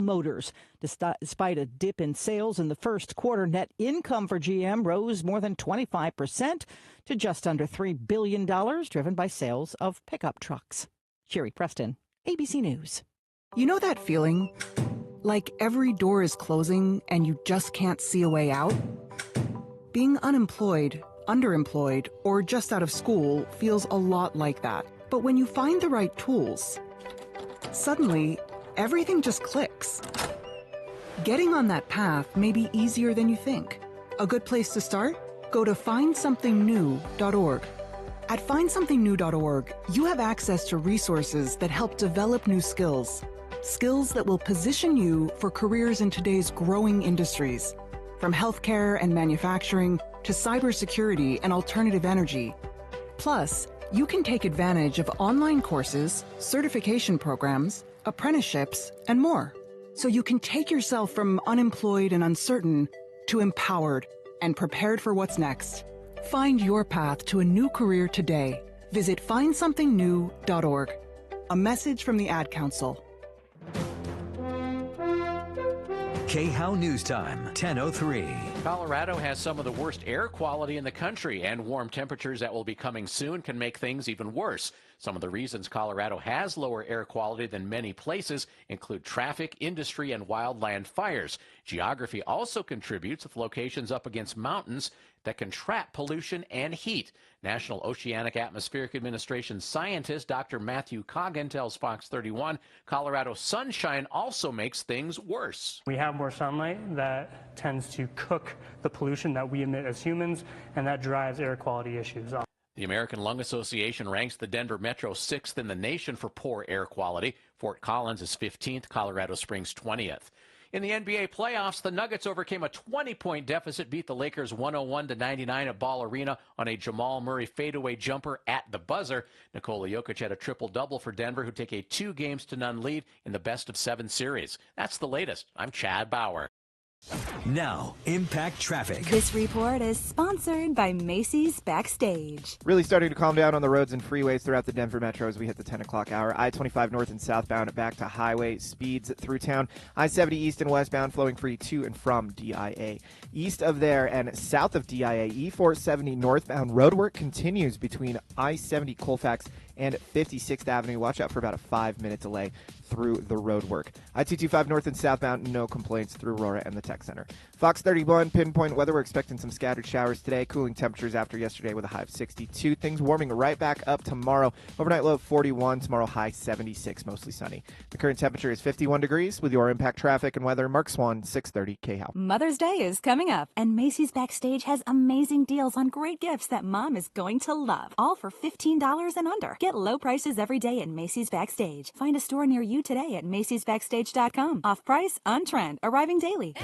Motors. Despite a dip in sales in the first quarter, net income for GM rose more than 25% to just under $3 billion, driven by sales of pickup trucks. Sherry Preston, ABC News. You know that feeling? Like every door is closing and you just can't see a way out? Being unemployed, underemployed, or just out of school feels a lot like that. But when you find the right tools, suddenly, everything just clicks. Getting on that path may be easier than you think. A good place to start? Go to findsomethingnew.org. At findsomethingnew.org, you have access to resources that help develop new skills. Skills that will position you for careers in today's growing industries. From healthcare and manufacturing to cybersecurity and alternative energy. Plus, you can take advantage of online courses, certification programs, apprenticeships, and more. So you can take yourself from unemployed and uncertain to empowered and prepared for what's next. Find your path to a new career today. Visit findsomethingnew.org. A message from the Ad Council. KHOW News Time, 10:03. Colorado has some of the worst air quality in the country, and warm temperatures that will be coming soon can make things even worse. Some of the reasons Colorado has lower air quality than many places include traffic, industry, and wildland fires. Geography also contributes with locations up against mountains that can trap pollution and heat. National Oceanic Atmospheric Administration scientist Dr. Matthew Coggin tells Fox 31 Colorado sunshine also makes things worse. We have more sunlight that tends to cook the pollution that we emit as humans, and that drives air quality issues. The American Lung Association ranks the Denver Metro 6th in the nation for poor air quality. Fort Collins is 15th, Colorado Springs 20th. In the NBA playoffs, the Nuggets overcame a 20-point deficit, beat the Lakers 101-99 at Ball Arena on a Jamal Murray fadeaway jumper at the buzzer. Nikola Jokic had a triple-double for Denver, who take a 2-0 lead in the best-of-7 series. That's the latest. I'm Chad Bauer. Now, Impact Traffic. This report is sponsored by Macy's Backstage. Really starting to calm down on the roads and freeways throughout the Denver Metro as we hit the 10 o'clock hour. I-25 north and southbound back to highway speeds through town. I-70 east and westbound flowing free to and from DIA. East of there and south of DIA, E-470 northbound roadwork continues between I-70 Colfax and 56th Avenue. Watch out for about a 5-minute delay through the road work. I-225 north and southbound, no complaints through Aurora and the Tech Center. Fox 31, Pinpoint weather. We're expecting some scattered showers today. Cooling temperatures after yesterday with a high of 62. Things warming right back up tomorrow. Overnight low of 41. Tomorrow high 76, mostly sunny. The current temperature is 51 degrees. With your Impact Traffic and weather, Mark Swan, 630 KHOW. Mother's Day is coming up, and Macy's Backstage has amazing deals on great gifts that Mom is going to love. All for $15 and under. Get low prices every day at Macy's Backstage. Find a store near you today at macy'sbackstage.com. Off price, on trend, arriving daily.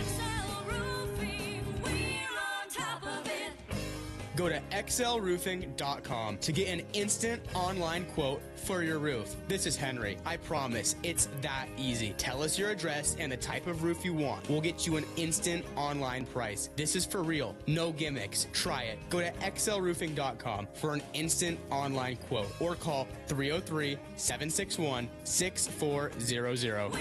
Go to xlroofing.com to get an instant online quote for your roof. This is Henry. I promise it's that easy. Tell us your address and the type of roof you want. We'll get you an instant online price. This is for real. No gimmicks. Try it. Go to xlroofing.com for an instant online quote or call 303-761-6400.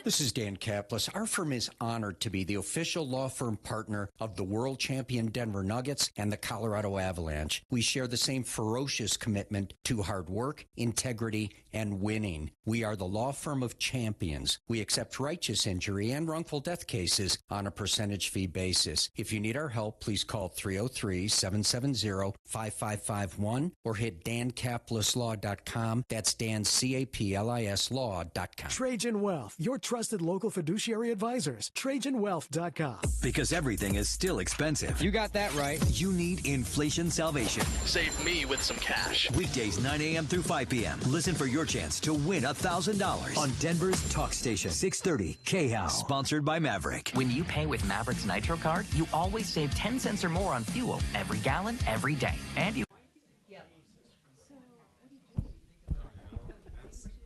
This is Dan Kaplis. Our firm is honored to be the official law firm partner of the world champion Denver Nuggets and the Colorado Avalanche. We share the same ferocious commitment to hard work, integrity, and winning. We are the law firm of champions. We accept righteous injury and wrongful death cases on a percentage fee basis. If you need our help, please call 303-770-5551 or hit dankaplislaw.com. That's Dan, C-A-P-L-I-S law.com. Trajan Wealth, your trusted local fiduciary advisors. TrajanWealth.com. Because everything is still expensive. You got that right. You need inflation salvation. Save me with some cash. Weekdays 9 a.m. through 5 p.m. Listen for your chance to win $1,000 on Denver's Talk Station 630 KHOW. Sponsored by Maverick. When you pay with Maverick's Nitro card, you always save 10 cents or more on fuel every gallon, every day. And you...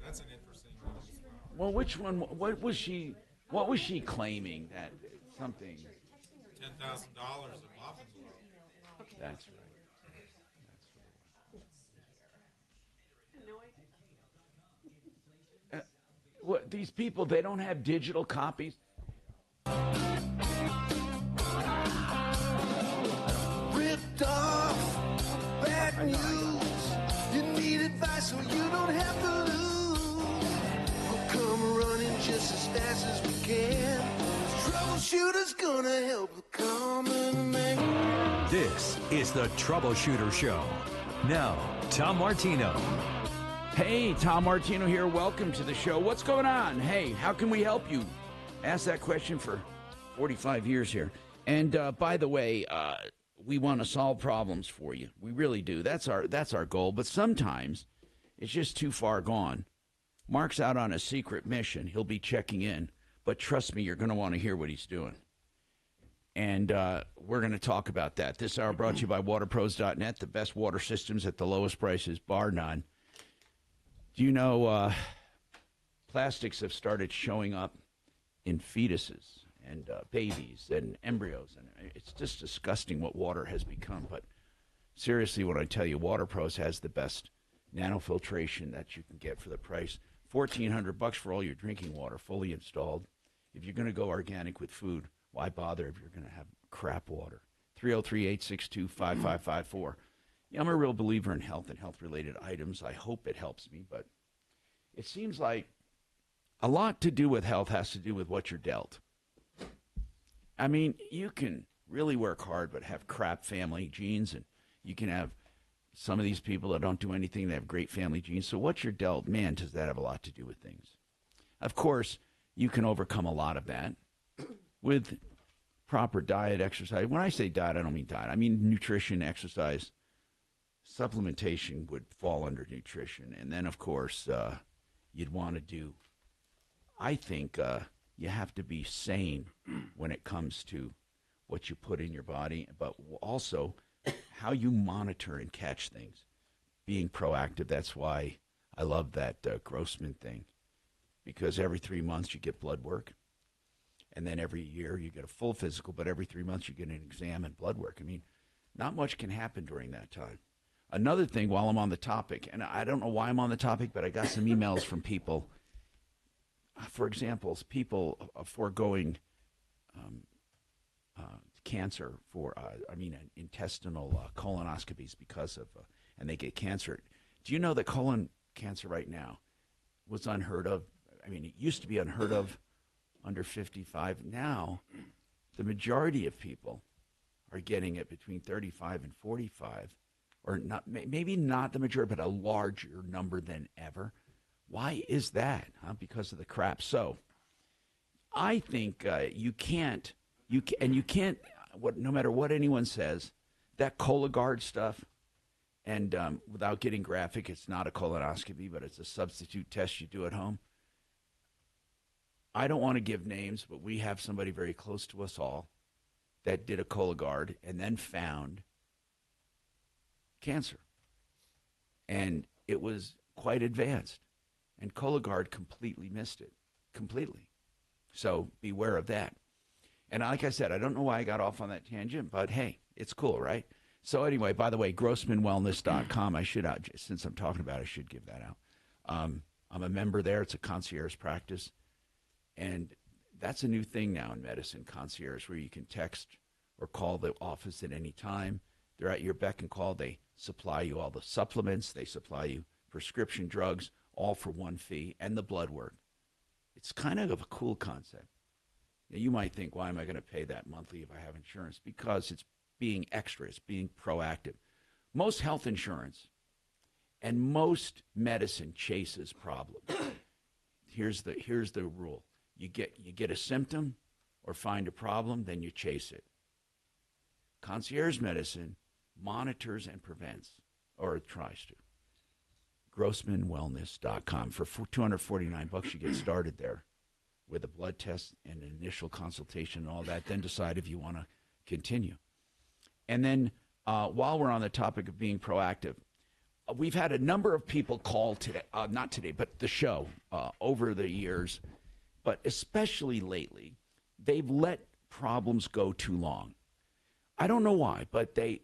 That's an interesting one. Well, which one? What was she claiming that something? $10,000 in Waffensville. That's right. What, these people, they don't have digital copies? Ripped off, bad news. You need advice so you don't have to lose. We'll come running just as fast as we can. Troubleshooter's gonna help the common man. This is the Troubleshooter Show. Now, Tom Martino. Hey, Tom Martino here. Welcome to the show. What's going on? Hey, how can we help you? Asked that question for 45 years here. And by the way, we want to solve problems for you. We really do. That's our goal. But sometimes it's just too far gone. Mark's out on a secret mission. He'll be checking in. But trust me, you're going to want to hear what he's doing. And we're going to talk about that. This hour brought to you by waterpros.net, the best water systems at the lowest prices, bar none. Do you know plastics have started showing up in fetuses and babies and embryos? And it's just disgusting what water has become. But seriously, when I tell you, WaterPros has the best nanofiltration that you can get for the price. $1,400 for all your drinking water, fully installed. If you're going to go organic with food, why bother if you're going to have crap water? 303-862-5554. Yeah, I'm a real believer in health and health-related items. I hope it helps me, but it seems like a lot to do with health has to do with what you're dealt. I mean, you can really work hard but have crap family genes, and you can have some of these people that don't do anything that have great family genes. So what you're dealt, man, does that have a lot to do with things. Of course, you can overcome a lot of that with proper diet, exercise. When I say diet, I don't mean diet. I mean nutrition, exercise. Supplementation would fall under nutrition. And then, of course, you'd want to do, I think you have to be sane when it comes to what you put in your body, but also how you monitor and catch things. Being proactive, that's why I love that Grossman thing, because every 3 months you get blood work, and then every year you get a full physical, but every 3 months you get an exam and blood work. I mean, not much can happen during that time. Another thing, while I'm on the topic, and I don't know why I'm on the topic, but I got some emails from people. For example, people foregoing cancer for, intestinal colonoscopies because of, and they get cancer. Do you know that colon cancer right now was unheard of? I mean, it used to be unheard of under 55. Now, the majority of people are getting it between 35 and 45. Or not, maybe not the majority, but a larger number than ever. Why is that? Because of the crap. So I think you can't, no matter what anyone says, that Cologuard stuff, and without getting graphic, it's not a colonoscopy, but it's a substitute test you do at home. I don't want to give names, but we have somebody very close to us all that did a Cologuard and then found cancer. And it was quite advanced. And Cologuard completely missed it. Completely. So beware of that. And like I said, I don't know why I got off on that tangent, but hey, it's cool, right? So anyway, by the way, GrossmanWellness.com, I should, since I'm talking about it, I should give that out. I'm a member there. It's a concierge practice. And that's a new thing now in medicine, concierge, where you can text or call the office at any time. They're at your beck and call. They supply you all the supplements. They supply you prescription drugs, all for one fee, and the blood work. It's kind of a cool concept. Now, you might think, why am I going to pay that monthly if I have insurance? Because it's being extra. It's being proactive. Most health insurance and most medicine chases problems. Here's the rule. You get a symptom or find a problem, then you chase it. Concierge medicine monitors and prevents, or it tries to. GrossmanWellness.com. For $249, you get started there with a blood test and an initial consultation and all that, then decide if you want to continue. And then while we're on the topic of being proactive, we've had a number of people call today, not today, but the show over the years, but especially lately, they've let problems go too long. I don't know why, but they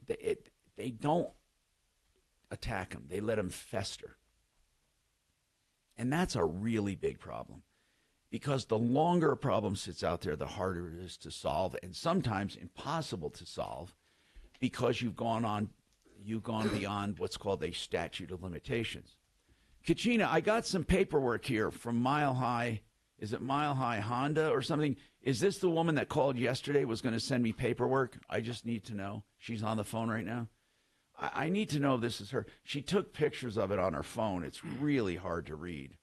don't attack them. They let them fester. And that's a really big problem. because the longer a problem sits out there, the harder it is to solve, and sometimes impossible to solve, because you've gone beyond what's called a statute of limitations. Kachina, I got some paperwork here from Mile High. Is it Mile High Honda or something? Is this the woman that called yesterday, was going to send me paperwork? I just need to know. She's on the phone right now. I need to know if this is her. She took pictures of it on her phone. It's really hard to read.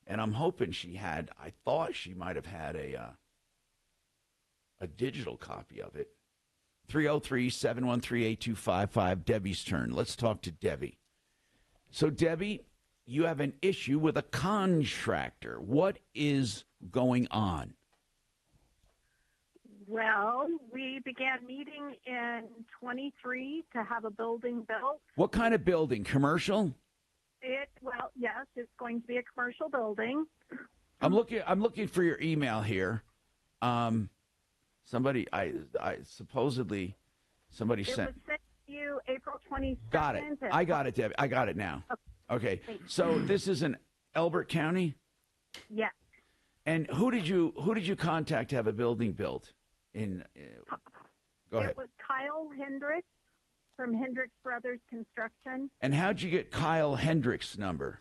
And I'm hoping I thought she might have had a digital copy of it. 303-713-8255, Debbie's turn. Let's talk to Debbie. So, Debbie, you have an issue with a contractor. What is going on? Well, we began meeting in 23 to have a building built. What kind of building? Commercial? Yes, it's going to be a commercial building. I'm looking for your email here. Somebody supposedly sent. It was sent to you April 22nd. Got it. I got it, Debbie. I got it now. Okay. So this is in Elbert County? Yes. And who did you contact to have a building built? Go ahead. It was Kyle Hendricks from Hendricks Brothers Construction. And how'd you get Kyle Hendricks' number?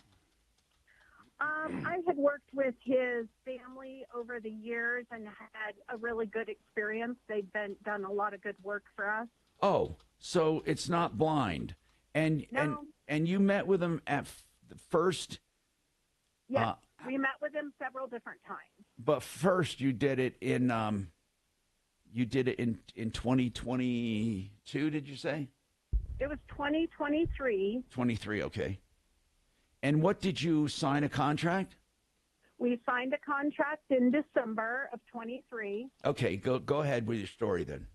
I had worked with his family over the years and had a really good experience. They've done a lot of good work for us. Oh, so it's not blind. And you met with him at the first? Yes, we met with him several different times. But first you did it in 2022, did you say? It was 2023. 23, okay. And what did you sign a contract? We signed a contract in December of 23. Okay, go ahead with your story then.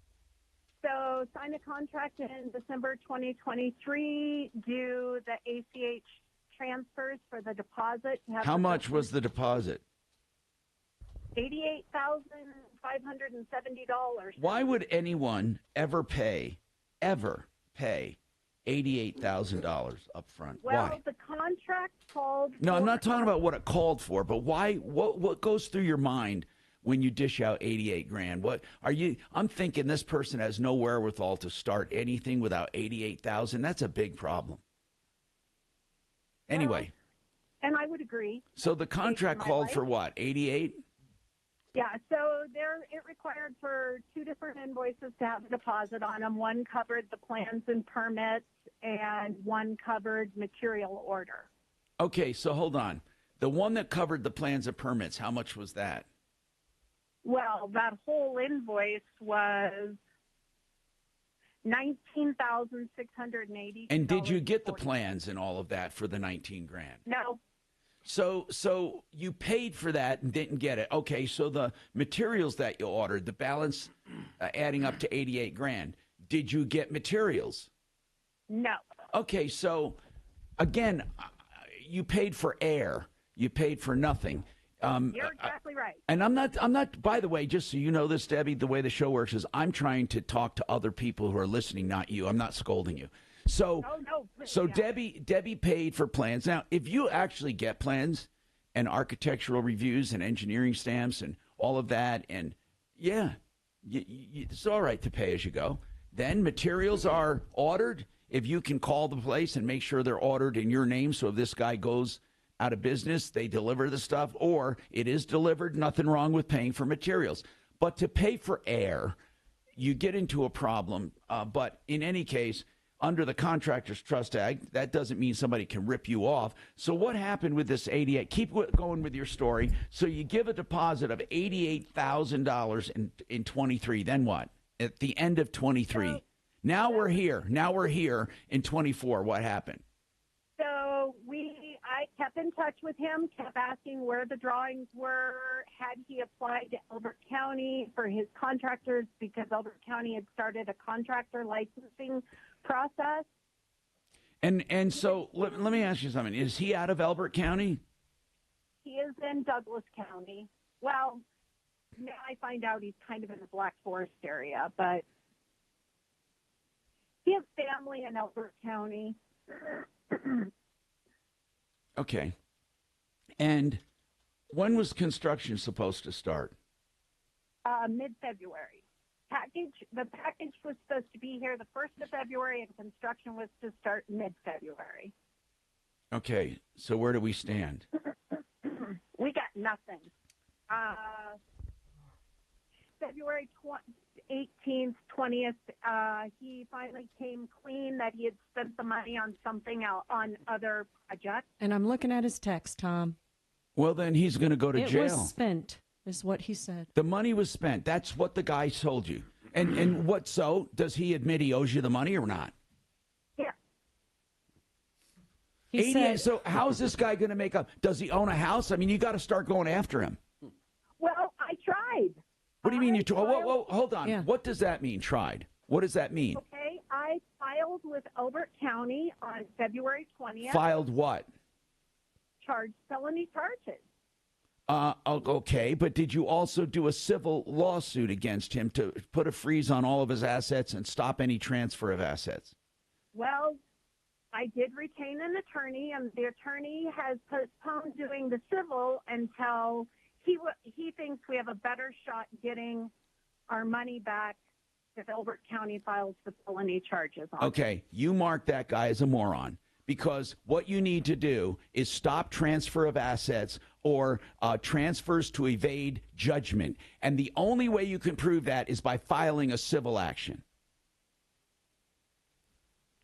So signed a contract in December 2023, do the ACH transfers for the deposit. How much was the deposit? $88,570. Why would anyone ever pay $88,000 up front? Well, why? The contract called. No, I'm not talking about what it called for, but why? What goes through your mind when you dish out 88 grand? What are you? I'm thinking this person has no wherewithal to start anything without 88,000. That's a big problem. Anyway. And I would agree. So the contract called for what? 88? Yeah, so it required for two different invoices to have a deposit on them. One covered the plans and permits, and one covered material order. Okay, so hold on. The one that covered the plans and permits, how much was that? Well, that whole invoice was $19,680. And did you get the plans and all of that for the 19 grand? No. So you paid for that and didn't get it. Okay, so the materials that you ordered, the balance adding up to 88 grand, did you get materials? No. Okay, so again, you paid for air. You paid for nothing. You're exactly right. And I'm not, by the way, just so you know this, Debbie, the way the show works is I'm trying to talk to other people who are listening, not you. I'm not scolding you. So, Debbie paid for plans. Now, if you actually get plans and architectural reviews and engineering stamps and all of that, and it's all right to pay as you go. Then materials are ordered. If you can call the place and make sure they're ordered in your name, so if this guy goes out of business, they deliver the stuff, or it is delivered, nothing wrong with paying for materials. But to pay for air, you get into a problem. But in any case, under the Contractors Trust Act, that doesn't mean somebody can rip you off. So what happened with this 88? Keep going with your story. So you give a deposit of $88,000 in 23. Then what? At the end of 23. Now we're here. Now we're here in 24. What happened? So I kept in touch with him, kept asking where the drawings were. Had he applied to Elbert County for his contractors, because Elbert County had started a contractor licensing process. And so let me ask you something. Is he out of Elbert County? He is in Douglas County. Well, now I find out he's kind of in the Black Forest area, but he has family in Elbert County. Okay. And When was construction supposed to start? Mid-February. The package was supposed to be here the 1st of February, and construction was to start mid-February. Okay, so where do we stand? We got nothing. February 18th, 20th, he finally came clean that he had spent the money on something else, on other projects. And I'm looking at his text, Tom. Well, then he's going to go to jail. It was spent, is what he said. The money was spent. That's what the guy told you. And what, so does he admit he owes you the money or not? Yeah. He said, so how's this guy going to make up? Does he own a house? I mean, you got to start going after him. Well, I tried. What do you mean you tried? Whoa, hold on. Yeah. What does that mean, tried? What does that mean? Okay, I filed with Elbert County on February 20th. Filed what? Charged felony charges. Okay, but did you also do a civil lawsuit against him to put a freeze on all of his assets and stop any transfer of assets? Well, I did retain an attorney, and the attorney has postponed doing the civil until he thinks we have a better shot getting our money back if Elbert County files the felony charges on. Okay, you mark that guy as a moron, because what you need to do is stop transfer of assets or transfers to evade judgment. And the only way you can prove that is by filing a civil action.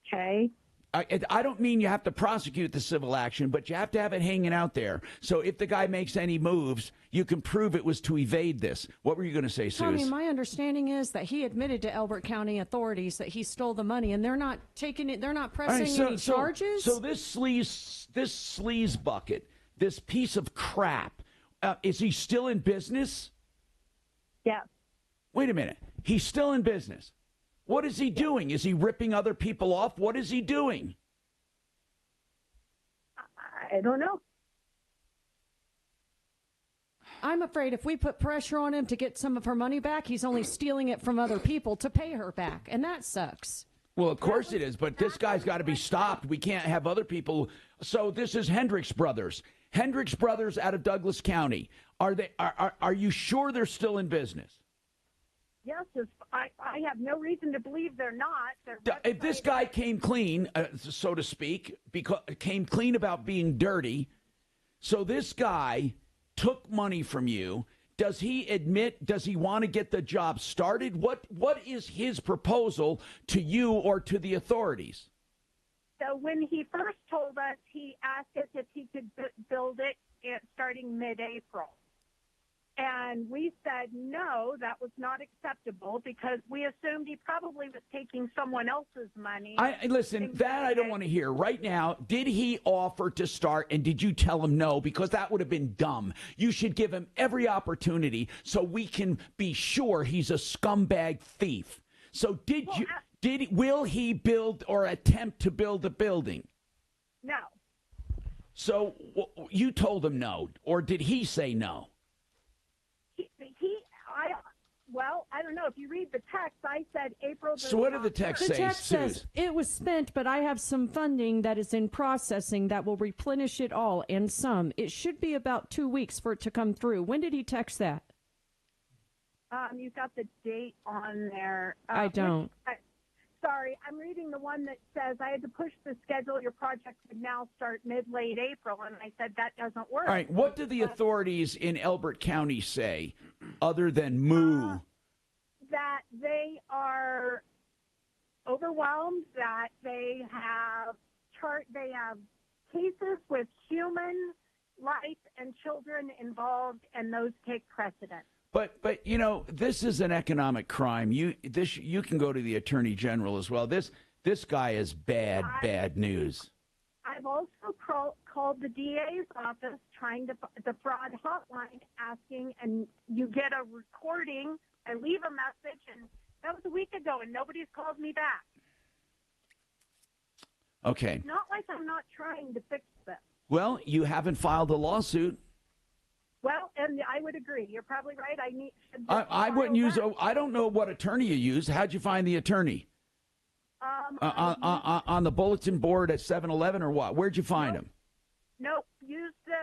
Okay. I don't mean you have to prosecute the civil action, but you have to have it hanging out there. So if the guy makes any moves, you can prove it was to evade this. What were you going to say, Tommy, Suze? my understanding is that he admitted to Elbert County authorities that he stole the money, and they're not taking it. They're not pressing any charges. So this sleaze bucket, this piece of crap, is he still in business? Yeah. Wait a minute. He's still in business. What is he doing? Is he ripping other people off? What is he doing? I don't know. I'm afraid if we put pressure on him to get some of her money back, he's only stealing it from other people to pay her back, and that sucks. Well, of course it is, but this guy's got to be stopped. We can't have other people. So this is Hendricks Brothers. Hendricks Brothers out of Douglas County. Are you sure they're still in business? Yes, I have no reason to believe they're not. If this guy came clean, so to speak, came clean about being dirty, so this guy took money from you, does he admit, does he want to get the job started? What is his proposal to you or to the authorities? So when he first told us, he asked us if he could build it starting mid-April. And we said, no, that was not acceptable because we assumed he probably was taking someone else's money. Listen, that I don't want to hear. Right now, did he offer to start and did you tell him no? Because that would have been dumb. You should give him every opportunity so we can be sure he's a scumbag thief. So will he build or attempt to build a building? No. So you told him no, or did he say no? I don't know. If you read the text, I said April. So what did the text say? The text says it was spent, but I have some funding that is in processing that will replenish it all and some. It should be about 2 weeks for it to come through. When did he text that? You've got the date on there. I don't. Sorry, I'm reading the one that says I had to push the schedule. Your project would now start mid-late April, and I said that doesn't work. All right, what do the authorities in Elbert County say other than moo? That they are overwhelmed, that they have cases with human life and children involved, and those take precedence. But you know, this is an economic crime. You can go to the Attorney General as well. This guy is bad news. I've also called the DA's office, trying the fraud hotline, asking, and you get a recording. I leave a message, and that was a week ago, and nobody's called me back. Okay. It's not like I'm not trying to fix this. Well, you haven't filed a lawsuit. Well, and I would agree. You're probably right. I wouldn't use. I don't know what attorney you use. How'd you find the attorney? On the bulletin board at 7-Eleven or what? Where'd you find him? Nope. Use their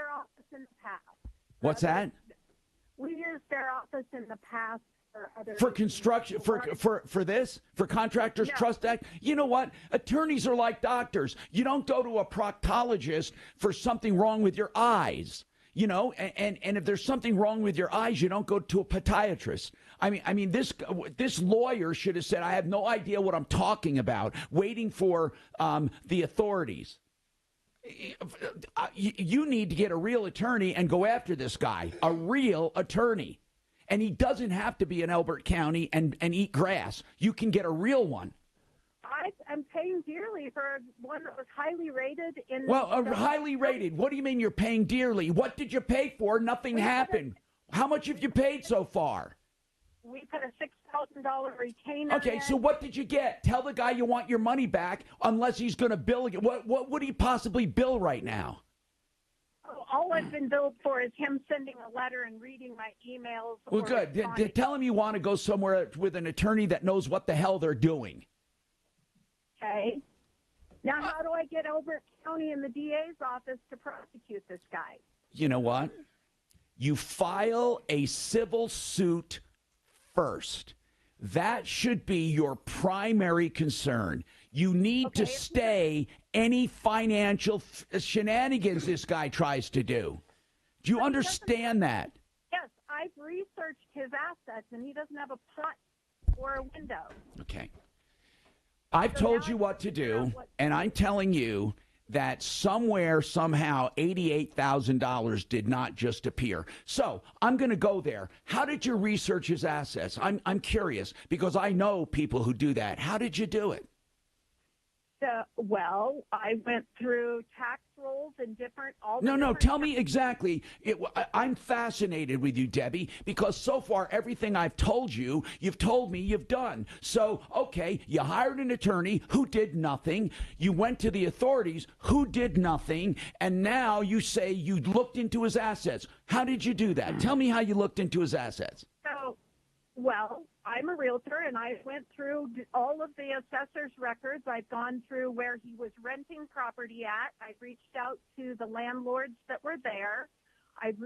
office in the past. What's that? We used their office in the past for other For construction, for this, for Contractors Trust Act. You know what? Attorneys are like doctors. You don't go to a proctologist for something wrong with your eyes. You know, and if there's something wrong with your eyes, you don't go to a podiatrist. I mean, this lawyer should have said, I have no idea what I'm talking about, waiting for the authorities. You need to get a real attorney and go after this guy, a real attorney. And he doesn't have to be in Elbert County and eat grass. You can get a real one. I'm paying dearly for one that was highly rated. Highly rated. What do you mean you're paying dearly? What did you pay for? Nothing happened. How much have you paid so far? We put a $6,000 retainer. Okay, so what did you get? Tell the guy you want your money back unless he's going to bill again. What would he possibly bill right now? All I've been billed for is him sending a letter and reading my emails. Well, good. Tell him you want to go somewhere with an attorney that knows what the hell they're doing. Okay. Now, how do I get Elbert County in the DA's office to prosecute this guy? You know what? You file a civil suit first. That should be your primary concern. You need to stay any financial shenanigans this guy tries to do. Do you understand that? Yes, I've researched his assets, and he doesn't have a pot or a window. Okay. I've told you what to do, and I'm telling you that somewhere, somehow, $88,000 did not just appear. So I'm going to go there. How did you research his assets? I'm curious because I know people who do that. How did you do it? Well, I went through tax rolls and Tell me exactly. I'm fascinated with you, Debbie, because so far everything I've told you, you've told me you've done. So, okay, you hired an attorney who did nothing. You went to the authorities who did nothing. And now you say you looked into his assets. How did you do that? Tell me how you looked into his assets. Well, I'm a realtor, and I went through all of the assessor's records. I've gone through where he was renting property at. I've reached out to the landlords that were there. I've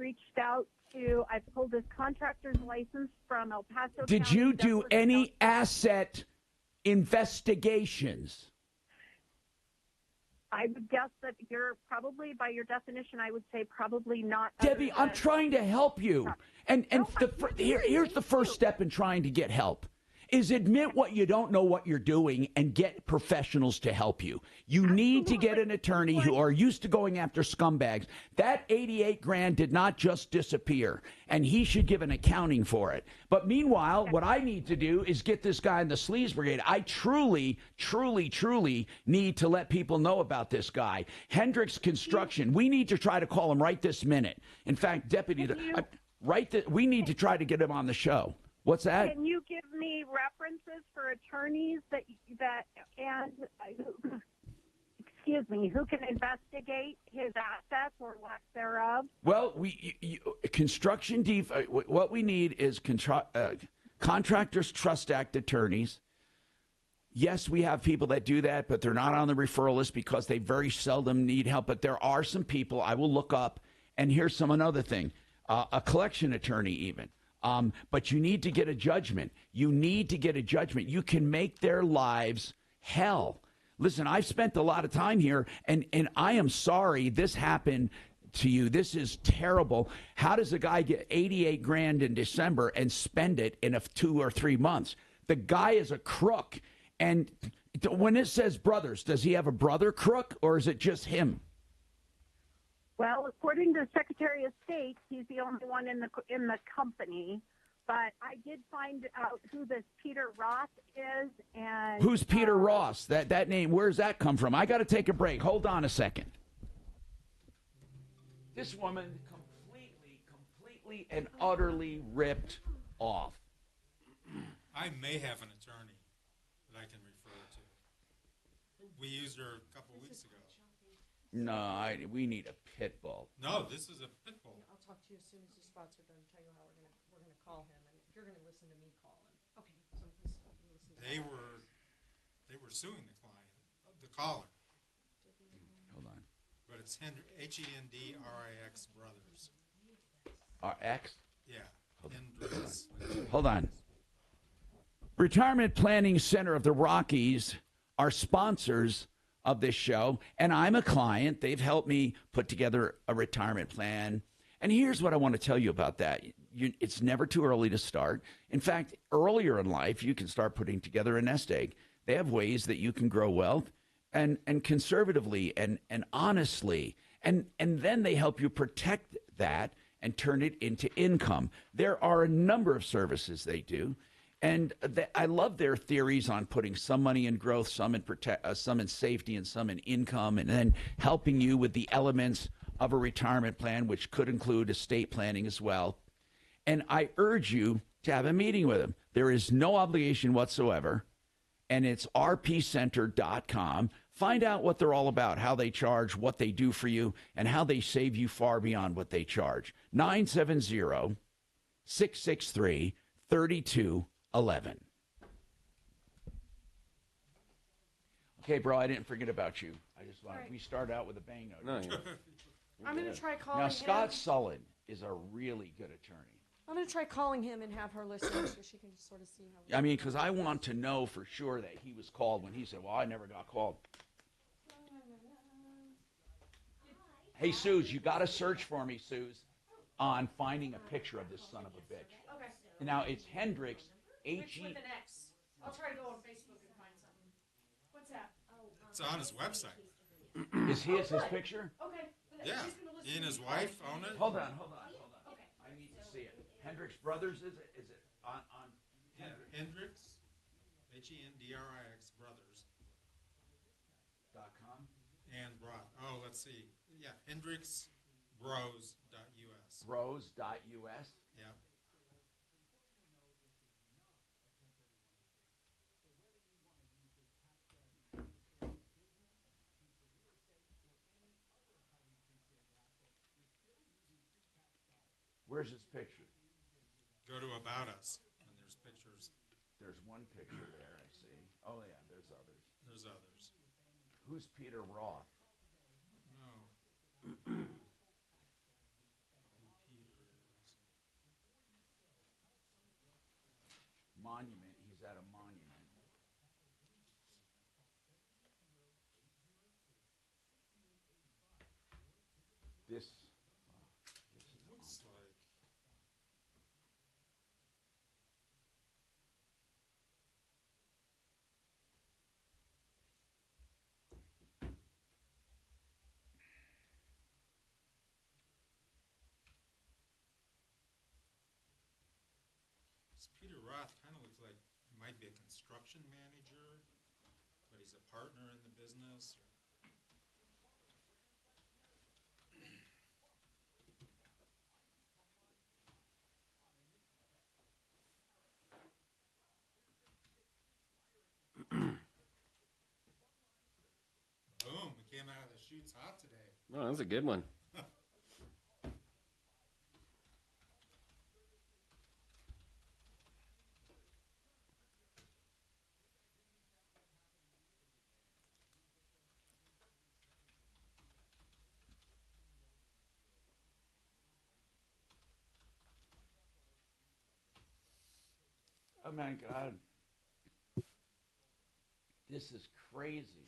pulled his contractor's license from El Paso County. Did you do any asset investigations? I would guess that you're probably, by your definition, I would say probably not. Debbie, I'm trying to help you. And here's the first step in trying to get help. Is admit what you don't know what you're doing and get professionals to help you. You need to get an attorney who are used to going after scumbags. That $88,000 did not just disappear, and he should give an accounting for it. But meanwhile, what I need to do is get this guy in the sleaze brigade. I truly, truly, truly need to let people know about this guy. Hendricks Construction. We need to try to call him right this minute. In fact, Deputy, we need to try to get him on the show. What's that? Can you give me references for attorneys who can investigate his assets or lack thereof? Well, what we need is Contractors Trust Act attorneys. Yes, we have people that do that, but they're not on the referral list because they very seldom need help. But there are some people I will look up. And here's another thing, a collection attorney even. But you need to get a judgment. You need to get a judgment. You can make their lives hell. Listen, I've spent a lot of time here, and I am sorry this happened to you. This is terrible. How does a guy get $88,000 in December and spend it in 2 or 3 months? The guy is a crook. And when it says brothers, does he have a brother crook, or is it just him? Well, according to the Secretary of State, he's the only one in the company. But I did find out who this Peter Ross is. And who's Peter Ross? That name, where's that come from? I got to take a break. Hold on a second. This woman completely and utterly ripped off. I may have an attorney that I can refer to. We used her a couple weeks ago. No, we need a pit bull. No, this is a pit bull. I'll talk to you as soon as the spots are done. Tell you how we're gonna call him, and if you're gonna listen to me call him. Okay. So listen. They were suing the client, the caller. Hold on. But it's Hendrix Brothers. X? Yeah. Hold on. Retirement Planning Center of the Rockies are sponsors of this show, and I'm a client. They've helped me put together a retirement plan. And here's what I want to tell you about that. It's never too early to start. In fact, earlier in life, you can start putting together a nest egg. They have ways that you can grow wealth and conservatively and honestly. And then they help you protect that and turn it into income. There are a number of services they do. And I love their theories on putting some money in growth, some in safety, and some in income, and then helping you with the elements of a retirement plan, which could include estate planning as well. And I urge you to have a meeting with them. There is no obligation whatsoever, and it's rpcenter.com. Find out what they're all about, how they charge, what they do for you, and how they save you far beyond what they charge. 970-663-3211. Okay, bro, I didn't forget about you. I just wanted, we start out with a bang note. No, I'm going to try calling Now, him. Scott Sullen is a really good attorney. I'm going to try calling him and have her listen so she can just sort of see how. I mean, because I want to know for sure that he was called when he said, well, I never got called. Hey, Suze, you got to search for me, Suze, on finding a picture of this son of a bitch. Okay. Now, it's Hendricks, Rich with an X. I'll try to go on Facebook and find something. What's that? It's on his website. Is his picture? Okay. Yeah. He and his wife own it. Hold on. Okay. I need to see it. Hendricks Brothers, is it on Yeah, Hendricks, Hendrix Brothers.com? And Broad. Oh, let's see. Yeah, HendrixBros.us. Bros.us? Yeah. Where's his picture? Go to About Us, and there's pictures. There's one picture there, I see. Oh, yeah, there's others. There's others. Who's Peter Roth? No. Monument. He's at a monument. This looks like. Peter Roth kind of looks like he might be a construction manager, but he's a partner in the business. Boom, we came out of the chutes hot today. No, that's a good one. Oh, my God. This is crazy.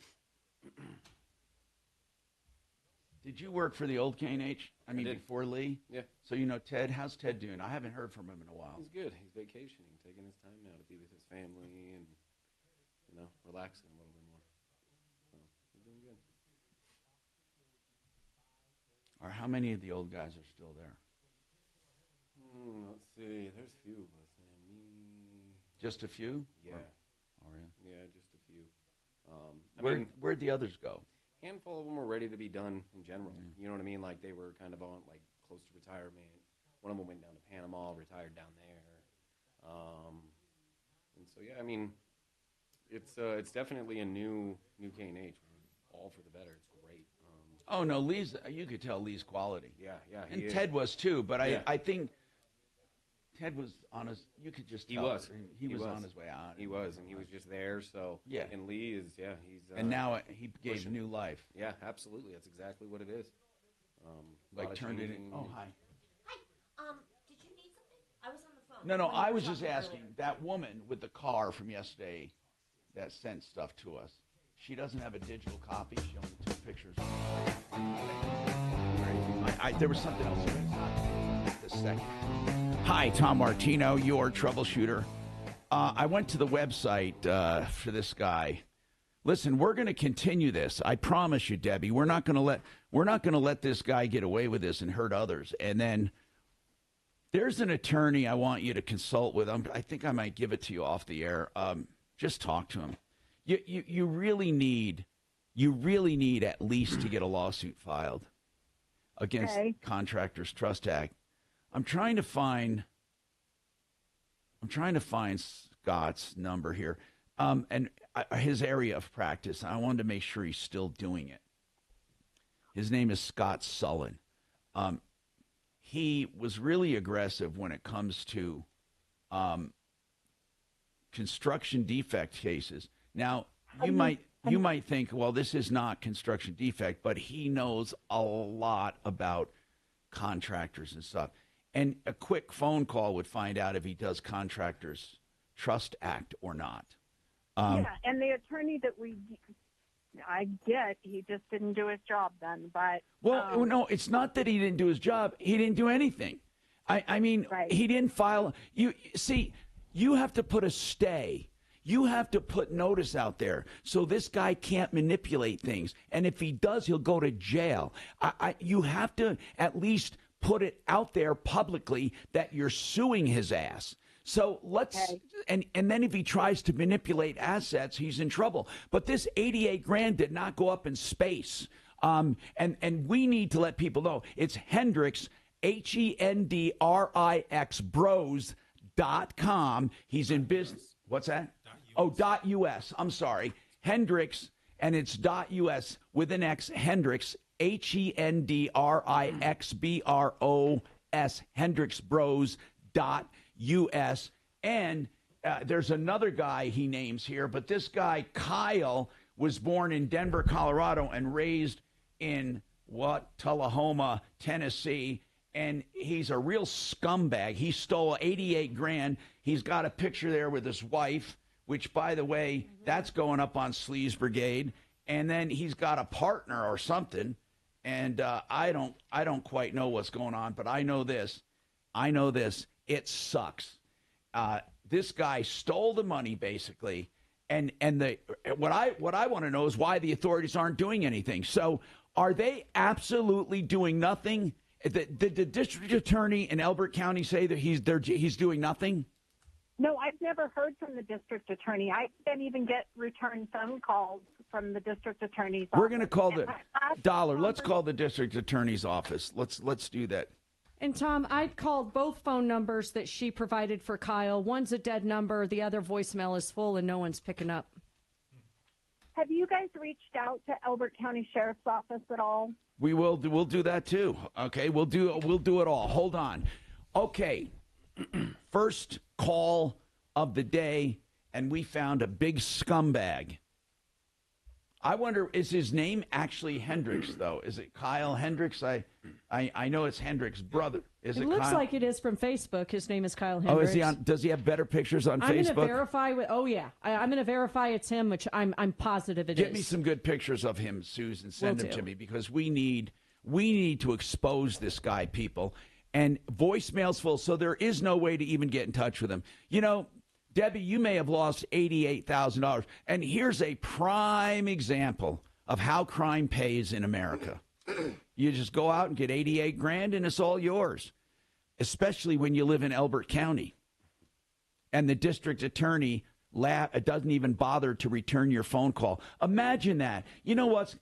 Did you work for the old K&H? I mean, before Lee? Yeah. So you know Ted? How's Ted doing? I haven't heard from him in a while. He's good. He's vacationing, taking his time now to be with his family and, relaxing a little bit more. So, he's doing good. Or how many of the old guys are still there? Let's see. There's a few of us. Me. Just a few? Yeah. Oh, really? Yeah, just a few. Where'd the others go? Handful of them were ready to be done in general. You know what I mean? Like they were kind of on close to retirement. One of them went down to Panama, retired down there. And so yeah, I mean, it's definitely a new K&H, all for the better. It's great. Oh no, Lee's. You could tell Lee's quality. Yeah. And Ted was too, but I think Ted was on his. You could just tell. He was on his way out. He was, and he was just there. So yeah. And Lee is he's. And now he gave pushing. new life. Yeah, absolutely. That's exactly what it is. Turned it in. Oh hi. Hi. No, I was just asking, that woman with the car from yesterday that sent stuff to us, she doesn't have a digital copy. She only took pictures. There was something else. This second. Hi, Tom Martino, your troubleshooter. I went to the website for this guy. Listen, we're going to continue this. I promise you, Debbie. We're not going to let this guy get away with this and hurt others. And then there's an attorney I want you to consult with. I think I might give it to you off the air. Just talk to him. You really need at least to get a lawsuit filed against Contractors Trust Act. I'm trying to find Scott's number here, and his area of practice. I wanted to make sure he's still doing it. His name is Scott Sullen. He was really aggressive when it comes to construction defect cases. Now, you might think, well, this is not construction defect, but he knows a lot about contractors and stuff. And a quick phone call would find out if he does Contractors Trust Act or not. And the attorney that I get, he just didn't do his job then. But no, it's not that he didn't do his job. He didn't do anything. I mean, he didn't file. You see, you have to put a stay. You have to put notice out there so this guy can't manipulate things. And if he does, he'll go to jail. You have to at least put it out there publicly that you're suing his ass. So and then if he tries to manipulate assets, he's in trouble. But this 88 grand did not go up in space. And we need to let people know it's Hendrix, HENDRIX bros.com. He's in business. What's that? .us. I'm sorry. Hendrix, and it's .us with an X, Hendrix, HENDRIXBROS, hendrixbros.us. And there's another guy he names here, but this guy, Kyle, was born in Denver, Colorado, and raised in Tullahoma, Tennessee. And he's a real scumbag. He stole 88 grand. He's got a picture there with his wife, which, by the way, that's going up on Sleaze Brigade. And then he's got a partner or something. And I don't quite know what's going on, but I know this. It sucks. This guy stole the money, basically. And what I want to know is why the authorities aren't doing anything. So are they absolutely doing nothing? Did the district attorney in Elbert County say that he's doing nothing? No, I've never heard from the district attorney. I didn't even get return phone calls from the district attorney's office. We're going to call let's call the district attorney's office. Let's do that. And Tom, I called both phone numbers that she provided for Kyle. One's a dead number, the other voicemail is full, and no one's picking up. Have you guys reached out to Elbert County Sheriff's Office at all? We will. We'll do that too. Okay, we'll do it all. Hold on. Okay, first call of the day, and we found a big scumbag. I wonder, is his name actually Hendrix, though? Is it Kyle Hendrix? I know it's Hendrix' brother. Is it looks Kyle? like it is from Facebook. His name is Kyle Hendrix. Oh, is he on? Does he have better pictures on I'm Facebook? I'm going to verify. I'm going to verify it's him, which I'm positive it is. Get me some good pictures of him, Susan. Send them to me because we need to expose this guy, people. And voicemail's full, so there is no way to even get in touch with him. You know, Debbie, you may have lost $88,000. And here's a prime example of how crime pays in America. You just go out and get 88 grand and it's all yours, especially when you live in Elbert County. And the district attorney doesn't even bother to return your phone call. Imagine that. You know what,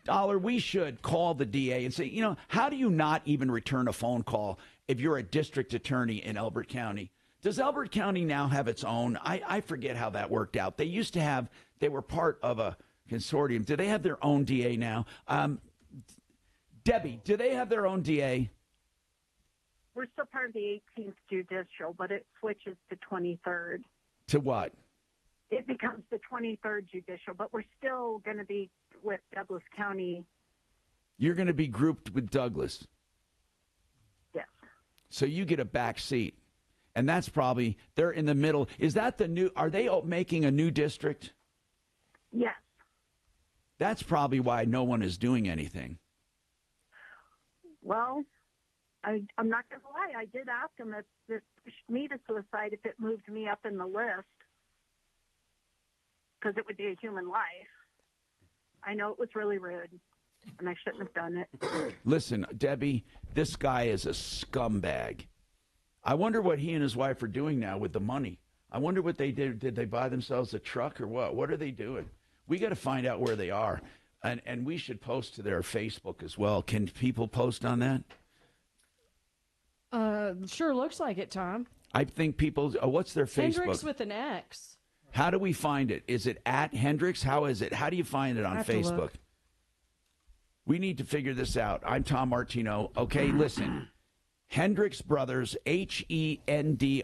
Dollar, we should call the DA and say, you know, how do you not even return a phone call if you're a district attorney in Elbert County? Does Elbert County now have its own? I forget how that worked out. They used to have, they were part of a consortium. Do they have their own DA now? Debbie, do they have their own DA? We're still part of the 18th Judicial, but it switches to 23rd. To what? It becomes the 23rd Judicial, but we're still going to be with Douglas County. You're going to be grouped with Douglas. Yes. So you get a back seat. And that's probably, they're in the middle. Is that the new, are they making a new district? Yes. That's probably why no one is doing anything. Well, I'm not going to lie. I did ask him if this pushed me to suicide if it moved me up in the list, because it would be a human life. I know it was really rude, and I shouldn't have done it. Listen, Debbie, this guy is a scumbag. I wonder what he and his wife are doing now with the money. I wonder what they did. Did they buy themselves a truck or what? What are they doing? We got to find out where they are. And we should post to their Facebook as well. Can people post on that? Sure looks like it, Tom. I think people, what's their Facebook? Hendricks with an X. How do we find it? Is it at Hendricks? How is it? How do you find it on Facebook? We need to figure this out. I'm Tom Martino. Okay, listen. Hendricks Brothers, HENDRIX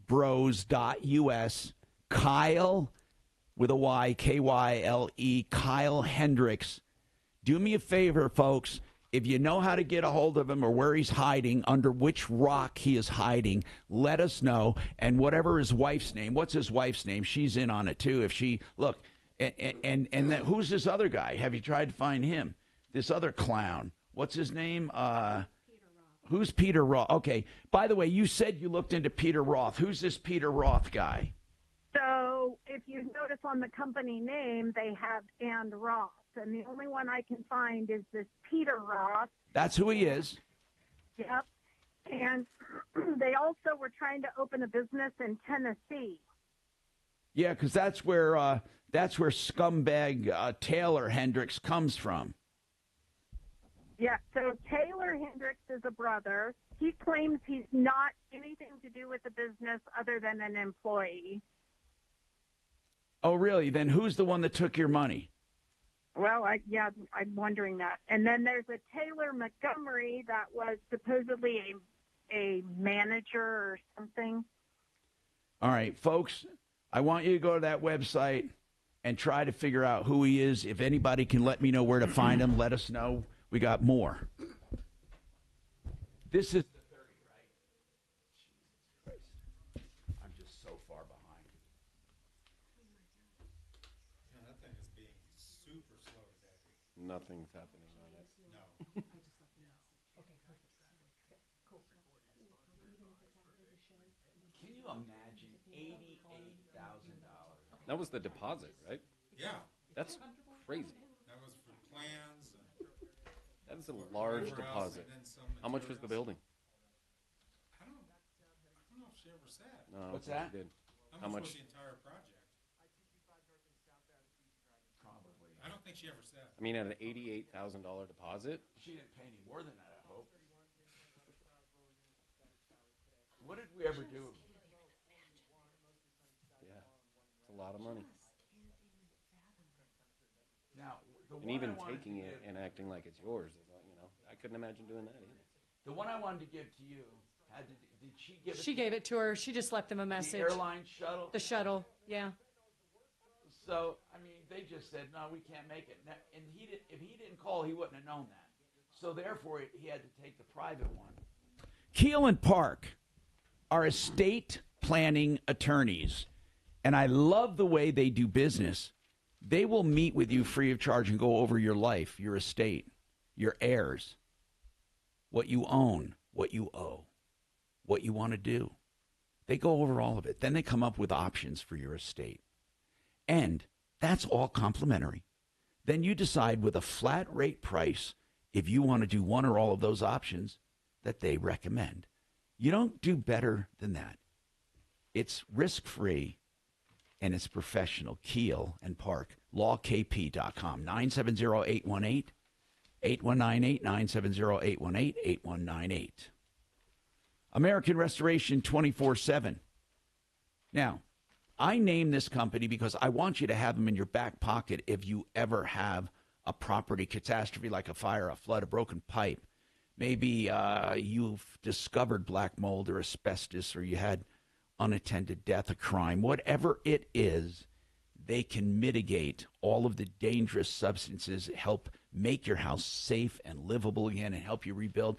bros.us. Kyle with a Y, KYLE, Kyle Hendricks. Do me a favor, folks. If you know how to get a hold of him or where he's hiding, under which rock he is hiding, let us know. And whatever his wife's name, what's his wife's name? She's in on it too. If she, look, and that, who's this other guy? Have you tried to find him? This other clown. What's his name? Who's Peter Roth? Okay. By the way, you said you looked into Peter Roth. Who's this Peter Roth guy? So if you notice on the company name, they have and Roth. And the only one I can find is this Peter Roth. That's who he is. Yep. And they also were trying to open a business in Tennessee. Yeah, because that's where scumbag Taylor Hendricks comes from. Yeah, so Taylor Hendricks is a brother. He claims he's not anything to do with the business other than an employee. Oh, really? Then who's the one that took your money? Well, I'm wondering that. And then there's a Taylor Montgomery that was supposedly a manager or something. All right, folks, I want you to go to that website and try to figure out who he is. If anybody can let me know where to find him, let us know. We got more. This is the 30, right? Jesus Christ. I'm just so far behind. Yeah, that thing is being super slow today. Nothing's happening on it. No. Can you imagine $88,000? That was the deposit, right? Yeah. That's crazy. That was for plans. That is a large Whatever else, deposit. and then some How much was the building? I don't know if she ever said. No, What's she that? did. How much was the entire project? Probably. I don't think she ever said. I mean, at an $88,000 deposit. She didn't pay any more than that, I hope. What did we ever do? Yeah, it's a lot of money. Now, and even taking it and acting like it's yours, I couldn't imagine doing that either. The one I wanted to give to you, did she give it? She gave it to her. She just left them a message. The airline shuttle? The shuttle, yeah. So, I mean, they just said, no, we can't make it. And if he didn't call, he wouldn't have known that. So, therefore, he had to take the private one. Keel and Park are estate planning attorneys, and I love the way they do business. They will meet with you free of charge and go over your life, your estate, your heirs, what you own, what you owe, what you want to do. They go over all of it. Then they come up with options for your estate. And that's all complimentary. Then you decide with a flat rate price if you want to do one or all of those options that they recommend. You don't do better than that. It's risk-free. And it's professional. Keel and Park. LawKP.com. 970-818. 8198. 970-818. 8198. American Restoration 24/7. Now, I name this company because I want you to have them in your back pocket if you ever have a property catastrophe like a fire, a flood, a broken pipe. Maybe you've discovered black mold or asbestos, or you had unattended death, a crime, whatever it is, they can mitigate all of the dangerous substances, help make your house safe and livable again, and help you rebuild.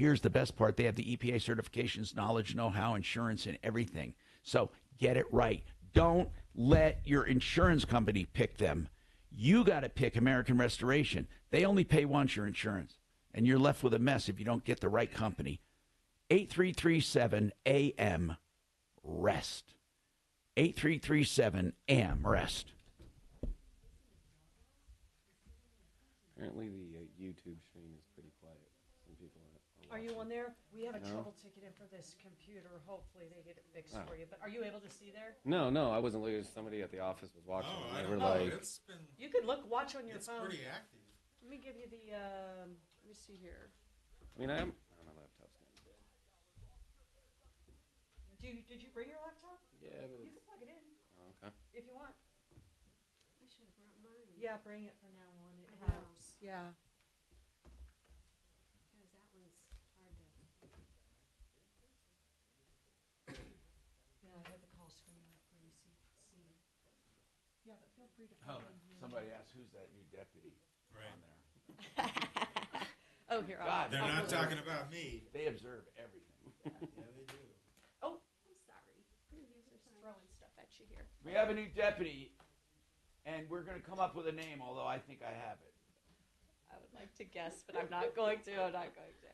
here's the best part. They have the EPA certifications, knowledge, know-how, insurance, and everything. So get it right. Don't let your insurance company pick them. You got to pick American Restoration. They only pay once your insurance, and you're left with a mess if you don't get the right company. 8337-AM-REST. 8337-AM-REST. Apparently the YouTube stream is pretty quiet. Some people Are you on there? We have a No. trouble ticket in for this computer. Hopefully they get it fixed Oh. for you. But are you able to see there? No, I wasn't looking. Somebody at the office was watching. Oh, and I they were don't know. like, It's been. You could watch on your It's phone. pretty active. Let me give you the. Let me see here. I mean, my laptop's not good. Did you bring your laptop? Yeah, but You can plug it in. Oh, okay. If you want. I should have brought mine. Yeah, bring it from now on. It I know. helps. Yeah. Because that one's hard to. Yeah, I have the call screen up for you. See. Yeah, but feel free to. Somebody asked, who's that new deputy Right. on there? Oh, here. God, They're not talking about me. They observe everything. Yeah, they do. Oh, I'm sorry. Just throwing stuff at you here. We have a new deputy, and we're going to come up with a name, although I think I have it. I would like to guess, but I'm not going to. I'm not going to.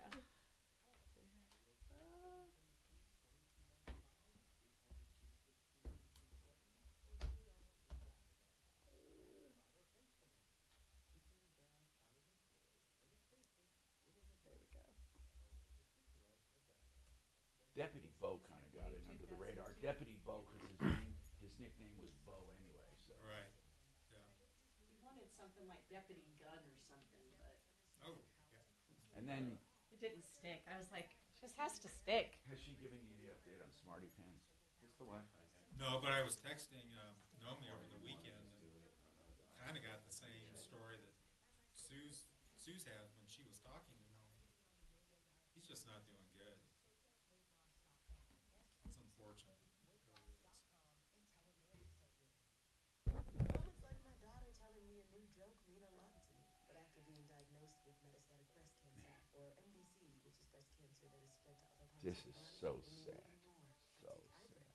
Deputy Bo kind of got it under the radar. Deputy Bo, because his nickname was Bo anyway. So. Right. Yeah. We wanted something like Deputy Gun or something, but Oh, yeah. And then, it didn't stick. I was like, it just has to stick. has she given you the update on Smarty Pants? What's the Wi-Fi? No, but I was texting Nomi over the weekend and kind of got the same story that Sue's had when she was talking to Nomi. He's just not doing good. It's unfortunate. It's like my daughter telling me a new joke mean a lot to me. But after being diagnosed with metastatic breast cancer, or MBC, which is breast cancer that is spread to other parts This of is the body, so sad. So sad.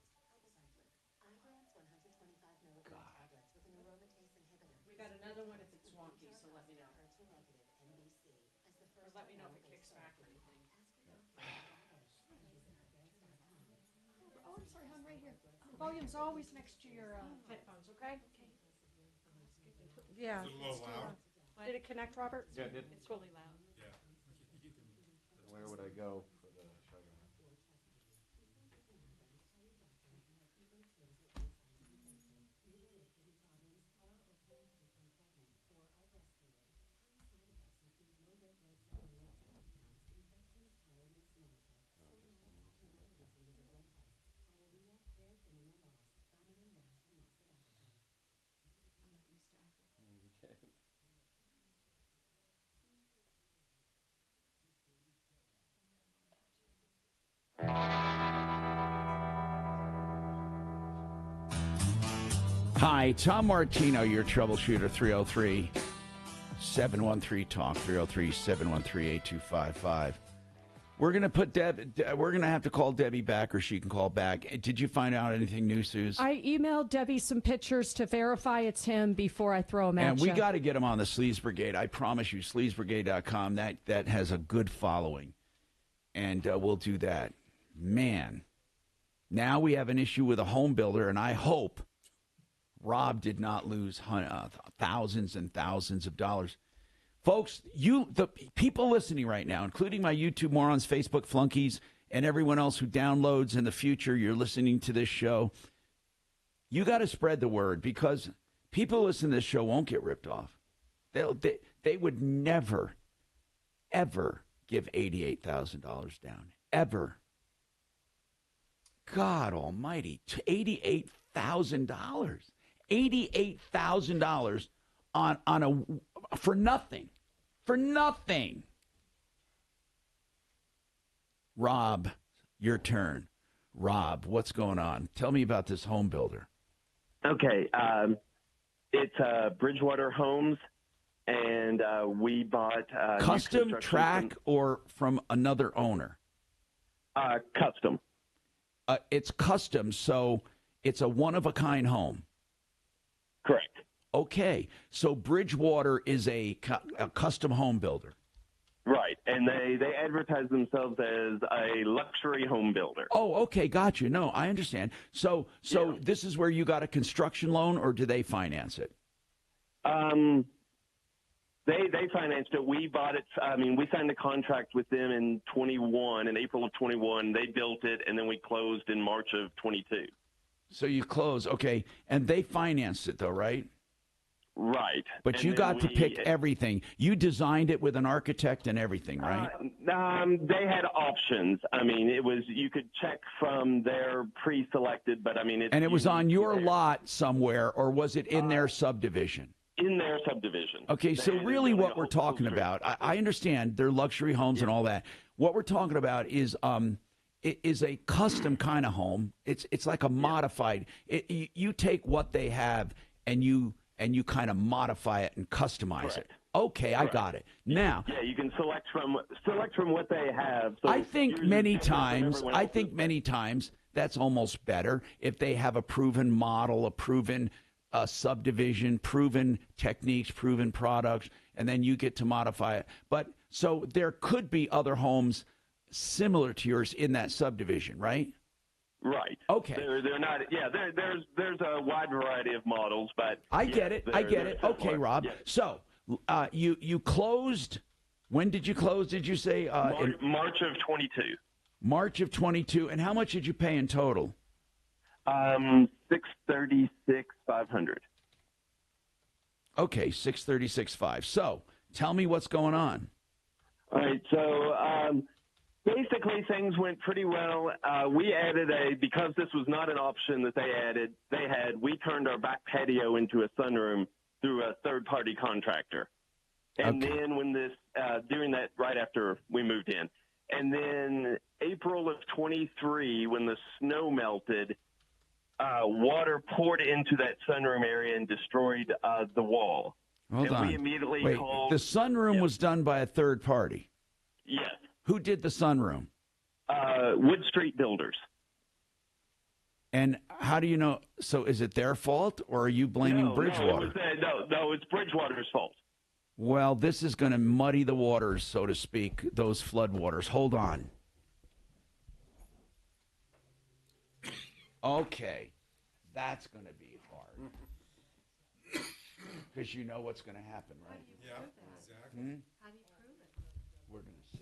Ibrance 125 milligram tablets with an aromatase inhibitor. We got another one if it's wonky, so let me know. HER2 negative MBC as the Or first let me know if it kicks back or anything. Oh, I'm sorry, hon, right here. Volume's always next to your headphones, okay? Yeah. Is it a little loud? Did it connect, Robert? Yeah, it did. It's really loud. Yeah. Where would I go for the shuttle? Hi, Tom Martino, your troubleshooter, 303-713-TALK, 303-713-8255. We're going to put we're going to have to call Debbie back, or she can call back. Did you find out anything new, Suze? I emailed Debbie some pictures to verify it's him before I throw him at And you. we got to get him on the Sleaze Brigade. I promise you, sleazebrigade.com, that has a good following. And we'll do that. Man, now we have an issue with a home builder, and I hope Rob did not lose thousands and thousands of dollars. Folks, the people listening right now, including my YouTube morons, Facebook flunkies, and everyone else who downloads in the future, you're listening to this show, you got to spread the word, because people who listen to this show won't get ripped off. They would never, ever give $88,000 down. Ever. God almighty, $88,000. $88,000 for nothing. For nothing. Rob, your turn. Rob, what's going on? Tell me about this home builder. Okay. It's Bridgewater Homes. and we bought new Custom construction track or from another owner? Custom. It's custom, so it's a one-of-a-kind home. Correct. Okay, so Bridgewater is a custom home builder. Right, and they advertise themselves as a luxury home builder. Oh, okay, got you. No, I understand. So this is where you got a construction loan, or do they finance it? They financed it. We bought it. I mean, we signed a contract with them in April of 21. They built it, and then we closed in March of 22. So you close, okay, and they financed it though, right? Right. But And you then got to pick everything. You designed it with an architect and everything, right? They had options. I mean, you could check from their pre-selected, but I mean, And it was on your lot somewhere, or was it in their subdivision? in their subdivision. Okay, so really what we're talking about, I understand they're luxury homes and all that. What we're talking about is a custom kind of home. It's like a modified. You take what they have and you kind of modify it and customize it. Okay, I got it. Now, yeah, you can select from what they have. So I think many times that's almost better if they have a proven model, a proven subdivision, proven techniques, proven products, and then you get to modify it. But so there could be other homes similar to yours in that subdivision, right? Right. Okay. They're not. Yeah. There's a wide variety of models, but I get it. Okay, Rob. Yeah. So you closed. When did you close? Did you say March of 22? March of 22. And how much did you pay in total? $636,500. Okay, $636,500. So tell me what's going on. All right. So basically, things went pretty well. We added because this was not an option that we turned our back patio into a sunroom through a third-party contractor. And then doing that right after we moved in. And then April of 23, when the snow melted, water poured into that sunroom area and destroyed the wall. Hold on. We immediately Wait, called. the sunroom was done by a third party. Yes. Who did the sunroom? Wood Street Builders. And how do you know? So is it their fault, or are you blaming Bridgewater? No, it's Bridgewater's fault. Well, this is going to muddy the waters, so to speak, those flood waters. Hold on. Okay. That's going to be hard. Because you know what's going to happen, right? Yeah, exactly. How do you prove it? We're going to see.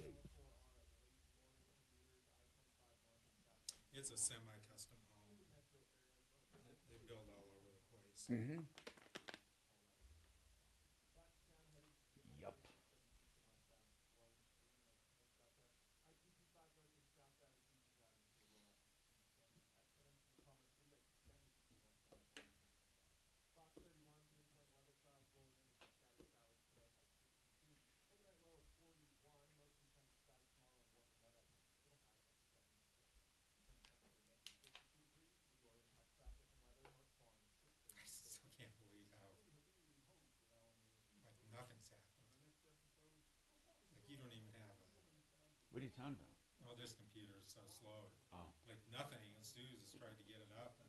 It's a semi-custom home. They build all over the place. Mm-hmm. Yup. I still can't believe how nothing's happened. Like you don't even have What are you talking about? oh, this computer is so slow. Oh. Like nothing. And Suze has tried to get it up and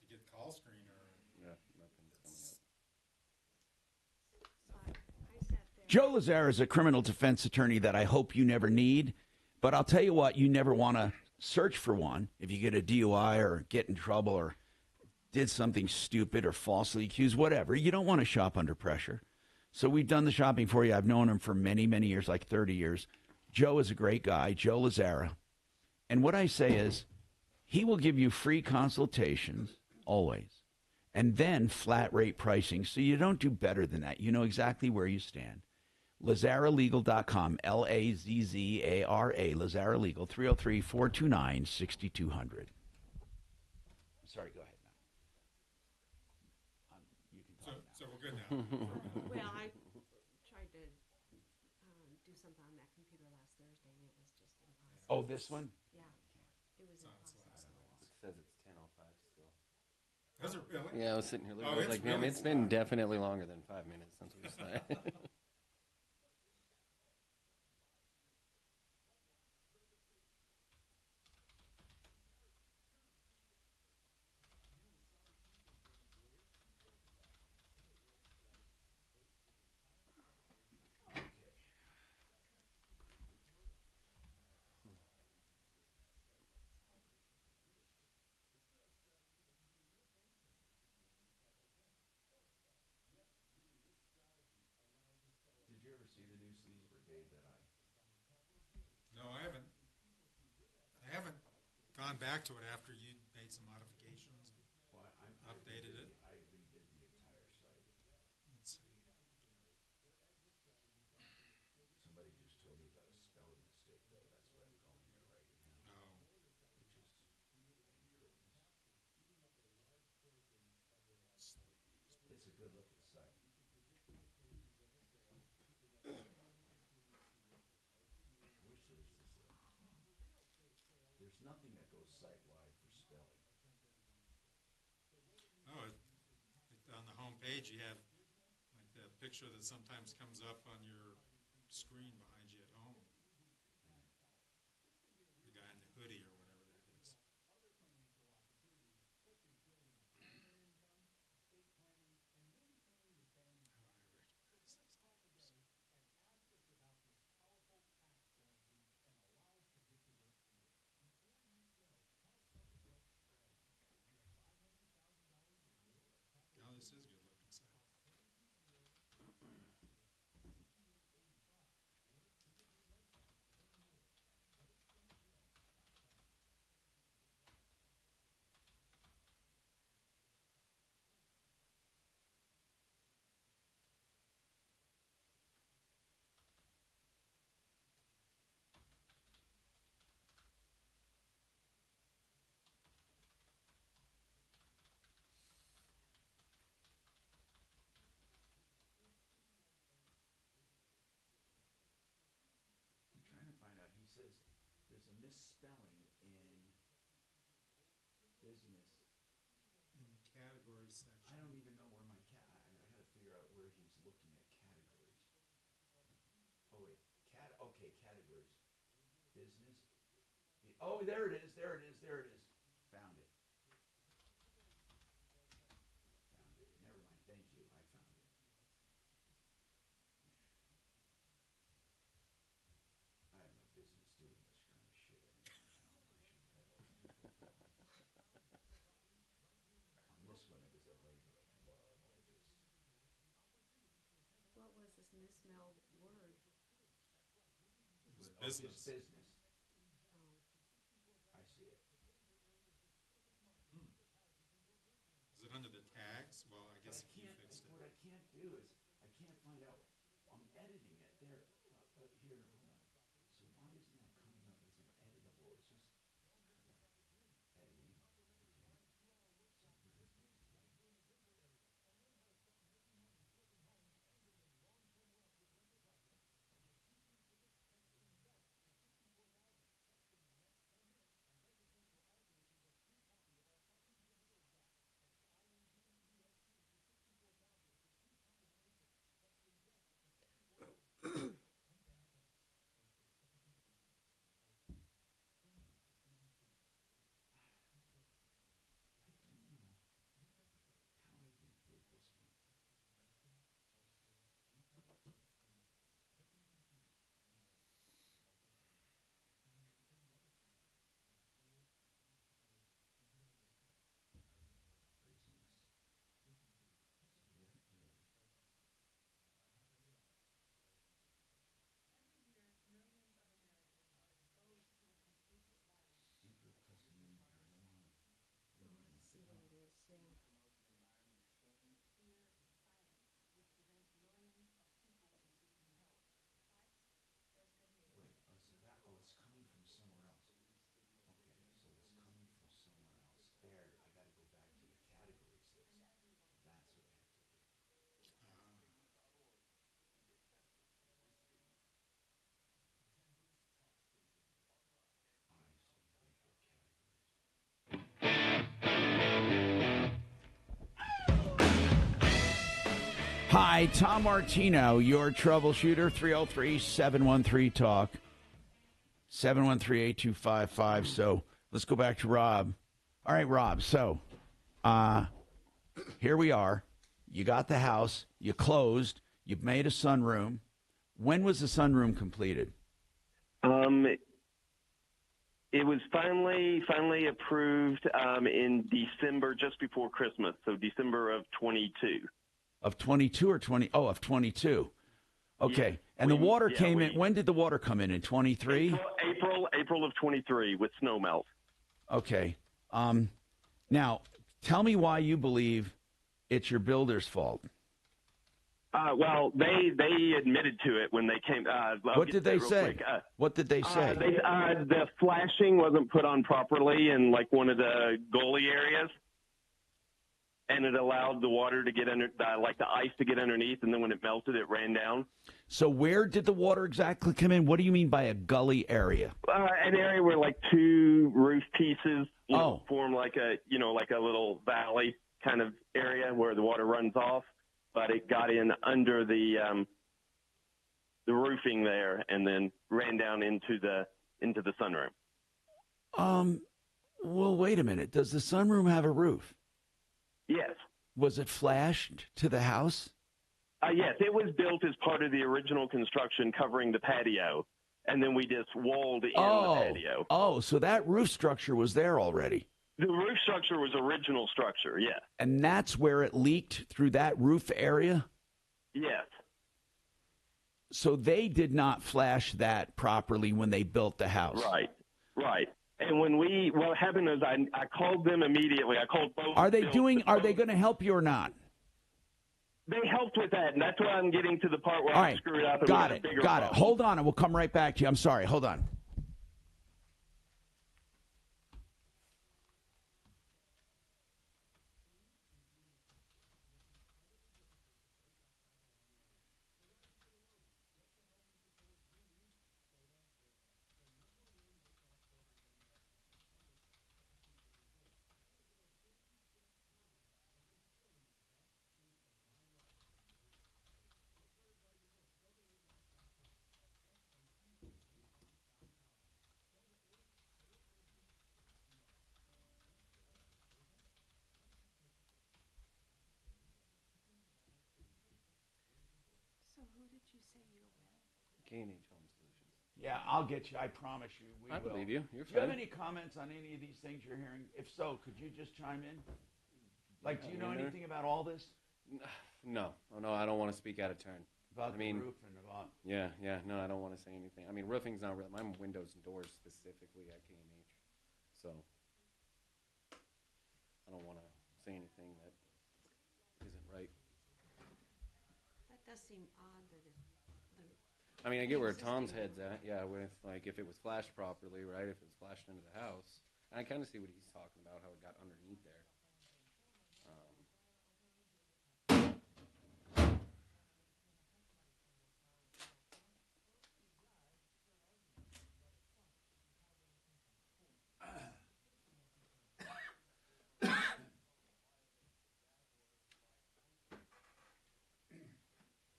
to get call screener. Yeah, nothing's coming up. Joe Lazare is a criminal defense attorney that I hope you never need. But I'll tell you what, you never want to search for one if you get a DUI or get in trouble or did something stupid or falsely accused, whatever. You don't want to shop under pressure. So we've done the shopping for you. I've known him for many, many years, like 30 years. Joe is a great guy, Joe Lazare. And what I say is he will give you free consultations, always, and then flat rate pricing so you don't do better than that. You know exactly where you stand. LazaraLegal.com, Lazzara, Lazara Legal, 303-429-6200. Sorry, go ahead now. So we're good now. Well, I tried to do something on that computer last Thursday, and it was just impossible. Oh, this one? Yeah, it was impossible. It says it's 10:05 still. Does it really? Yeah, I was sitting here looking. Oh, I was it's like, man, really it's been definitely longer than 5 minutes since we started. Did you ever see the new Sleaze Brigade that I? No, I haven't. I haven't gone back to it after you made some modifications, Well, updated it. I redid the entire site. Let's see. Somebody just told me about a spelling mistake, though. That's why I'm calling you right now. Oh. Which is, thank goodness. It's a good-looking site. I wish there was just a... There's nothing that goes site-wide for spelling. Oh, on the home page you have like that picture that sometimes comes up on your screen behind you at home. The guy in the hoodie or whatever that is. No, this is a good looking site. I'm trying to find out. He says there's a misspelling in business. In the categories section. I don't even know where my I got to figure out where he's looking at categories. Oh wait, okay, categories. Business. Oh, there it is. There it is. There it is. Found it. Found it. Never mind. Thank you. I found it. I have no business doing this kind of shit anymore. On this one, it was a labor of love. What was this misspelled word? It was business. It's business. Oh. I see it. Is it under the tags? Well, I guess you fixed it. What I can't do is I can't find out. I'm editing it there. But here, hold on. So why isn't that coming up as an editable? It's just editing. Hi, Tom Martino, your troubleshooter, 303-713-TALK, 713-8255. So let's go back to Rob. All right, Rob, so here we are. You got the house. You closed. You've made a sunroom. When was the sunroom completed? It was finally approved in December, just before Christmas, so December of 22. Of 22 or 20? Oh, of 22. Okay. Yeah, and the water came in. When did the water come in 23? April of 23 with snow melt. Okay. Now, tell me why you believe it's your builder's fault. Well, they admitted to it when they came. What did they say? What did they say? The flashing wasn't put on properly in like one of the gully areas, and it allowed the water to get under, like the ice to get underneath, and then when it melted, it ran down. So where did the water exactly come in? What do you mean by a gully area? An area where like two roof pieces form like a little valley kind of area where the water runs off. But it got in under the roofing there, and then ran down into the sunroom. Well, wait a minute. Does the sunroom have a roof? Yes. Was it flashed to the house? Yes, it was built as part of the original construction covering the patio, and then we just walled in the patio. Oh, so that roof structure was there already. The roof structure was original structure, yeah. And that's where it leaked through that roof area? Yes. So they did not flash that properly when they built the house? Right. And what happened is I called them immediately. I called both. Are they going to help you or not? They helped with that, and that's why I'm getting to the part where I screwed up. Got it. Hold on, and we'll come right back to you. I'm sorry. Hold on. K&H Home Solutions. Yeah, I'll get you. I promise you. I believe you. You're Do you have fine. any comments on any of these things you're hearing? If so, could you just chime in? Like, do you know anything about all this? No, I don't want to speak out of turn. About the roof and about... Yeah, no, I don't want to say anything. I mean, roofing's not real. I'm windows and doors specifically at K&H, so I don't want to say anything that isn't right. That does seem odd that I mean, I get where Tom's head's at, yeah, with, like, if it was flashed properly, right, if it was flashed into the house. And I kind of see what he's talking about, how it got underneath there.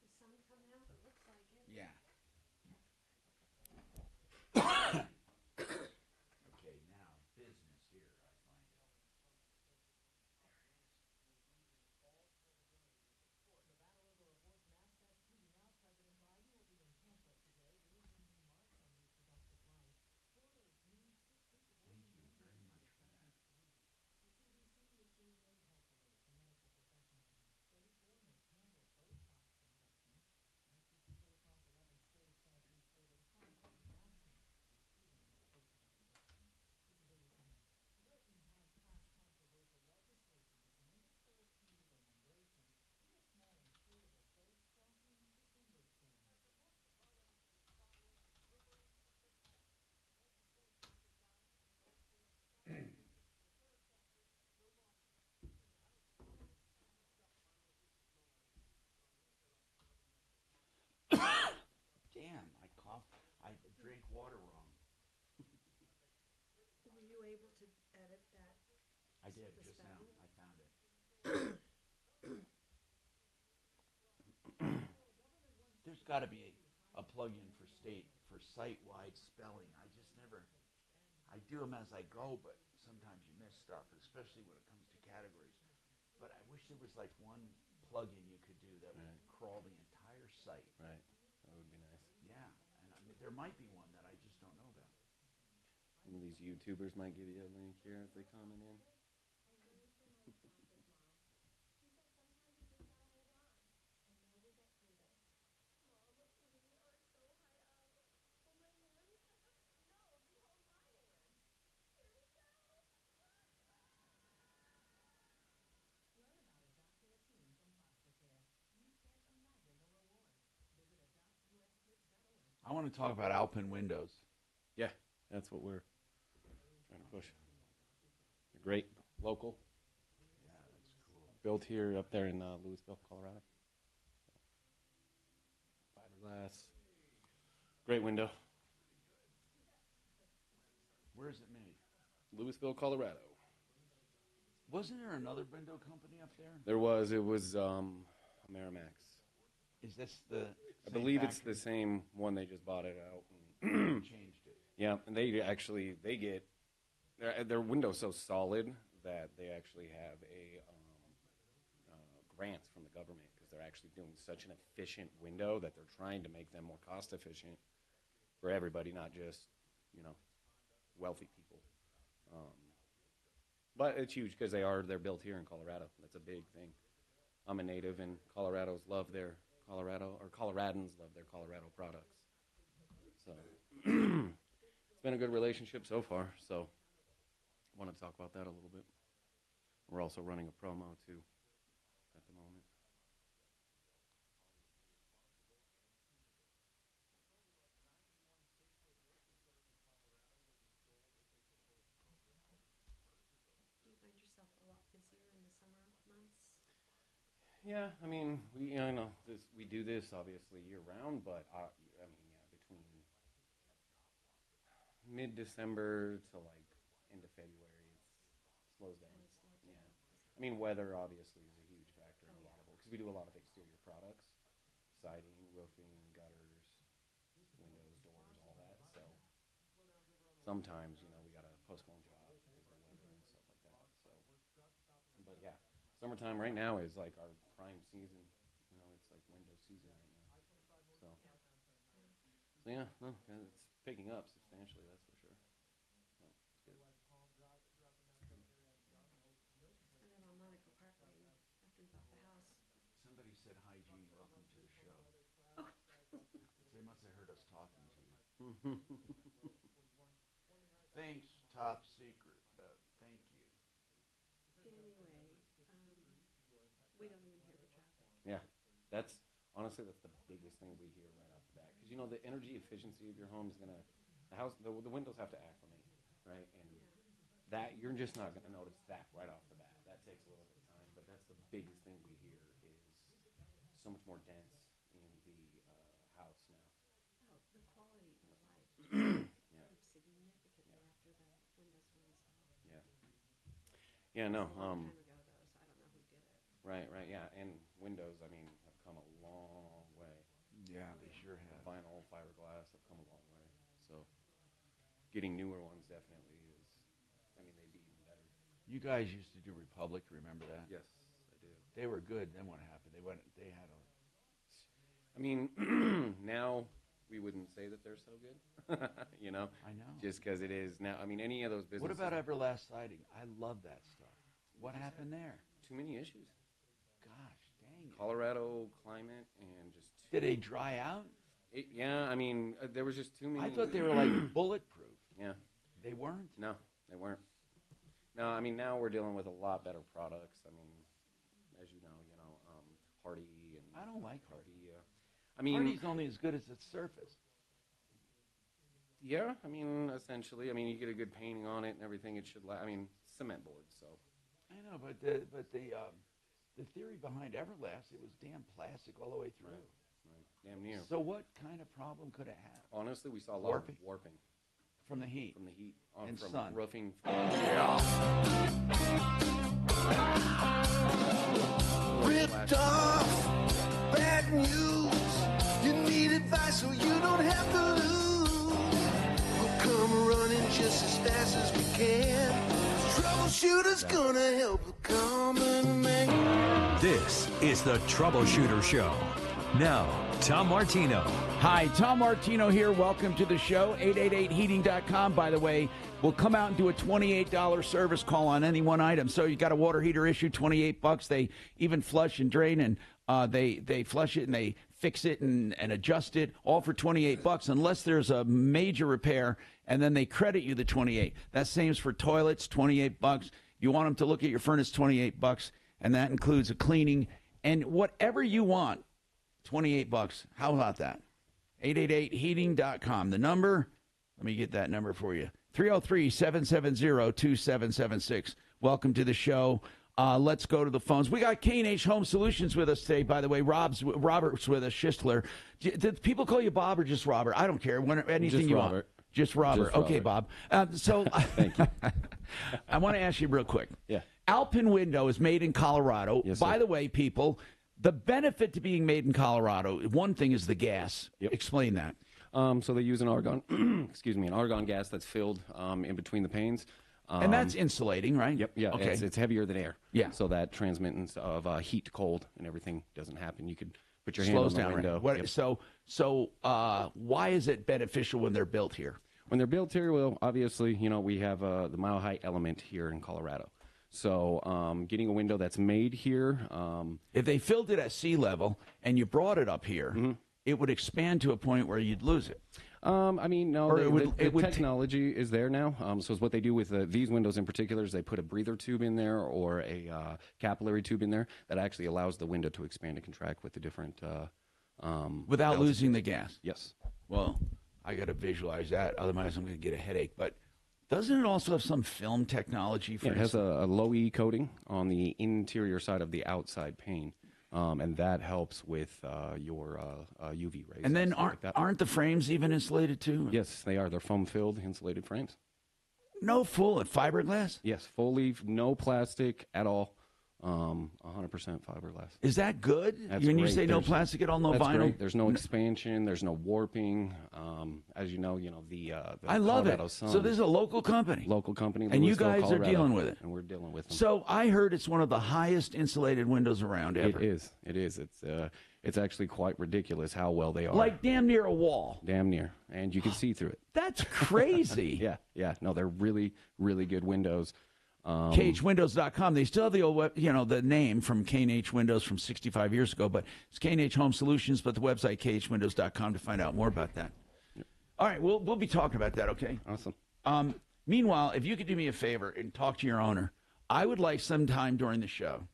the sun coming out, it looks like it. Yeah. Okay, now, business here, I find it. Damn, I coughed. I drank water wrong. Were you able to edit that? I did the just now. spelling? I found it. there's got to be a plug-in for site-wide spelling. I just never. I do them as I go, but sometimes you miss stuff, especially when it comes to categories. But I wish there was like one plug-in you could do that would crawl the entire site. Right. That would be nice. Yeah, and I mean, there might be one that I just don't know about. Some of these YouTubers might give you a link here if they comment in. I want to talk about Alpine windows. Yeah, that's what we're trying to push. They're great, local. Yeah, that's cool. Built here, up there in Louisville, Colorado. Fiberglass. Great window. Where is it made? Louisville, Colorado. Wasn't there another window company up there? There was. It was Amerimax. Is this the I believe it's the same one. They just bought it out and changed it. Yeah, and they get their window's so solid that they actually have a grants from the government because they're actually doing such an efficient window that they're trying to make them more cost efficient for everybody, not just wealthy people. But it's huge because they're built here in Colorado. That's a big thing. I'm a native, and Coloradans love their Colorado products. So it's been a good relationship so far. So I want to talk about that a little bit. We're also running a promo too at the moment. Do you find yourself a lot busier in the summer months? Yeah, I mean, we do this obviously year round, but between mid-December to like end of February, it slows down. Yeah, I mean, weather obviously is a huge factor in a lot of it because we do a lot of exterior products, siding, roofing, gutters, windows, doors, all that. So sometimes we gotta postpone jobs because of weather and stuff like that. So, but yeah, summertime right now is like our prime season. It's like window season right now. So yeah, no, it's picking up substantially, that's for sure. So, it's good. I live on Monaco Parkway after we bought the house. Somebody said, "Hi, Gene, welcome to the show." Oh. They must have heard us talking to you. Thanks, top secret. Thank you. Anyway, we don't even hear the traffic. Yeah, that's the biggest thing we hear right off the bat. Because the energy efficiency of your home is the windows have to acclimate, right? And that you're just not going to notice that right off the bat. That takes a little bit of time, but that's the biggest thing we hear is so much more dense in the house now. Oh, the quality of life improves significantly after the windows were installed. Yeah. Yeah, no. A long time ago, though, so I don't know who did it. Right, yeah. And windows, have come a long way. Yeah, they sure have. Vinyl, fiberglass have come a long way. So getting newer ones definitely is, they'd be even better. You guys used to do Republic, remember that? Yes, I do. They were good. Then what happened? They had a... now we wouldn't say that they're so good, I know. Just because it is now. Any of those businesses. What about Everlast Siding? I love that stuff. What happened there? Too many issues. Gosh, dang it. Colorado climate and just... Did they dry out? There was just too many... I thought they were like bulletproof. Yeah. They weren't? No, they weren't. No, now we're dealing with a lot better products. As you know, Hardy and... I don't like Hardy. Hardy's only as good as its surface. Yeah, essentially. You get a good painting on it and everything. It should cement board, so... I know, but the theory behind Everlast, it was damn plastic all the way through. Right. Damn near. So what kind of problem could it have? Honestly, we saw a lot of warping. From the heat? From the heat. And from sun. Roofing. Ripped off, bad news. You need Who's gonna help a common man? This is the Troubleshooter Show. Now, Tom Martino. Hi, Tom Martino here. Welcome to the show. 888heating.com, by the way, will come out and do a $28 service call on any one item. So you got a water heater issue, $28. They even flush and drain, and they flush it and they fix it and adjust it, all for $28, unless there's a major repair, and then they credit you the $28. That same's for toilets, $28. You want them to look at your furnace, $28, and that includes a cleaning and whatever you want. $28. How about that? 888heating.com. The number, let me get that number for you. 303-770-2776. Welcome to the show. Let's go to the phones. We got K&H Home Solutions with us today, by the way. Robert's with us, Schistler. Did people call you Bob or just Robert? I don't care. Anything just you Robert. want. Just Robert. Just Okay, Robert. Bob. Thank you. I want to ask you real quick. Yeah. Alpine Window is made in Colorado. Yes, by sir. the way, people, the benefit to being made in Colorado, one thing is the gas. Yep. Explain that. So they use an argon, an argon gas that's filled in between the panes. And that's insulating, right? Yep. Yeah. Okay. It's heavier than air. Yeah. So that transmittance of heat to cold and everything doesn't happen. You could put your hand Slows on the down, window. right? What, Yep. So why is it beneficial when they're built here? When they're built here, well, obviously, we have the mile high element here in Colorado. So getting a window that's made here. If they filled it at sea level and you brought it up here, Mm-hmm. it would expand to a point where you'd lose it. No, Or the technology is there now. So what they do with these windows in particular is they put a breather tube in there or a capillary tube in there that actually allows the window to expand and contract with the different Without bells. losing the gas. Yes. Well, I got to visualize that. Otherwise, I'm going to get a headache. But doesn't it also have some film technology? For Yeah, it has a low E coating on the interior side of the outside pane. And that helps with your UV rays. And then stuff like that. aren't the frames even insulated too? Yes, they are. They're foam-filled insulated frames. No fiberglass? Yes, fully, no plastic at all. 100% fiberglass. Is that good? That's When you great. say no There's- plastic at all, no that's vinyl? great. There's no expansion. There's no warping. As you know, the I love Colorado it. Sun. So this is a local company. Local company. And you Louisville, guys Colorado, are dealing with it. And we're dealing with them. So I heard it's one of the highest insulated windows around ever. It is. It is. It's actually quite ridiculous how well they are. Like damn near a wall. Damn near. And you can see through it. That's crazy. Yeah. No, they're really, really good windows. KHWindows.com. They still have the old, the name from K&H Windows from 65 years ago, but it's K&H Home Solutions, but the website KHWindows.com to find out more about that. Yep. All right, we'll be talking about that, okay? Awesome. Meanwhile, if you could do me a favor and talk to your owner, I would like sometime during the show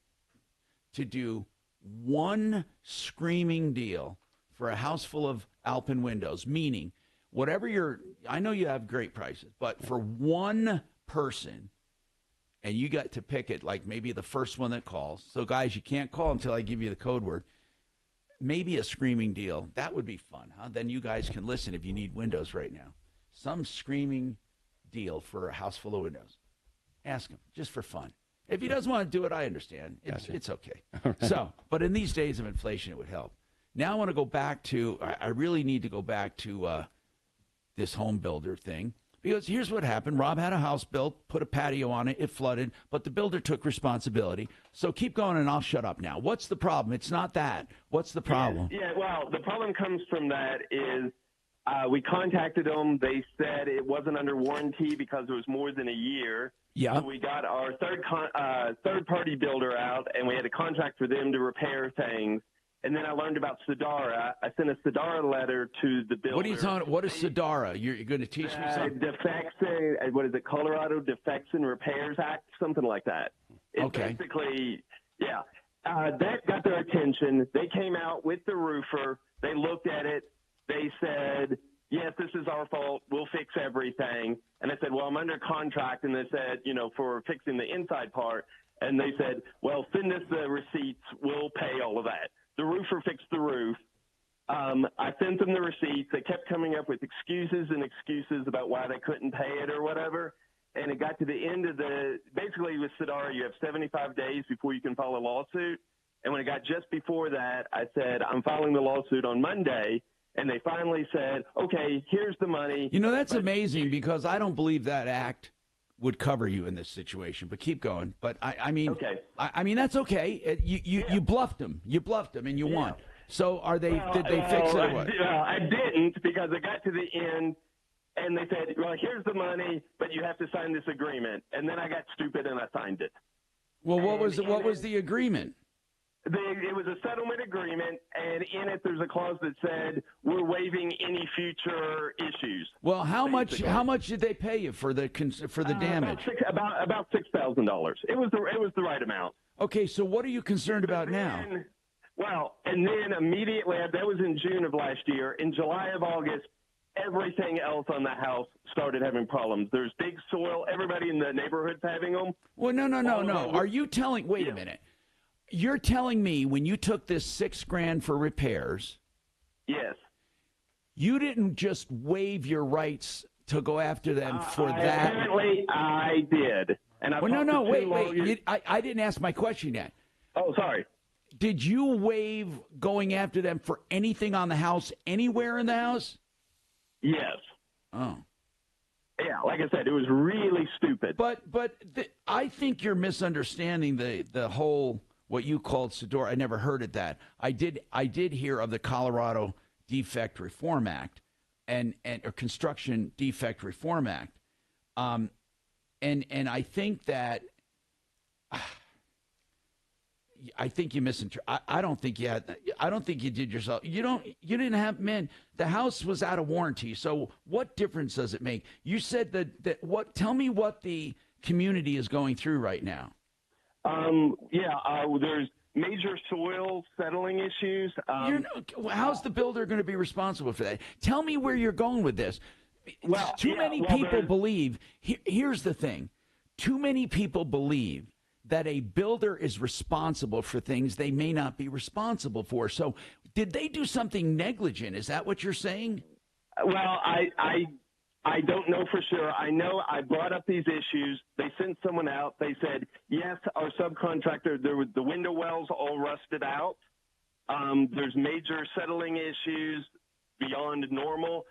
to do one screaming deal for a house full of Alpine windows, meaning whatever I know you have great prices, but for one person, and you got to pick it, like maybe the first one that calls. So, guys, you can't call until I give you the code word. Maybe a screaming deal. That would be fun, huh? Then you guys can listen if you need windows right now. Some screaming deal for a house full of windows. Ask him, just for fun. If he doesn't want to do it, I understand. It's okay. Right. So, but in these days of inflation, it would help. Now I want to go back to, I really need to go back to this home builder thing. Because here's what happened. Rob had a house built, put a patio on it, it flooded, but the builder took responsibility. So keep going and I'll shut up now. What's the problem? It's not that. What's the problem? Yeah, well, the problem comes from that is we contacted them. They said it wasn't under warranty because it was more than a year. Yeah. So we got our third-party builder out, and we had a contract for them to repair things. And then I learned about Sadara. I sent a Sadara letter to the builder. What are you talking? What is Sadara? You're going to teach me something? Defects, what is it, Colorado Defects and Repairs Act, something like that. It's Okay. basically, yeah. That got their attention. They came out with the roofer. They looked at it. They said, yes, this is our fault. We'll fix everything. And I said, well, I'm under contract. And they said, for fixing the inside part. And they said, well, send us the receipts. We'll pay all of that. The roofer fixed the roof. I sent them the receipts. They kept coming up with excuses about why they couldn't pay it or whatever. And it got to the end of basically with Sadara, you have 75 days before you can file a lawsuit. And when it got just before that, I said, I'm filing the lawsuit on Monday. And they finally said, okay, here's the money. That's amazing because I don't believe that act would cover you in this situation. But keep going. But I mean, Okay. I mean that's okay. You bluffed them. You bluffed them, and you won. So are they? Did they fix it or what? I didn't, because I got to the end and they said, well, here's the money, but you have to sign this agreement. And then I got stupid and I signed it. Well, what was the agreement? It was a settlement agreement, and in it there's a clause that said we're waiving any future issues. Well, how much did they pay you for the damage? About $6,000. It was the right amount. Okay, so what are you concerned about now? Well, and then immediately, that was in June of last year. In July of August, everything else on the house started having problems. There's big soil. Everybody in the neighborhood's having them. Well, no. Are you telling? Wait a minute. You're telling me when you took this $6,000 for repairs? Yes. You didn't just waive your rights to go after them for that? Apparently, I did. And wait. I didn't ask my question yet. Oh, sorry. Did you waive going after them for anything on the house, anywhere in the house? Yes. Oh. Yeah, like I said, it was really stupid. But I think you're misunderstanding the whole, what you called Sedora. I never heard of that. I did hear of the Colorado Defect Reform Act and or Construction Defect Reform Act. And I think that I think you misinterpreted. I don't think you had. I don't think you did yourself. You didn't have. Man, the house was out of warranty. So what difference does it make? You said that. What? Tell me what the community is going through right now. There's major soil settling issues. How's the builder going to be responsible for that? Tell me where you're going with this. Too many people believe. Here's the thing. Too many people believe that a builder is responsible for things they may not be responsible for. So did they do something negligent? Is that what you're saying? Well, I don't know for sure. I know I brought up these issues. They sent someone out. They said, yes, our subcontractor, the window wells all rusted out. There's major settling issues beyond normal,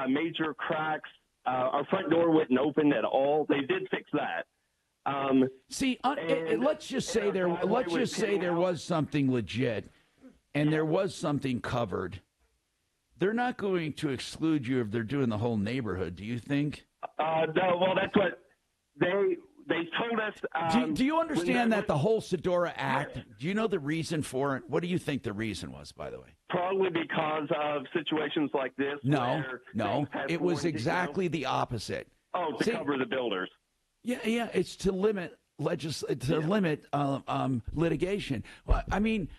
major cracks. Our front door wouldn't open at all. They did fix that. Let's just say there was something legit, and there was something covered. They're not going to exclude you if they're doing the whole neighborhood. Do you think? No. Well, that's what they told us. Do you understand that the whole Sedora Act? Do you know the reason for it? What do you think the reason was? By the way, probably because of situations like this. No. It was exactly the opposite. Oh, to cover the builders. Yeah, it's to limit litigation. Well, I mean,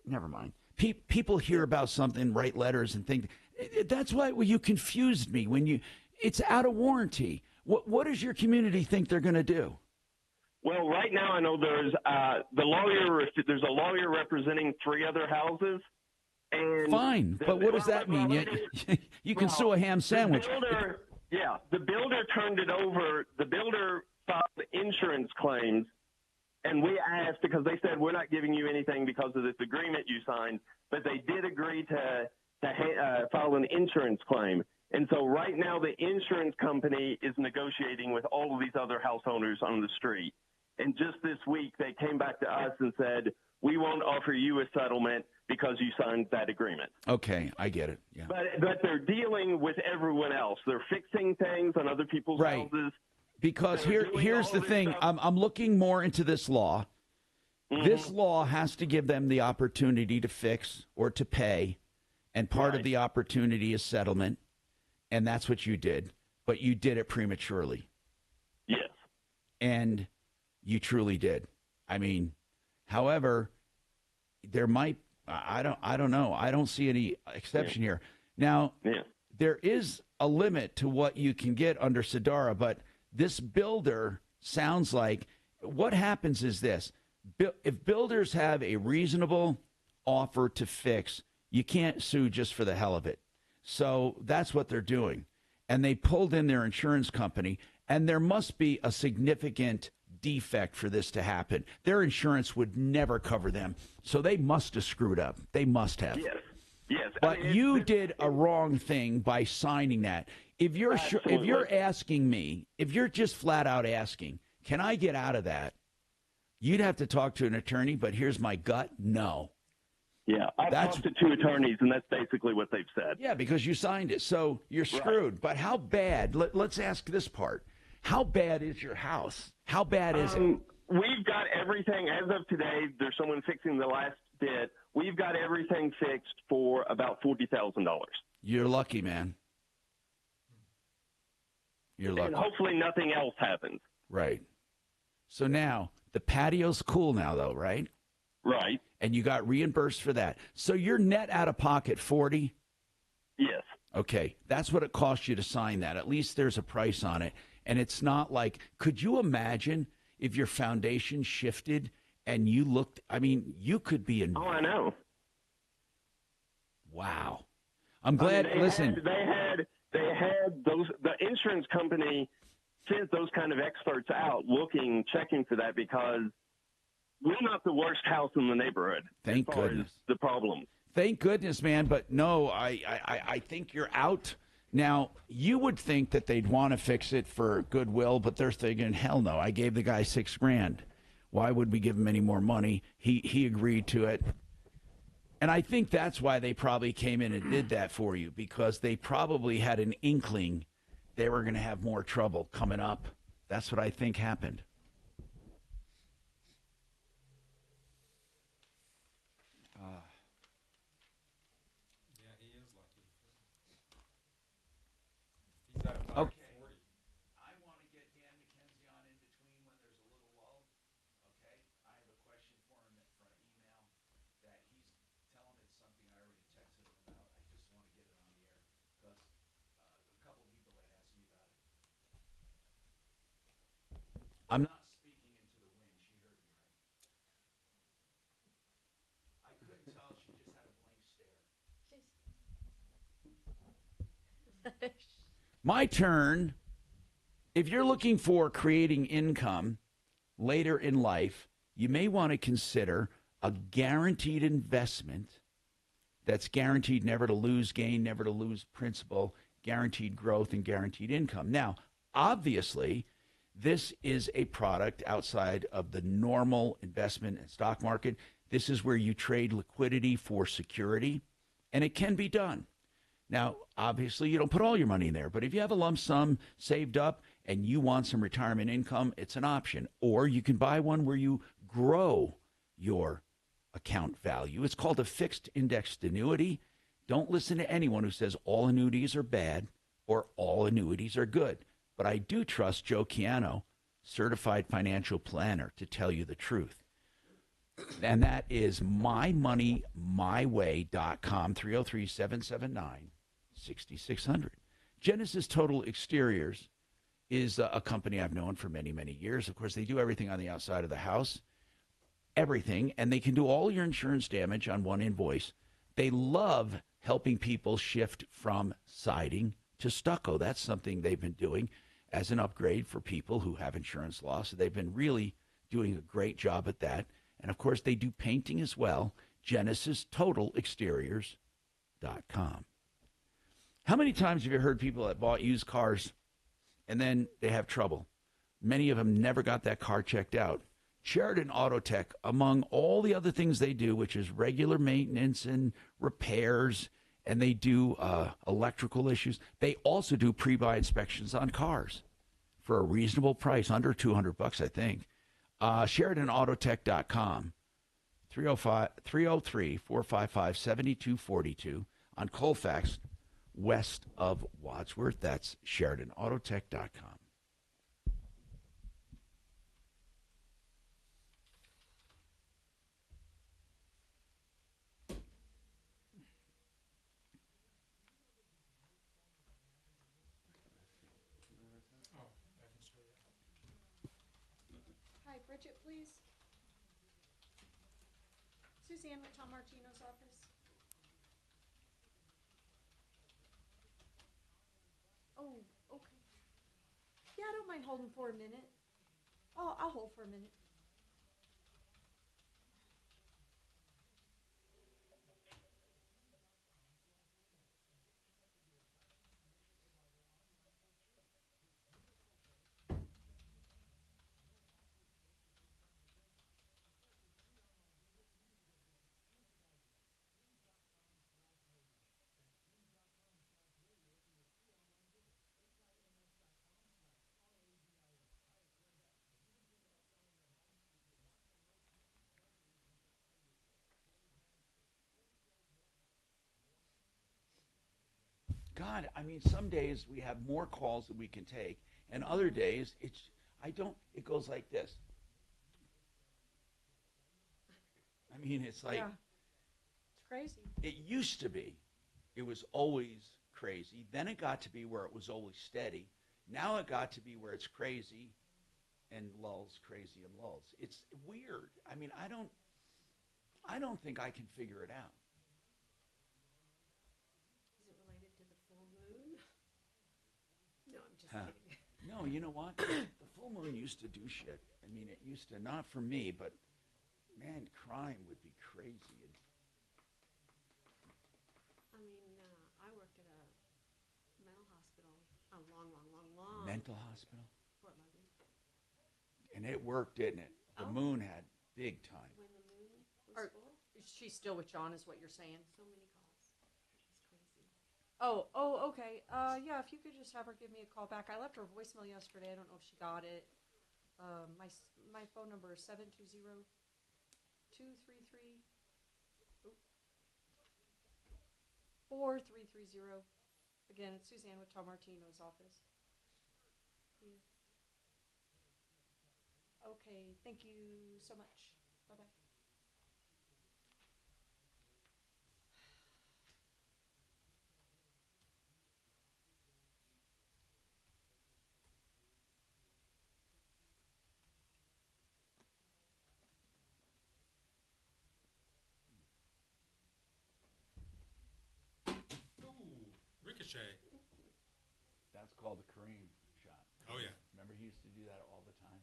never mind. People hear about something, write letters, and think that's why you confused me it's out of warranty. What does your community think they're going to do? Well, right now I know there's a lawyer representing 3 other houses. And fine, but what does that mean? You can sue a ham sandwich. The builder turned it over. The builder filed insurance claims, and we asked because they said we're not giving you anything because of this agreement you signed, but they did agree to file an insurance claim. And so right now the insurance company is negotiating with all of these other house owners on the street. And just this week they came back to us and said, we won't offer you a settlement because you signed that agreement. Okay, I get it. Yeah. But they're dealing with everyone else. They're fixing things on other people's houses. Because here's the thing. I'm looking more into this law. Mm-hmm. This law has to give them the opportunity to fix or to pay. And part of the opportunity is settlement. And that's what you did. But you did it prematurely. Yes. And you truly did. I mean, however, there might, I don't know. I don't see any exception here. Now, there is a limit to what you can get under Sedora, but this builder sounds like what happens is this. If builders have a reasonable offer to fix, you can't sue just for the hell of it. So that's what they're doing. And they pulled in their insurance company, and there must be a significant defect for this to happen. Their insurance would never cover them. So they must have screwed up. They must have. Yes. But you did a wrong thing by signing that. If you're asking me, if you're just flat out asking, can I get out of that? You'd have to talk to an attorney, but here's my gut, no. Yeah, I've talked to 2 attorneys, and that's basically what they've said. Yeah, because you signed it, so you're screwed. Right. But how bad, let's ask this part, how bad is your house? How bad is it? We've got everything, as of today, there's someone fixing the last bit. We've got everything fixed for about $40,000. You're lucky, man. You're lucky. And hopefully nothing else happens. Right. So now, the patio's cool now, though, right? Right. And you got reimbursed for that. So you're net out of pocket 40? Yes. Okay. That's what it cost you to sign that. At least there's a price on it. And it's not like, could you imagine if your foundation shifted and you looked, I mean, you could be in. Oh, I know. Wow. I'm glad, listen. They had those, the insurance company sent those kind of experts out checking for that because we're not the worst house in the neighborhood. Thank goodness. The problem. Thank goodness, man. But no, I think you're out. Now, you would think that they'd want to fix it for goodwill, but they're thinking, hell no, I gave the guy $6,000. Why would we give him any more money? He agreed to it. And I think that's why they probably came in and did that for you, because they probably had an inkling they were going to have more trouble coming up. That's what I think happened. Yeah, he is lucky. He's at a Okay. 40. I want to get Dan McKenzie on in between when there's a little lull. Okay? I have a question for him from email that he's telling it's something I already texted him about. I just want to get it on the air because a couple of people had asked me about it. I'm not speaking into the wind. She heard me, right? I couldn't tell. She just had a blank stare. My turn. If you're looking for creating income later in life, you may want to consider a guaranteed investment that's guaranteed never to lose gain, never to lose principal, guaranteed growth, and guaranteed income. Now, obviously, this is a product outside of the normal investment and stock market. This is where you trade liquidity for security, and it can be done. Now, obviously, you don't put all your money in there, but if you have a lump sum saved up and you want some retirement income, it's an option. Or you can buy one where you grow your account value. It's called a fixed indexed annuity. Don't listen to anyone who says all annuities are bad or all annuities are good. But I do trust Joe Chiano, certified financial planner, to tell you the truth. And that is mymoneymyway.com, 303-779-6600. Genesis Total Exteriors is a company I've known for many, many years. Of course, they do everything on the outside of the house, everything, and they can do all your insurance damage on one invoice. They love helping people shift from siding to stucco. That's something they've been doing as an upgrade for people who have insurance loss. They've been really doing a great job at that. And, of course, they do painting as well. GenesisTotalExteriors.com. How many times have you heard people that bought used cars and then they have trouble? Many of them never got that car checked out. Sheridan Auto Tech, among all the other things they do, which is regular maintenance and repairs, and they do electrical issues, they also do pre-buy inspections on cars for a reasonable price, under $200, I think. SheridanAutotech.com, 303-455-7242 on Colfax, west of Wadsworth. That's SheridanAutotech.com. Hi, Bridget, please. Suzanne with Tom Martino's office. Oh, okay. Yeah, I don't mind holding for a minute. Oh, I'll hold for a minute. God, I mean, some days we have more calls than we can take, and other days it goes like this. I mean, it's like, Yeah. It's crazy. it used to be. It was always crazy. Then it got to be where it was always steady. Now it got to be where it's crazy and lulls, crazy and lulls. It's weird. I mean, I don't think I can figure it out. Is it related to the full moon? No, I'm just Huh. kidding. No, you know what? The full moon used to do shit. I mean, it used to, not for me, but man, crime would be crazy. I mean, I worked at a mental hospital a long. Mental hospital? Fort Logan. And it worked, didn't it? The moon had big time. When the moon was Or, full, is she still with John, is what you're saying? so many calls. It's crazy. Oh, okay. Yeah, if you could just have her give me a call back. I left her a voicemail yesterday. I don't know if she got it. My phone number is 720-233-4330. Again, it's Suzanne with Tom Martino's office. Yeah. Okay, thank you so much. Bye-bye. Ricochet. That's called a Kareem shot. Oh, yeah. Remember he used to do that all the time?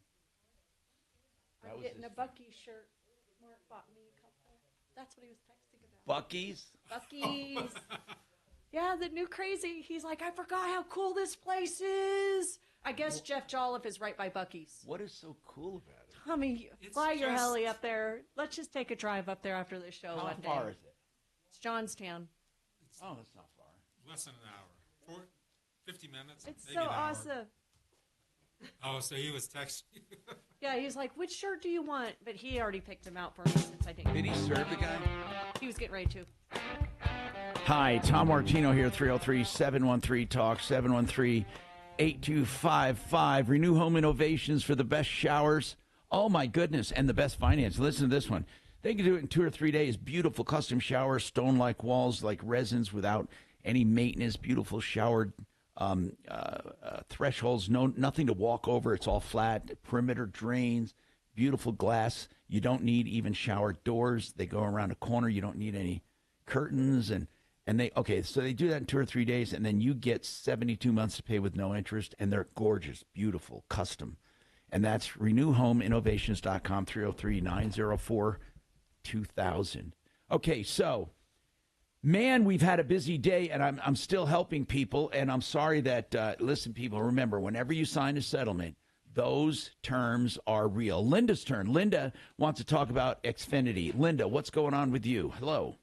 That I'm was getting his a Buc-ee shirt. Mark bought me a couple. That's what he was texting about. Buc-ee's? Buc-ee's. Yeah, the new crazy. He's like, I forgot how cool this place is. I guess Jeff Jolliffe is right by Buc-ee's. What is so cool about it? I mean, It's fly your just- heli up there. Let's just take a drive up there after the show How one day. far is it? It's Johnstown. Oh, that's not far. Less than an hour. 50 minutes. It's maybe so an hour. awesome. Oh, so he was texting you. Yeah, he's like, which shirt do you want? But he already picked him out for me since I didn't. Did he serve the guy? He was getting ready to. Hi, Tom Martino here, 303-713-TALK, 713-8255. Renew Home Innovations for the best showers. Oh, my goodness, and the best finance. Listen to this one. They can do it in 2 or 3 days. Beautiful custom showers, stone-like walls, like resins without any maintenance. Beautiful shower thresholds, nothing to walk over. It's all flat. Perimeter drains, beautiful glass. You don't need even shower doors. They go around a corner. You don't need any curtains. So they do that in 2 or 3 days, and then you get 72 months to pay with no interest, and they're gorgeous, beautiful, custom. And that's renewhomeinnovations.com, 303-904-2000. Okay, so, man, we've had a busy day, and I'm still helping people, and I'm sorry that, listen, people, remember, whenever you sign a settlement, those terms are real. Linda's turn. Linda wants to talk about Xfinity. Linda, what's going on with you? Hello.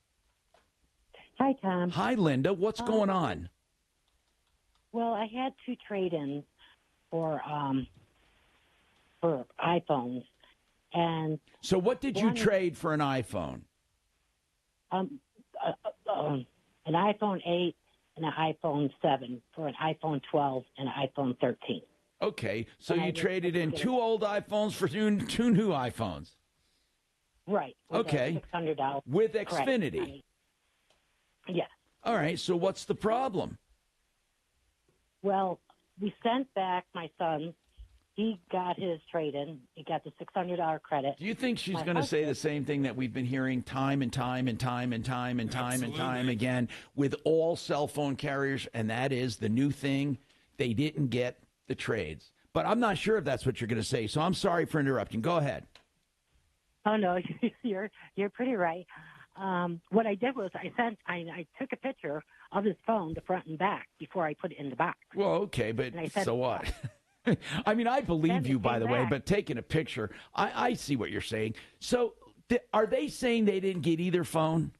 Hi, Tom. Hi, Linda. What's going on? Well, I had 2 trade-ins for iPhones, and so what did you trade for an iPhone? An iPhone 8 and an iPhone 7 for an iPhone 12 and an iPhone 13. Okay, so And you traded in 2 old iPhones for two new iPhones. Right. Okay. $600 with credit. Xfinity. Yes. All right, so what's the problem? Well, we sent back my son. He got his trade-in. He got the $600 credit. Do you think she's My going to say husband- the same thing that we've been hearing time and time again with all cell phone carriers, and that is the new thing, they didn't get the trades. But I'm not sure if that's what you're going to say, so I'm sorry for interrupting. Go ahead. Oh no, you're pretty right. What I did was I took a picture of his phone, the front and back, before I put it in the box. Well, okay, but And I said- so what? I mean, I believe Then you, it by came the way, back. but taking a picture, I see what you're saying. So are they saying they didn't get either phone?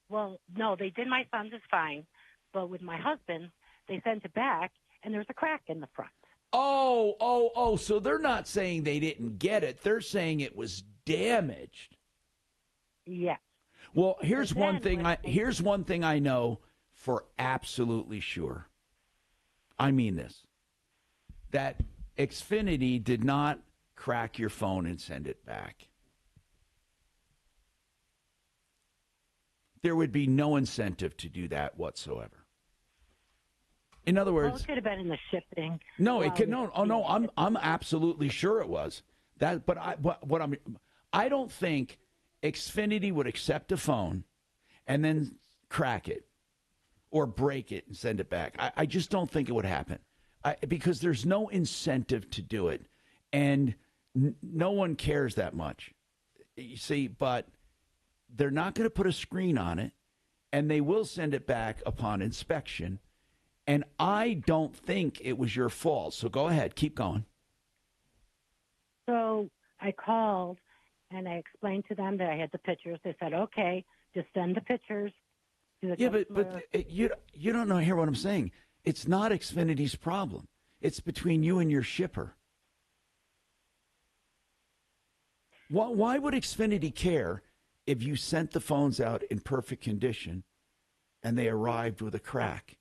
Well, no, they did my son's is fine, but with my husband, they sent it back, and there's a crack in the front. Oh, so they're not saying they didn't get it. They're saying it was damaged. Yes. Well, here's But one then thing when here's one thing I know for absolutely sure, I mean this, that Xfinity did not crack your phone and send it back. There would be no incentive to do that whatsoever. In other words, well, it could have been in the shipping. no, it could no. Oh no, I'm absolutely sure it was that. But I don't think Xfinity would accept a phone and then crack it or break it and send it back. I just don't think it would happen because there's no incentive to do it, and no one cares that much. You see, but they're not going to put a screen on it, and they will send it back upon inspection. And I don't think it was your fault. So go ahead. Keep going. So I called, and I explained to them that I had the pictures. They said, okay, just send the pictures to the customer. But you don't know hear what I'm saying. It's not Xfinity's problem. It's between you and your shipper. Why would Xfinity care if you sent the phones out in perfect condition and they arrived with a crack?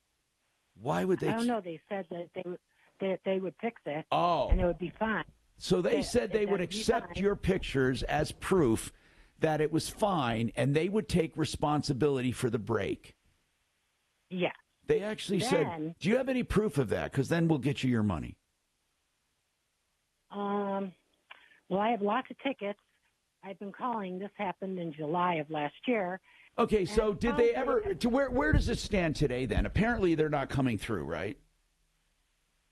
Why would they? I don't know. They said that they would fix it. Oh. And it would be fine. So they said they would accept your pictures as proof that it was fine, and they would take responsibility for the break. Yeah. They actually said, do you have any proof of that? Because then we'll get you your money. Well, I have lots of tickets. I've been calling. This happened in July of last year. Okay, so did they ever, where does it stand today then? Apparently they're not coming through, right?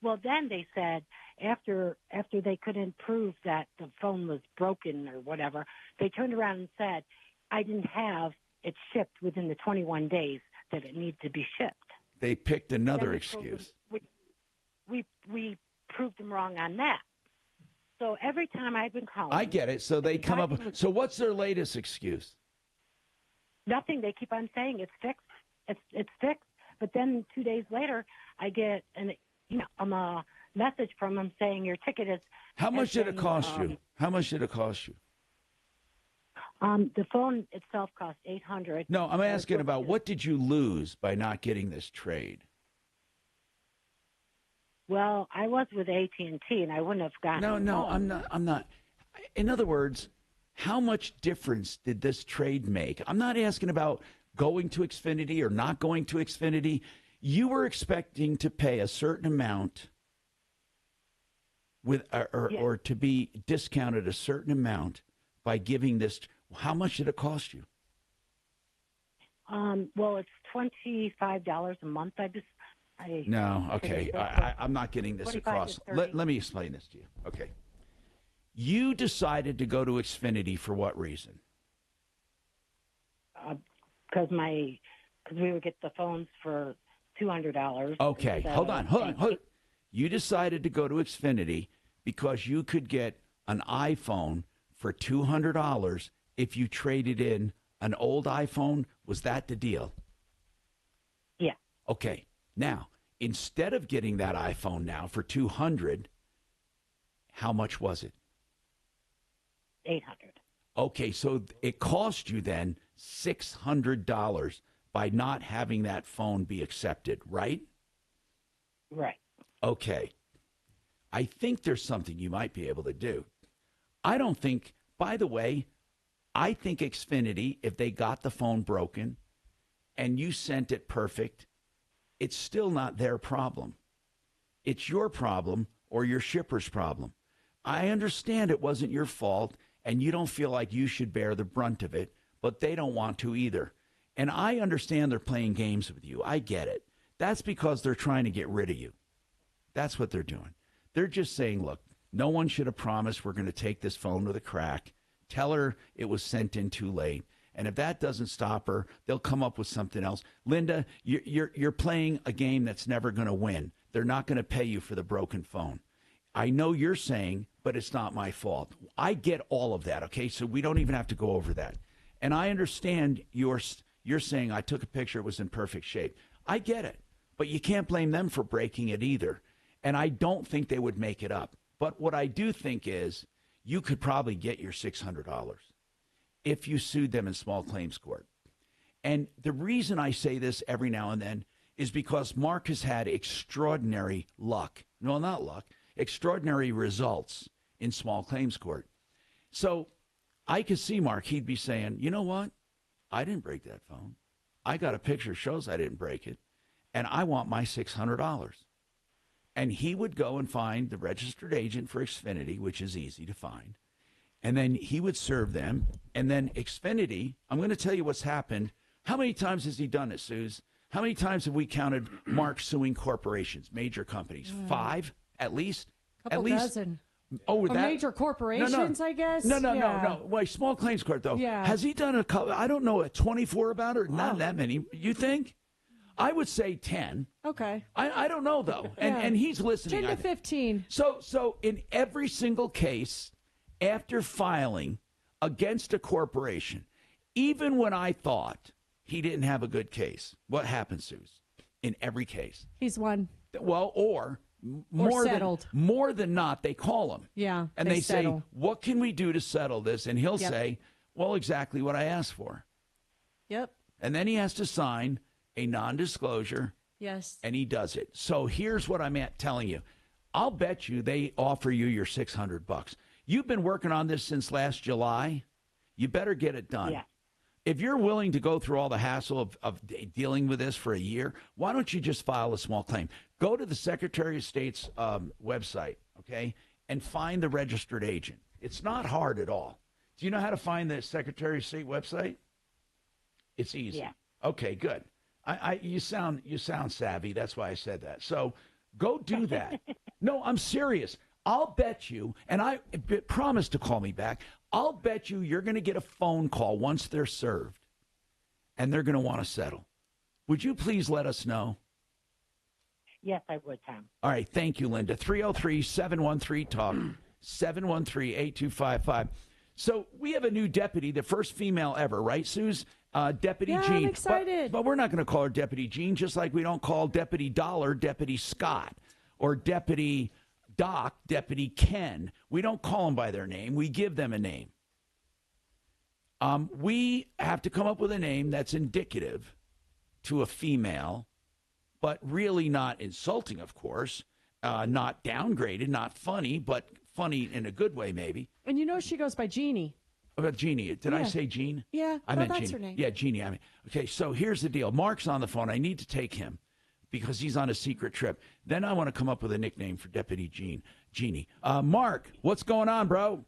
Well, then they said after they couldn't prove that the phone was broken or whatever, they turned around and said, I didn't have it shipped within the 21 days that it needed to be shipped. They picked another excuse. We proved them wrong on that. So every time I've been calling. I get it. So they come up. So what's their latest excuse? Nothing. They keep on saying it's fixed. It's fixed. But then 2 days later, I get a message from them saying your ticket is. How much did it cost you? How much did it cost you? The phone itself cost $800. No, I'm asking about what did you lose by not getting this trade? Well, I was with AT&T, and I wouldn't have gotten. No, I'm not. In other words, how much difference did this trade make? I'm not asking about going to Xfinity or not going to Xfinity. You were expecting to pay a certain amount with, or to be discounted a certain amount by giving this. How much did it cost you? Well, it's $25 a month. No, okay. I'm not getting this across. Let me explain this to you. Okay. You decided to go to Xfinity for what reason? Because we would get the phones for $200. Okay, hold on. You decided to go to Xfinity because you could get an iPhone for $200 if you traded in an old iPhone. Was that the deal? Yeah. Okay. Now, instead of getting that iPhone now for $200, how much was it? $800. Okay, so it cost you then $600 by not having that phone be accepted, right? Right. Okay. I think there's something you might be able to do. I don't think, by the way, I think Xfinity, if they got the phone broken and you sent it perfect, it's still not their problem. It's your problem or your shipper's problem. I understand it wasn't your fault and you don't feel like you should bear the brunt of it, but they don't want to either. And I understand they're playing games with you. I get it. That's because they're trying to get rid of you. That's what they're doing. They're just saying, look, no one should have promised we're going to take this phone with a crack. Tell her it was sent in too late. And if that doesn't stop her, they'll come up with something else. Linda, you're playing a game that's never going to win. They're not going to pay you for the broken phone. I know you're saying, but it's not my fault. I get all of that, okay? So we don't even have to go over that. And I understand you're saying I took a picture, it was in perfect shape. I get it, but you can't blame them for breaking it either. And I don't think they would make it up. But what I do think is you could probably get your $600 if you sued them in small claims court. And the reason I say this every now and then is because Mark has had extraordinary luck. No, not luck. Extraordinary results in small claims court. So I could see Mark. He'd be saying, you know what? I didn't break that phone. I got a picture shows I didn't break it, and I want my $600. And he would go and find the registered agent for Xfinity, which is easy to find. And then he would serve them. And then Xfinity, I'm going to tell you what's happened. How many times has he done it, Suze? How many times have we counted Mark suing corporations, major companies? 5 at least? Couple at least? dozen. Oh, Or that major corporations, I guess. No. Wait, small claims court, though. Yeah. Has he done a couple? I don't know, 24 about it? Or not that many. You think? I would say 10. Okay. I don't know, though. And he's listening. 10 to 15. So in every single case, after filing against a corporation, even when I thought he didn't have a good case, what happens, Suze? In every case. He's won. Well, or more than not, they call him. Yeah. And they say, settle. what can we do to settle this? And he'll say, well, exactly what I asked for. Yep. And then he has to sign a non-disclosure. Yes. And he does it. So here's what I'm telling you. I'll bet you they offer you your $600. You've been working on this since last July. You better get it done. Yeah. If you're willing to go through all the hassle of dealing with this for a year, why don't you just file a small claim? Go to the Secretary of State's website, okay, and find the registered agent. It's not hard at all. Do you know how to find the Secretary of State website? It's easy. Yeah. Okay, good. You sound savvy. That's why I said that. So go do that. No, I'm serious. I'll bet you, and I promise to call me back, I'll bet you're going to get a phone call once they're served, and they're going to want to settle. Would you please let us know? Yes, I would, Tom. All right. Thank you, Linda. 303-713-TALK, 713-8255. So we have a new deputy, the first female ever, right, Suze? Deputy Jean. I'm excited. But we're not going to call her Deputy Jean, just like we don't call Deputy Dollar Deputy Scott or Deputy Doc, Deputy Ken. We don't call them by their name. We give them a name. We have to come up with a name that's indicative to a female, but really not insulting, of course, not downgraded, not funny, but funny in a good way, maybe. And you know she goes by Jeannie. About Jeannie. Did I say Jean? Yeah, I meant that's Jeannie. her name. Yeah, Jeannie. Okay, so here's the deal. Mark's on the phone. I need to take him because he's on a secret trip. Then I want to come up with a nickname for Deputy Jeannie. Mark, what's going on, bro?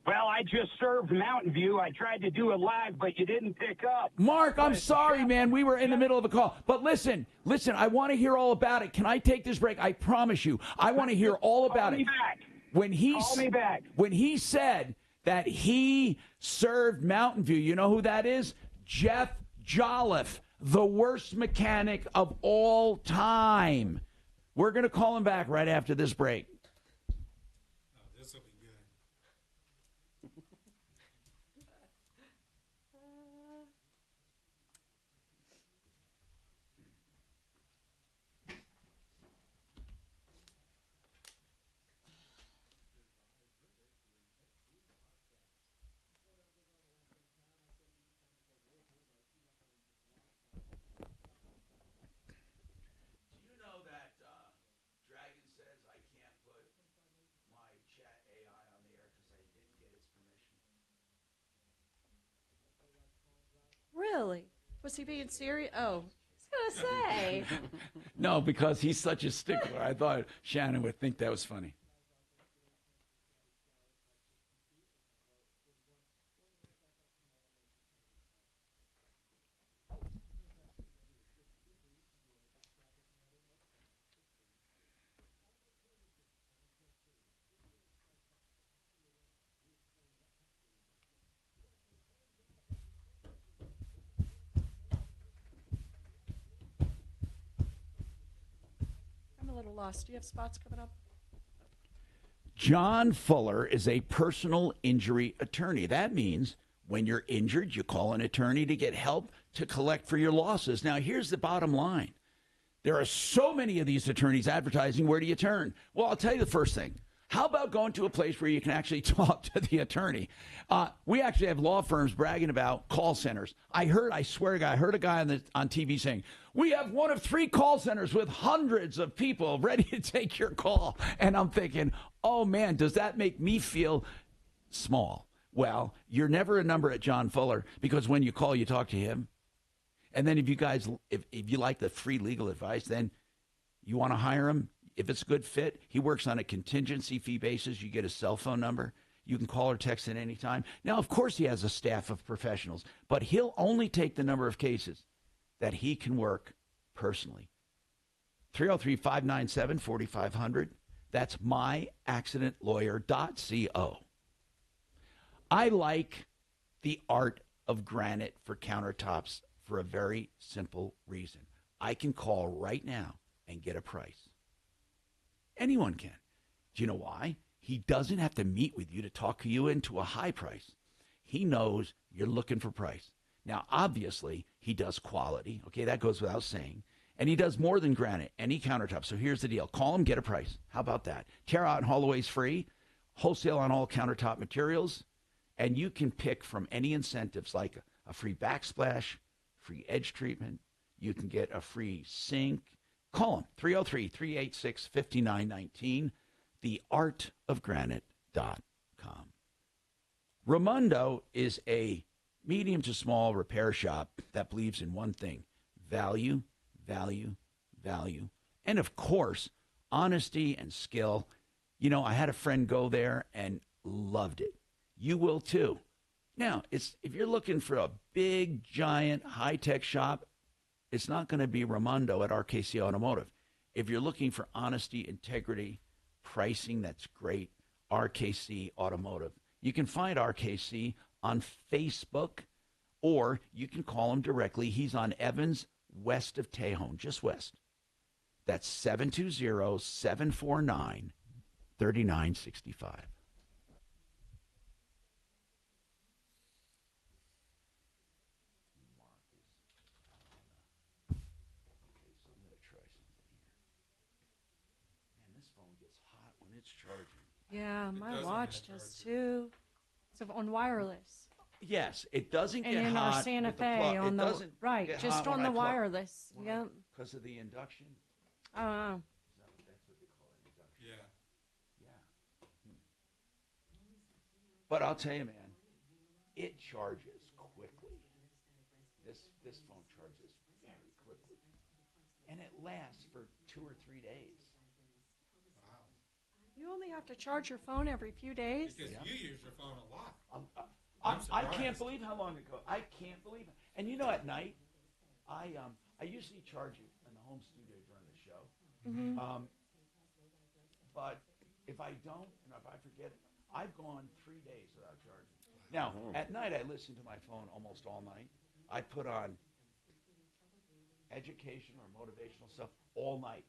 Well, I just served Mountain View. I tried to do it live, but you didn't pick up. Mark, I'm sorry, man. We were in the middle of a call. But listen, I want to hear all about it. Can I take this break? I promise you. I want to hear all about it. Call me back. Call me back. When he said that he served Mountain View, you know who that is? Jeff Jolliffe, the worst mechanic of all time. We're going to call him back right after this break. This will be good. Really? Was he being serious? Oh, I was going to say. No, because he's such a stickler. I thought Shannon would think that was funny. A little lost. Do you have spots coming up? John Fuller is a personal injury attorney. That means when you're injured, you call an attorney to get help to collect for your losses. Now, here's the bottom line. There are so many of these attorneys advertising. Where do you turn? Well, I'll tell you the first thing. How about going to a place where you can actually talk to the attorney? We actually have law firms bragging about call centers. I swear to God, I heard a guy on TV saying, we have one of 3 call centers with hundreds of people ready to take your call. And I'm thinking, oh, man, does that make me feel small? Well, you're never a number at John Fuller because when you call, you talk to him. And then if you like the free legal advice, then you want to hire him. If it's a good fit, he works on a contingency fee basis. You get a cell phone number. You can call or text at any time. Now, of course, he has a staff of professionals, but he'll only take the number of cases that he can work personally. 303-597-4500. That's myaccidentlawyer.co. I like the art of granite for countertops for a very simple reason. I can call right now and get a price. Anyone can. Do you know why? He doesn't have to meet with you to talk you into a high price. He knows you're looking for price. Now, obviously, he does quality. Okay, that goes without saying. And he does more than granite, any countertop. So here's the deal. Call him, get a price. How about that? Tear out and haul away is free. Wholesale on all countertop materials. And you can pick from any incentives like a free backsplash, free edge treatment. You can get a free sink. Call him, 303-386-5919, theartofgranite.com. Raimondo is a medium to small repair shop that believes in one thing, value, value, value, and, of course, honesty and skill. You know, I had a friend go there and loved it. You will, too. Now, if you're looking for a big, giant, high-tech shop, it's not going to be Raimondo at RKC Automotive. If you're looking for honesty, integrity, pricing, that's great, RKC Automotive. You can find RKC on Facebook, or you can call him directly. He's on Evans, west of Tejon, just west. That's 720-749-3965. Yeah, my watch does too. It's on wireless. Yes, it doesn't get hot. And in our Santa Fe on the right, just on the wireless. Yep. Because of the induction. Yeah. But I'll tell you, man, it charges quickly. This phone charges very quickly, and it lasts for 2 or 3 days. You only have to charge your phone every few days. Because you use your phone a lot. I can't believe how long ago. I can't believe it. And you know, at night, I usually charge it in the home studio during the show. Mm-hmm. But if I don't, and if I forget it, I've gone 3 days without charging. Now, at night, I listen to my phone almost all night. I put on education or motivational stuff all night.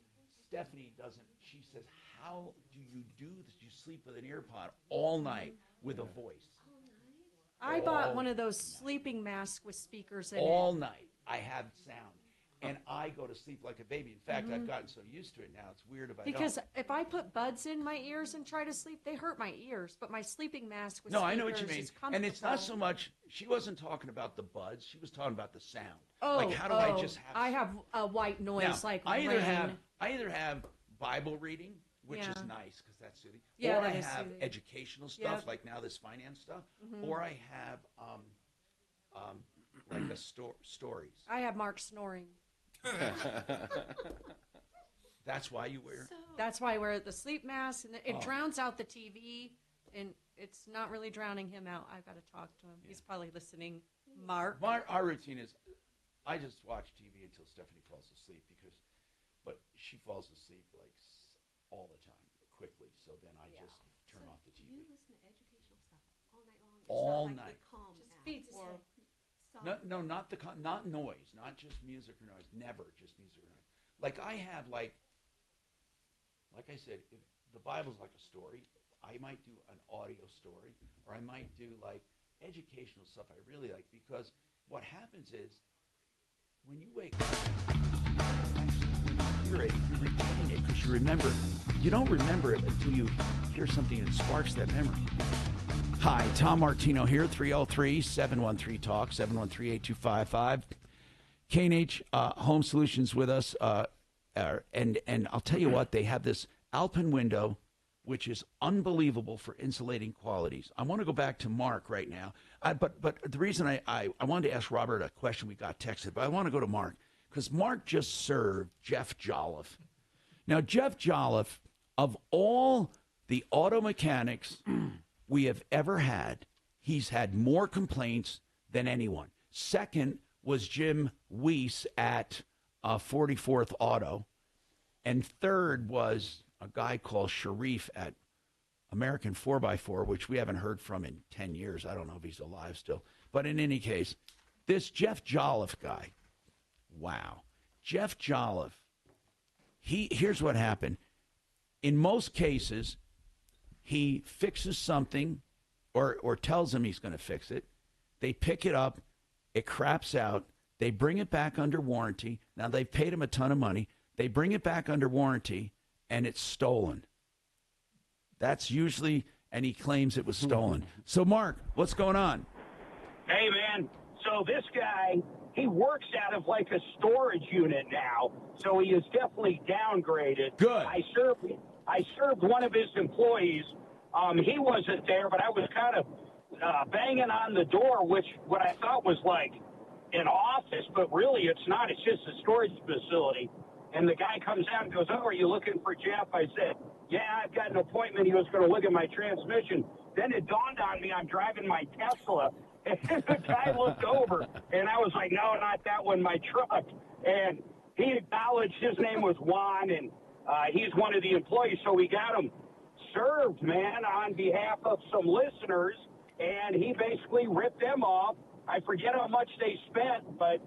Stephanie doesn't. She says, how do you do this? You sleep with an ear pod all night with a voice. I bought one of those sleeping masks with speakers in all it. night. I have sound. And I go to sleep like a baby. In fact, I've gotten so used to it now, it's weird if I don't. Because if I put buds in my ears and try to sleep, they hurt my ears. But my sleeping mask with No, speakers I know what you mean. is comfortable. And it's not so much, she wasn't talking about the buds. She was talking about the sound. Oh, like, how do I just have... I have a white noise now, like I rain. either have Bible reading, which is nice because that's soothing. Yeah, or I have soothing. educational stuff, Yep. like now this finance stuff. Mhm. Or I have like a stories. I have Mark snoring. That's why you wear. That's why I wear the sleep mask, and it Oh. drowns out the TV, and it's not really drowning him out. I've got to talk to him. He's probably listening. Mark. Our routine is, I just watch TV until Stephanie falls asleep but she falls asleep like all the time, quickly. So then I just turn off the TV. You listen to educational stuff all night long. All It's not night. Like the calm Just app feeds his or No, not noise, not just music or noise. Never just music or noise. Like I have like I said, if the Bible's like a story. I might do an audio story, or I might do like educational stuff I really like, because what happens is when you wake up, reiterate, you're repeating it because you don't remember it until you hear something that sparks that memory. Hi, Tom Martino here, 303-713-TALK, 713-8255. K&H Home Solutions with us, and I'll tell you what, they have this Alpine window, which is unbelievable for insulating qualities. I want to go back to Mark right now, but the reason I wanted to ask Robert a question we got texted, but I want to go to Mark, because Mark just served Jeff Jolliffe. Now, Jeff Jolliffe, of all the auto mechanics we have ever had, he's had more complaints than anyone. Second was Jim Weiss at 44th Auto. And third was a guy called Sharif at American 4x4, which we haven't heard from in 10 years. I don't know if he's alive still. But in any case, this Jeff Jolliffe guy, wow. Jeff Jolliffe, here's what happened. In most cases, he fixes something or tells them he's going to fix it. They pick it up. It craps out. They bring it back under warranty. Now, they've paid him a ton of money. They bring it back under warranty, and it's stolen. That's usually, and he claims it was stolen. So, Mark, what's going on? Hey, man. So this guy, he works out of like a storage unit now, so he is definitely downgraded. Good. I served one of his employees. He wasn't there, but I was kind of banging on the door, which what I thought was like an office, but really it's not. It's just a storage facility. And the guy comes out and goes, "Oh, are you looking for Jeff?" I said, "Yeah, I've got an appointment." He was going to look at my transmission. Then it dawned on me I'm driving my Tesla. And the guy looked over, and I was like, "No, not that one, my truck." And he acknowledged his name was Juan, and he's one of the employees, so we got him served, man, on behalf of some listeners, and he basically ripped them off. I forget how much they spent, but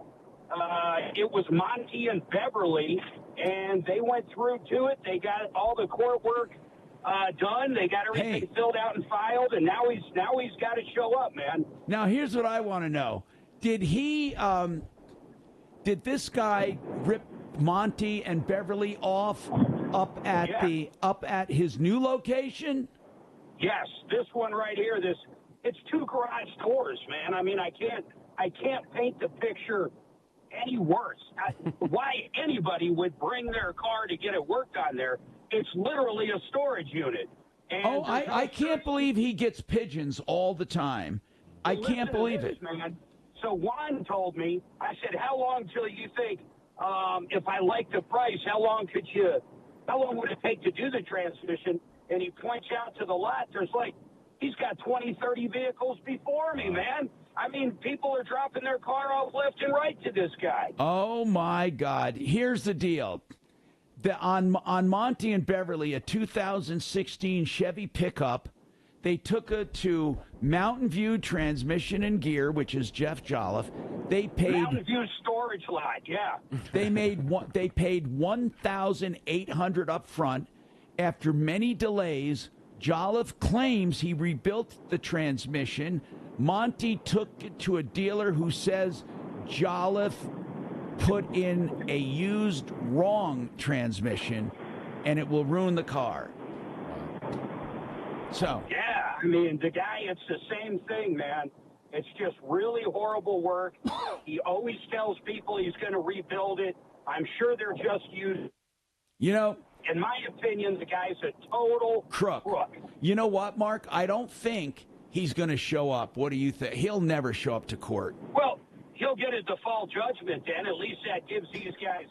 it was Monty and Beverly, and they went through to it. They got all the court work done. They got everything filled out and filed, and now he's got to show up, man. Now, here's what I want to know. Did this guy rip Monty and Beverly off up at his new location? Yes, this one right here. It's two garage doors, man. I mean, I can't paint the picture any worse. Why anybody would bring their car to get it worked on there? It's literally a storage unit. And I can't believe he gets pigeons all the time. I can't believe it. Man. So Juan told me, I said, "How long till you think, if I like the price, how long would it take to do the transmission?" And he points out to the lot. He's got 20, 30 vehicles before me, man. I mean, people are dropping their car off left and right to this guy. Oh, my God. Here's the deal. On Monty and Beverly, a 2016 Chevy pickup, they took it to Mountain View Transmission and Gear, which is Jeff Jolliffe. They paid Mountain View storage lot, yeah. They paid $1,800 up front. After many delays, Jolliffe claims he rebuilt the transmission. Monty took it to a dealer who says Jolliffe put in a used wrong transmission, and it will ruin the car. So. Yeah, I mean, the guy, it's the same thing, man. It's just really horrible work. He always tells people he's going to rebuild it. I'm sure they're just used. You know, in my opinion, the guy's a total crook. You know what, Mark? I don't think he's going to show up. What do you think? He'll never show up to court. Well, he'll get a default judgment then. At least that gives these guys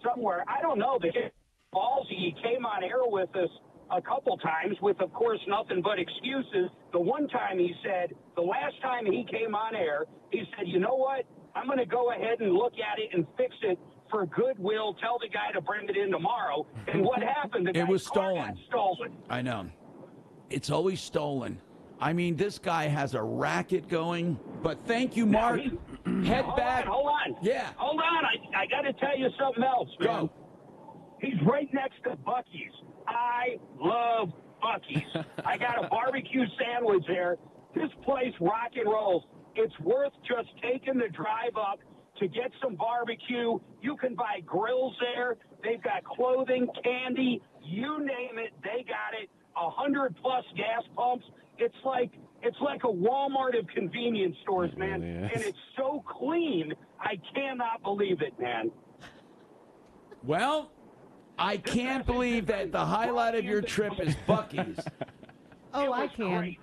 somewhere. I don't know. The ballsy, he came on air with us a couple times with, of course, nothing but excuses. The one time he said, the last time he came on air, he said, "You know what? I'm going to go ahead and look at it and fix it for goodwill. Tell the guy to bring it in tomorrow." And what happened? The It was guy's car stolen. got stolen. I know. It's always stolen. I mean, this guy has a racket going. But thank you, Mark. Head back. Hold on. Yeah. Hold on. I got to tell you something else, man. Go. He's right next to Buc-ee's. I love Buc-ee's. I got a barbecue sandwich there. This place rock and rolls. It's worth just taking the drive up to get some barbecue. You can buy grills there. They've got clothing, candy, you name it, they got it. 100+ gas pumps. It's like a Walmart of convenience stores, man. Really is. And it's so clean, I cannot believe it, man. Well, I can't believe that the highlight of your trip is Buc-ee's. Oh, I can.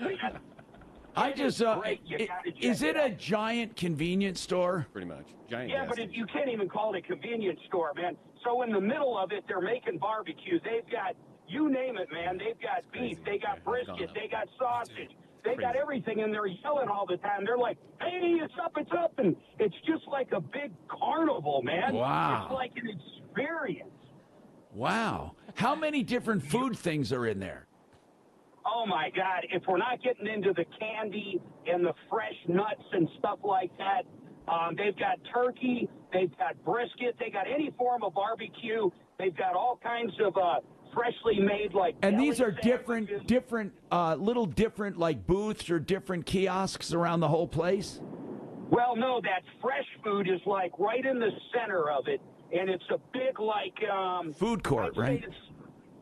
I just, great. You gotta check is it it a giant convenience store? Pretty much. Giant Yeah, gas but station. you can't even call it a convenience store, man. So in the middle of it, they're making barbecue. They've got, you name it, man. They've got beef. They got brisket. They got sausage. They got everything, and they're yelling all the time. They're like, hey, it's up, and it's just like a big carnival, man. Wow. It's like an experience. Wow. How many different food things are in there? Oh, my God. If we're not getting into the candy and the fresh nuts and stuff like that, they've got turkey, they've got brisket, they got any form of barbecue. They've got all kinds of freshly made, like, And these are sandwiches. different, little different, like, booths or different kiosks around the whole place? Well, no, that fresh food is, like, right in the center of it, and it's a big, like... food court, right?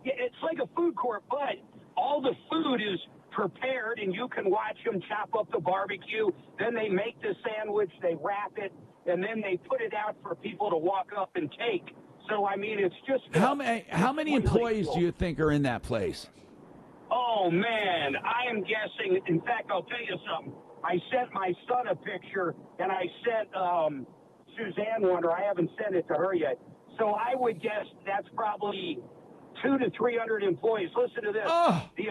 It's like a food court, but all the food is prepared, and you can watch them chop up the barbecue. Then they make the sandwich, they wrap it, and then they put it out for people to walk up and take. So, I mean, it's just... How many employees do you think are in that place? Oh, man, I am guessing. In fact, I'll tell you something. I sent my son a picture, and I sent Suzanne one, or I haven't sent it to her yet. So I would guess that's probably 200 to 300 employees. Listen to this. Oh. The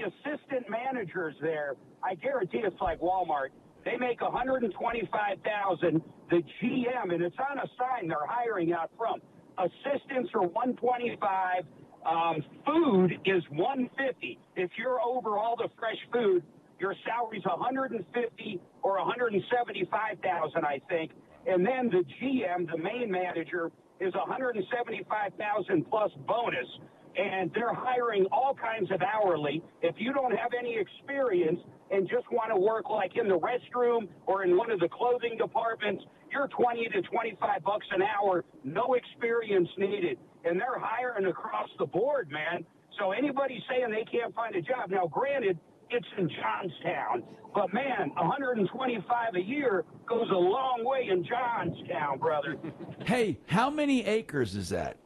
assistant managers there, I guarantee it's like Walmart. They make $125,000. The GM, and it's on a sign they're hiring out front. Assistants are $125,000. Food is $150,000. If you're over all the fresh food, your salary's $150,000 or $175,000, I think. And then the GM, the main manager, is $175,000 plus bonus. And they're hiring all kinds of hourly. If you don't have any experience and just want to work like in the restroom or in one of the clothing departments, you're $20 to $25 an hour, no experience needed. And they're hiring across the board, man. So anybody saying they can't find a job, now granted, it's in Johnstown, but man, $125 a year goes a long way in Johnstown, brother. Hey, how many acres is that?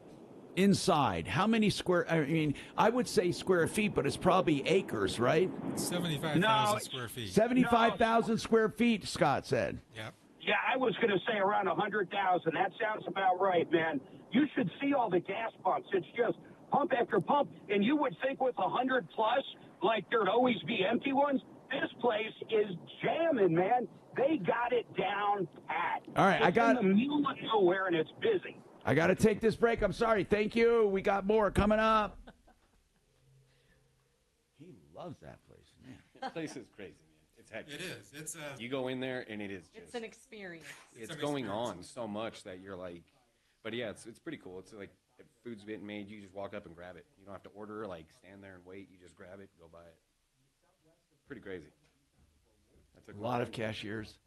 Inside, how many square? I mean, I would say square feet, but it's probably acres, right? 75,000 square feet. 75,000 square feet, Scott said. Yep. Yeah, I was going to say around 100,000. That sounds about right, man. You should see all the gas pumps. It's just pump after pump, and you would think with 100 plus, like there'd always be empty ones. This place is jamming, man. They got it down pat. All right, it's in the middle of nowhere, and it's busy. I got to take this break. I'm sorry. Thank you. We got more coming up. He loves that place, man. That place is crazy, man. It's hectic. It is. It's you go in there and it is just. It's an experience. It's going on so much that you're like, but yeah, it's pretty cool. It's like if food's getting made, you just walk up and grab it. You don't have to order, like stand there and wait. You just grab it, go buy it. Pretty crazy. That's A lot of cashiers.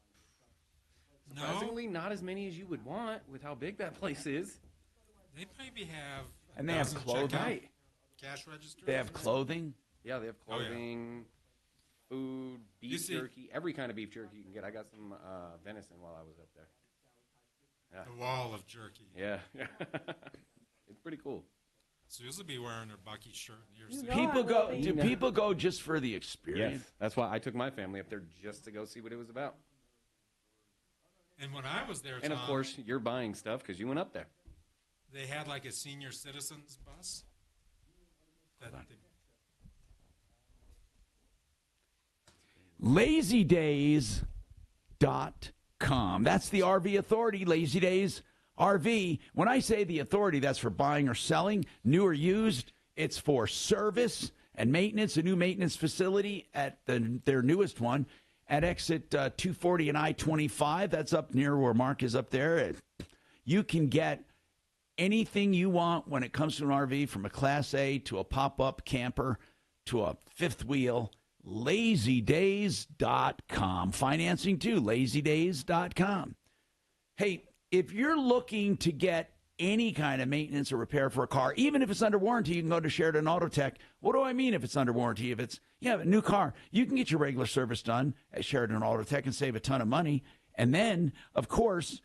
Surprisingly, not as many as you would want with how big that place is. They maybe have. And they have clothing. Checkout, cash register. They have clothing. Yeah, they have clothing, food, beef jerky, every kind of beef jerky you can get. I got some venison while I was up there. Yeah. The wall of jerky. Yeah. It's pretty cool. Susie will be wearing her Buc-ee shirt here soon. Do people go just for the experience? Yes. That's why I took my family up there just to go see what it was about. And when I was there, and of Tom, course, you're buying stuff because you went up there. they had like a senior citizens bus. LazyDays.com. That's the RV authority, Lazy Days RV. When I say the authority, that's for buying or selling, new or used. It's for service and maintenance, a new maintenance facility at their newest one at exit 240 and I-25. That's up near where Mark is up there. You can get anything you want when it comes to an RV, from a Class A to a pop-up camper to a fifth wheel. LazyDays.com. Financing too, LazyDays.com. Hey, if you're looking to get any kind of maintenance or repair for a car, even if it's under warranty, you can go to Sheridan Auto Tech. What do I mean if it's under warranty? If it's a new car, you can get your regular service done at Sheridan Auto Tech and save a ton of money. And then, of course,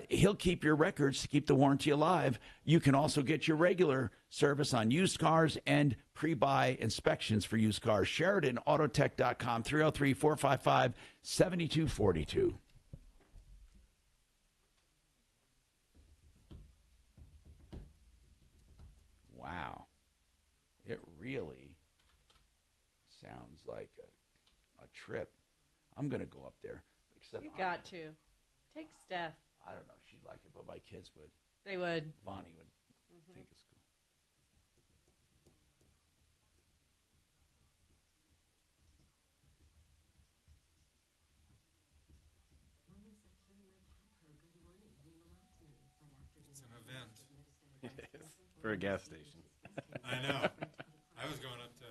he'll keep your records to keep the warranty alive. You can also get your regular service on used cars and pre-buy inspections for used cars. SheridanAutotech.com, 303-455-7242. Wow. It really sounds like a trip. I'm going to go up there. Except You got to. Take Steph. I don't know if she'd like it, but my kids would. They would. Bonnie would think it's cool. It's an event. For a gas station. I know. I was going up to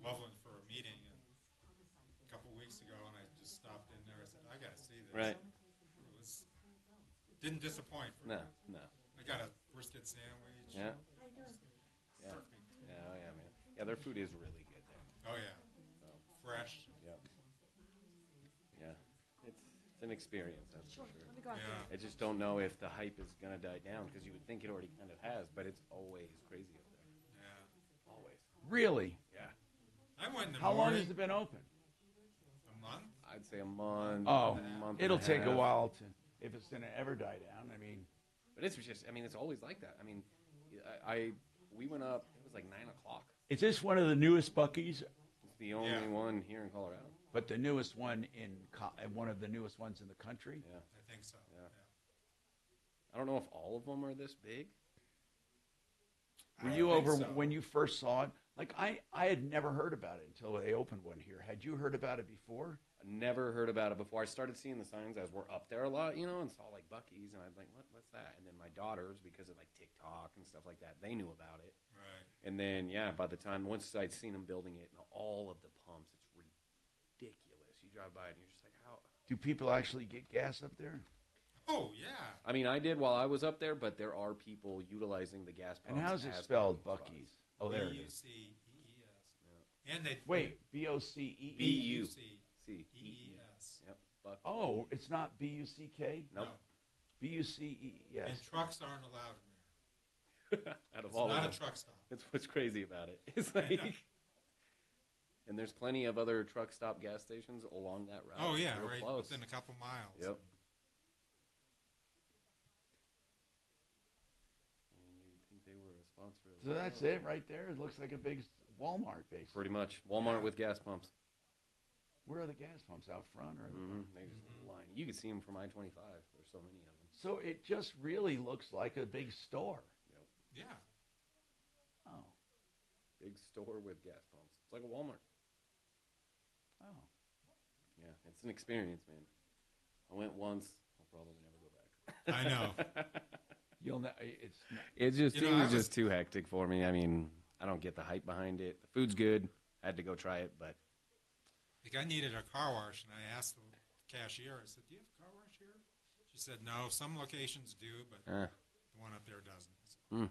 Loveland for a meeting a couple weeks ago, and I just stopped in there. I said, I got to see this. Right. Didn't disappoint. No. I got a brisket sandwich. Yeah. Yeah. Oh, yeah, man. Yeah, their food is really good there. Oh, yeah. Fresh. Yep. Yeah. It's an experience, that's for sure. Yeah. I just don't know if the hype is going to die down, because you would think it already kind of has, but it's always crazy up there. Yeah. Always. Really? Yeah. I went in the How long morning. has it been open? A month? I'd say a month. Oh, a month it'll and take a half. while if it's going to ever die down. I mean, But it's just, it's always like that. I mean, we went up, it was like 9 o'clock. is this one of the newest Buc-ee's? It's the only one here in Colorado. But the newest one one of the newest ones in the country? Yeah. I think so. Yeah. I don't know if all of them are this big. Were you over when you first saw it? Like, I had never heard about it until they opened one here. Had you heard about it before? I never heard about it before. I started seeing the signs as we're up there a lot, and saw like Buc-ee's, and I was like, what's that? And then my daughters, because of like TikTok and stuff like that, they knew about it. Right. And then, by the time, once I'd seen them building it, and all of the pumps, it's ridiculous. You drive by it, and you're just like, how? Do people actually get gas up there? Oh, yeah. I mean, I did while I was up there, but there are people utilizing the gas pumps. And how's it as spelled, parking Buc-ee's? spots. Oh, there it is. B-U-C-E-E-S. And they Wait, B-O-C-E-E? B-U-C-E-S. Yep. Buc-ee. Oh, it's not B-U-C-K? Nope. B-U-C-E-S. And trucks aren't allowed in there. Out of It's all not of a them. truck stop. That's what's crazy about it. It's like, and there's plenty of other truck stop gas stations along that route. Oh, yeah, Real right close. within a couple miles. Yep. And you think they were a sponsor of So that's it right there? It looks like a big Walmart, basically. Pretty much. Walmart with gas pumps. Where are the gas pumps? Out front? Or They just line. You can see them from I-25. There's so many of them. So it just really looks like a big store. Yeah. Oh. Big store with gas pumps. It's like a Walmart. Oh. Yeah, it's an experience, man. I went once. I'll probably never go back. I know. It just You know, seems I was- just too hectic for me. I mean, I don't get the hype behind it. The food's good. I had to go try it, but Like, I needed a car wash, and I asked the cashier, I said, do you have a car wash here? She said, no, some locations do, but the one up there doesn't.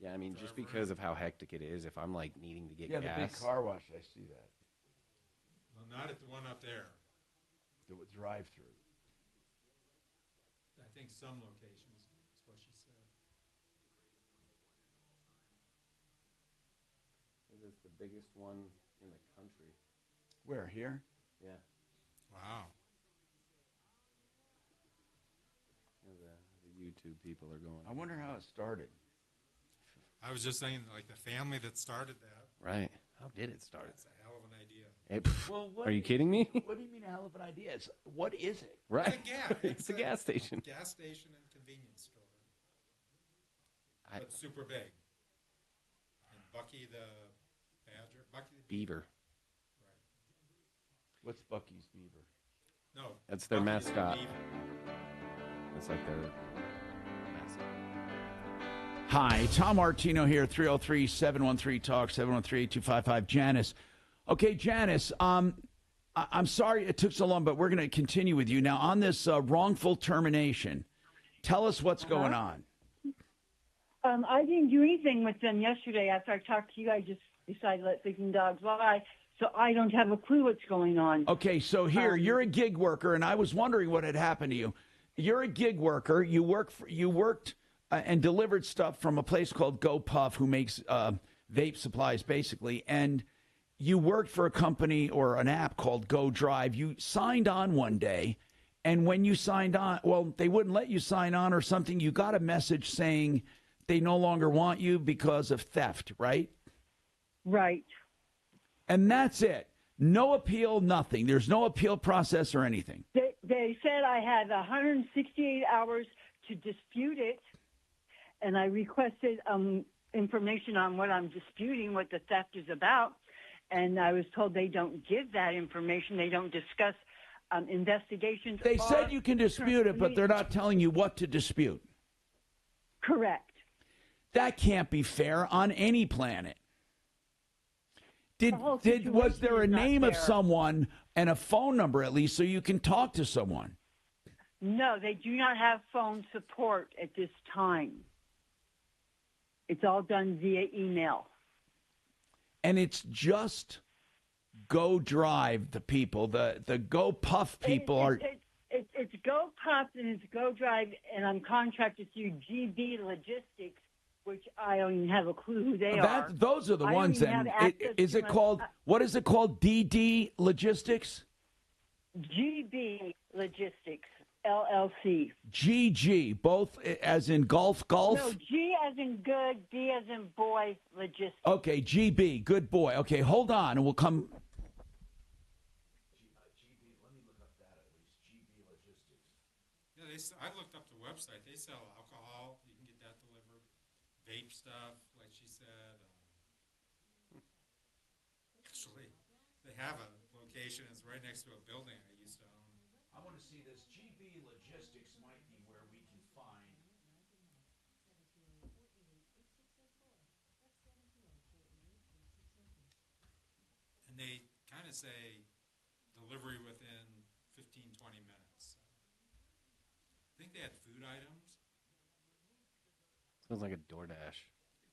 Yeah, I mean, just because of how hectic it is, if I'm like needing to get Yeah, gas. the big car wash, I see that. Well, not at the one up there. The drive-through. I think some locations, is what she said. It is the biggest one in the country. Where, here? Yeah. Wow. The YouTube people are going. I wonder how it started. I was just saying, like, the family that started that. Right. How did it start? That's a hell of an idea. Are you kidding me? What do you mean a hell of an idea? What is it? Right. It's a gas station. Gas station and convenience store. I- But super big. And Buc-ee the Badger. Buc-ee the Beaver. What's Buc-ee's Beaver? No. That's their Buc-ee's the mascot. Beaver. It's like their mascot. Hi, Tom Martino here, 303-713-TALK, 713-8255. Janice. Okay, Janice, I'm sorry it took so long, but we're going to continue with you. Now, on this wrongful termination, Tell us what's going on. I didn't do anything with them yesterday after I talked to you. I just decided to let sleeping dogs lie. So I don't have a clue what's going on. Okay, so here, you're a gig worker, and I was wondering what had happened to you. You're a gig worker. You worked and delivered stuff from a place called GoPuff, who makes vape supplies, basically. And you worked for a company or an app called GoDrive. You signed on one day, and when you signed on, well, they wouldn't let you sign on or something. You got a message saying they no longer want you because of theft, right? Right. And that's it. No appeal, nothing. There's no appeal process or anything. They said I had 168 hours to dispute it, and I requested information on what I'm disputing, what the theft is about, and I was told they don't give that information. They don't discuss investigations. They said you can dispute it, but they're not telling you what to dispute. Correct. That can't be fair on any planet. Was there a name of someone and a phone number at least so you can talk to someone? No, they do not have phone support at this time. It's all done via email. And it's just GoDrive, the people, the GoPuff people It's GoPuff and it's GoDrive, and I'm contracted through GB Logistics, which I don't even have a clue who they are. Those are the ones then. Is it called, what is it called? DD Logistics? GB Logistics, LLC. GG, both as in golf? No, G as in good, B as in boy, logistics. Okay, GB, good boy. Okay, hold on, and we'll come. Yeah, I looked up the website. They sell alcohol. You can get that delivered. Vape stuff, like she said. Actually, they have a location. It's right next to a building I used to own. I want to see this. GB Logistics might be where we can find. And they kind of say delivery within 15, 20 minutes. I think they had food items. Sounds like a DoorDash.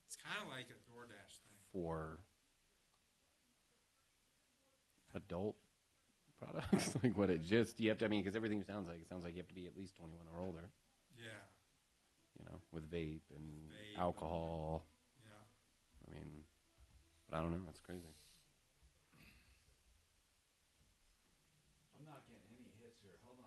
It's kind of like a DoorDash thing. For adult products? Like what it just, you have to, I mean, because everything sounds like you have to be at least 21 or older. Yeah. You know, with vape and alcohol. Yeah. I mean, but I don't know. That's crazy. I'm not getting any hits here. Hold on.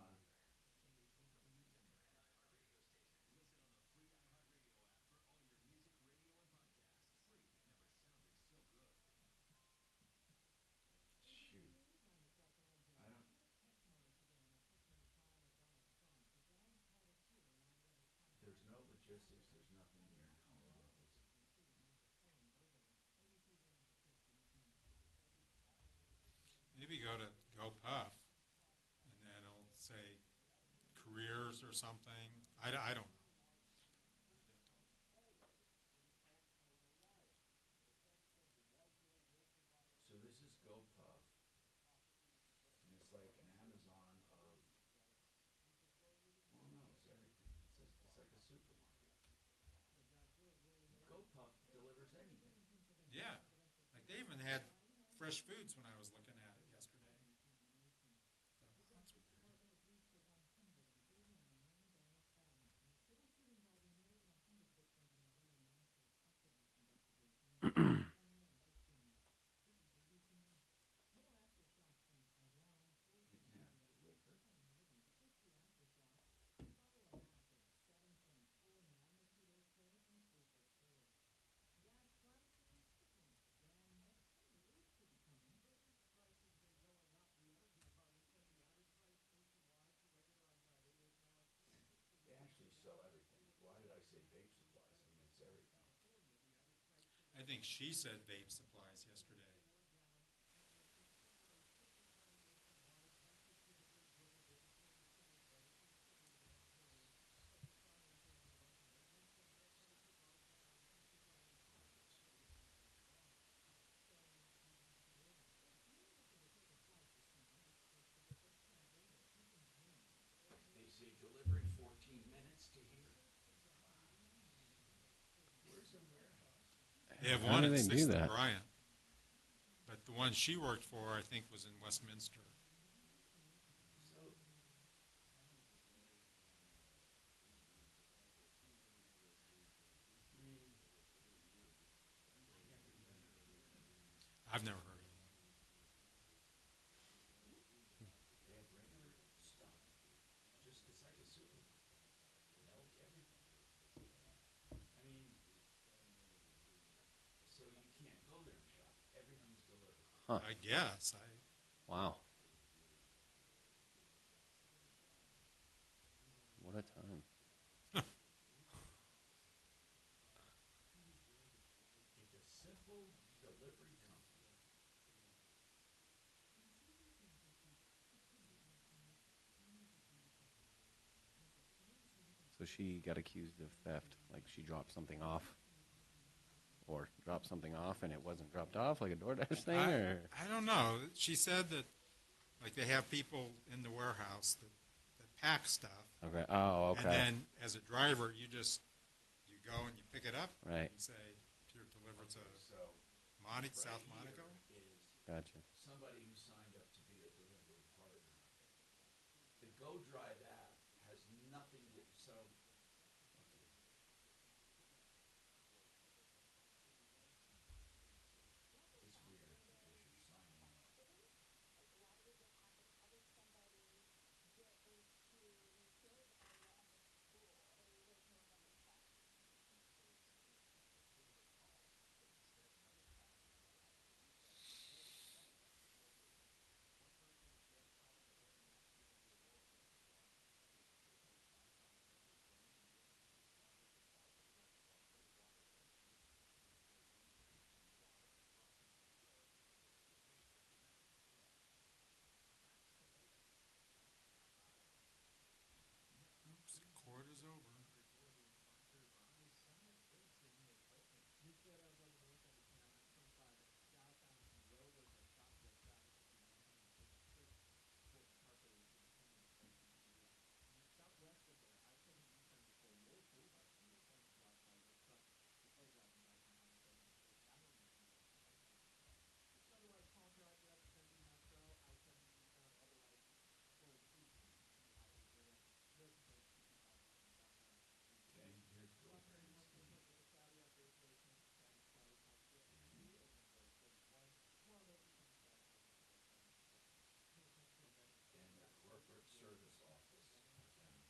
There's no logistics. There's nothing here in Colorado. Maybe go to GoPuff, and then it'll say careers or something. I don't know. So this is GoPuff, and it's like an Amazon of, well, no, it's everything. It's like a supermarket. GoPuff delivers anything. Yeah. Like they even had fresh foods when I was looking at it yesterday. That's weird. They actually sell everything. Why did I say vape supplies? I mean, it's everything. I think she said vape supplies yesterday. They say delivery 14 minutes to here. They have How one do at they do 6th that? and Bryant. But the one she worked for, I think, was in Westminster. I've never heard of it. Huh. I guess. Wow. What a time. So she got accused of theft, like she dropped something off, or dropped something off and it wasn't dropped off, like a DoorDash thing, or I don't know. She said that, like, they have people in the warehouse that pack stuff. okay. Oh, okay. And then, as a driver, you go and you pick it up. Right. And say, you're delivered to South Monaco. Gotcha. Somebody who signed up to be a delivery partner. The GoDrive app has nothing to so. It's weird because you're signing up. Oops, court is over. Service office of them.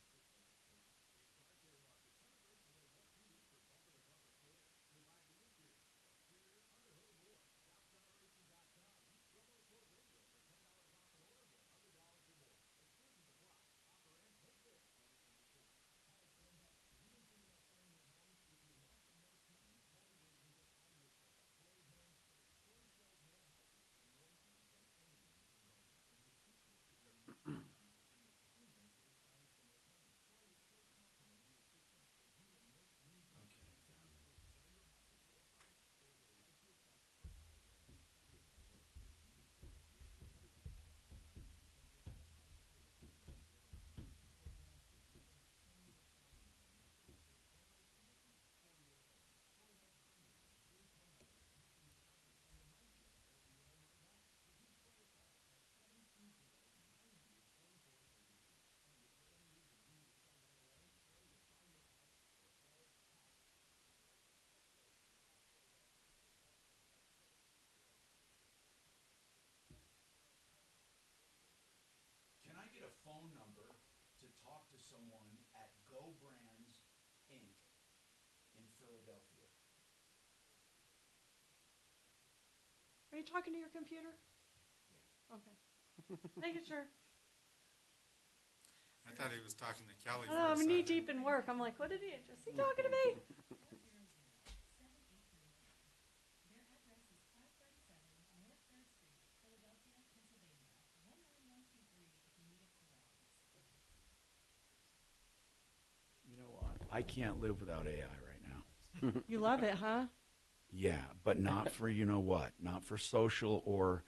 Can I get a phone number to talk to someone at Go Brands Inc. in Philadelphia? Are you talking to your computer? Yeah. Okay. Making sure. I thought he was talking to Kelly. Oh, I'm knee deep in work. I'm like, what did he? Is he talking to me? You know what? I can't live without AI right now. You love it, huh? Yeah, but not for you know what? Not for social or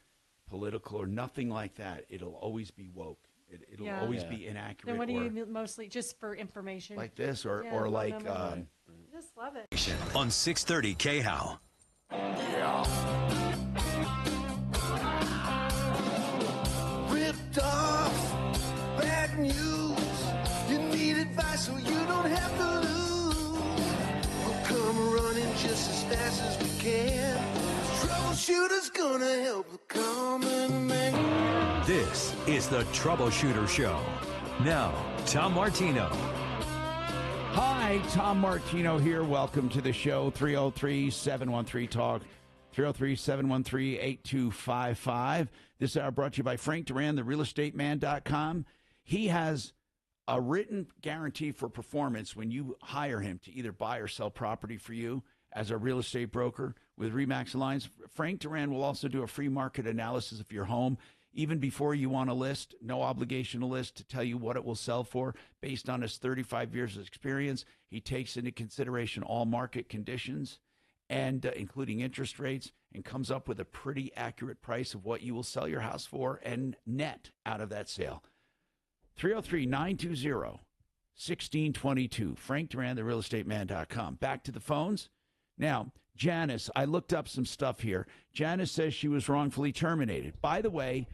political or nothing like that. It'll always be woke. It'll always be inaccurate. Then what do you mostly just for information? Like this or Yeah, like I just love it. On 630 KHOW. Yeah. Ripped off, bad news. You need advice so you don't have to lose. We'll come running just as fast as we can. Troubleshooter's gonna help the common man. This is the Troubleshooter Show. Now, Tom Martino. Hi, Tom Martino here. Welcome to the show. 303-713-TALK. 303-713-8255. This hour brought to you by Frank Duran, therealestateman.com. He has a written guarantee for performance when you hire him to either buy or sell property for you as a real estate broker with RE/MAX Alliance. Frank Duran will also do a free market analysis of your home even before you want to list. No obligation to list, to tell you what it will sell for based on his 35 years of experience. He takes into consideration all market conditions and including interest rates, and comes up with a pretty accurate price of what you will sell your house for and net out of that sale. 303-920-1622. Frank Duran, therealestateman.com. Back to the phones. Now, Janice, I looked up some stuff here. Janice says she was wrongfully terminated. By the way,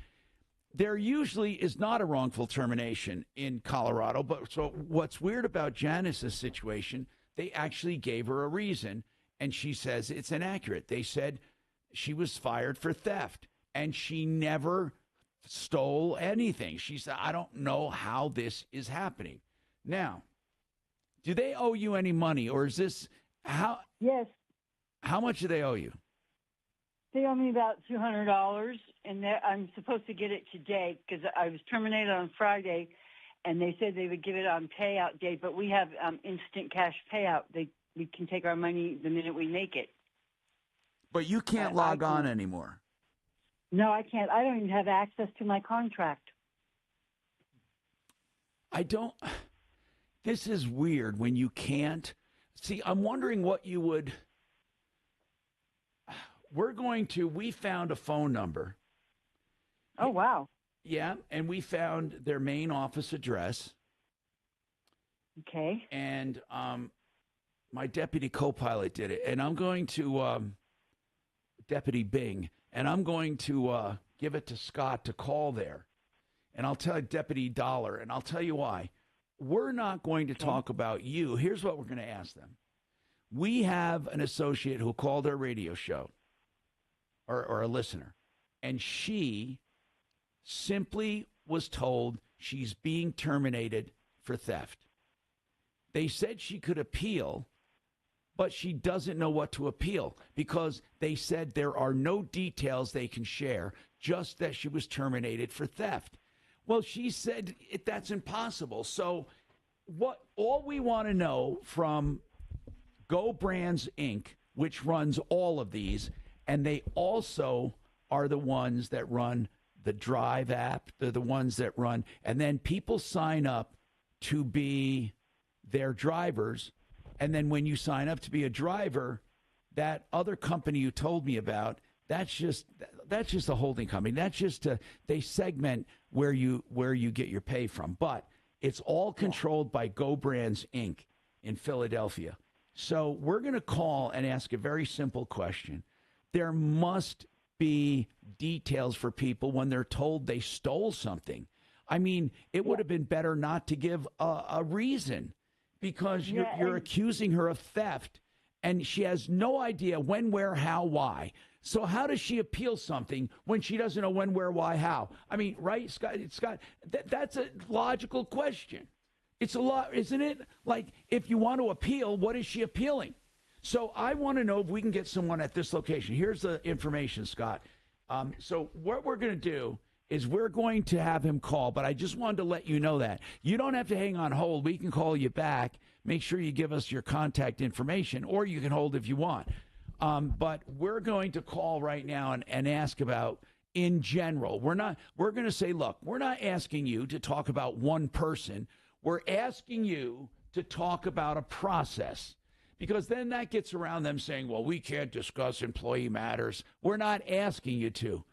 there usually is not a wrongful termination in Colorado, but so what's weird about Janice's situation, they actually gave her a reason, and she says it's inaccurate. They said she was fired for theft, and she never stole anything. She said, I don't know how this is happening. Now, do they owe you any money, or is this how? Yes. How much do they owe you? They owe me about $200, and I'm supposed to get it today because I was terminated on Friday, and they said they would give it on payout day, but we have instant cash payout. We can take our money the minute we make it. But you can't log on anymore. No, I can't. I don't even have access to my contract. I don't. This is weird when you can't. See, I'm wondering what you would. We found a phone number. Oh, wow. Yeah, and we found their main office address. Okay. And my deputy co-pilot did it. And I'm going to, Deputy Bing, and I'm going to give it to Scott to call there. And I'll tell Deputy Dollar, and I'll tell you why. We're not going to talk about you. Here's what we're going to ask them. We have an associate who called our radio show, or a listener, and she simply was told she's being terminated for theft. They said she could appeal, but she doesn't know what to appeal because they said there are no details they can share, just that she was terminated for theft. Well, she said that's impossible. So all we want to know from Go Brands, Inc., which runs all of these, and they also are the ones that run the Drive app. They're the ones that run, and then people sign up to be their drivers. And then when you sign up to be a driver, that other company you told me about, that's just a holding company. That's just they segment where you get your pay from. But it's all controlled by Go Brands, Inc. in Philadelphia. So we're going to call and ask a very simple question. There must be details for people when they're told they stole something. I mean, it would have been better not to give a reason, because you're accusing her of theft, and she has no idea when, where, how, why. So how does she appeal something when she doesn't know when, where, why, how? I mean, right, Scott, that's a logical question. It's a lot, isn't it? Like, if you want to appeal, what is she appealing? So I want to know if we can get someone at this location. Here's the information, Scott. So what we're going to do is we're going to have him call, but I just wanted to let you know that. You don't have to hang on hold. We can call you back. Make sure you give us your contact information, or you can hold if you want. But we're going to call right now and ask about, in general. We're going to say, look, we're not asking you to talk about one person. We're asking you to talk about a process, because then that gets around them saying, well, we can't discuss employee matters. We're not asking you to.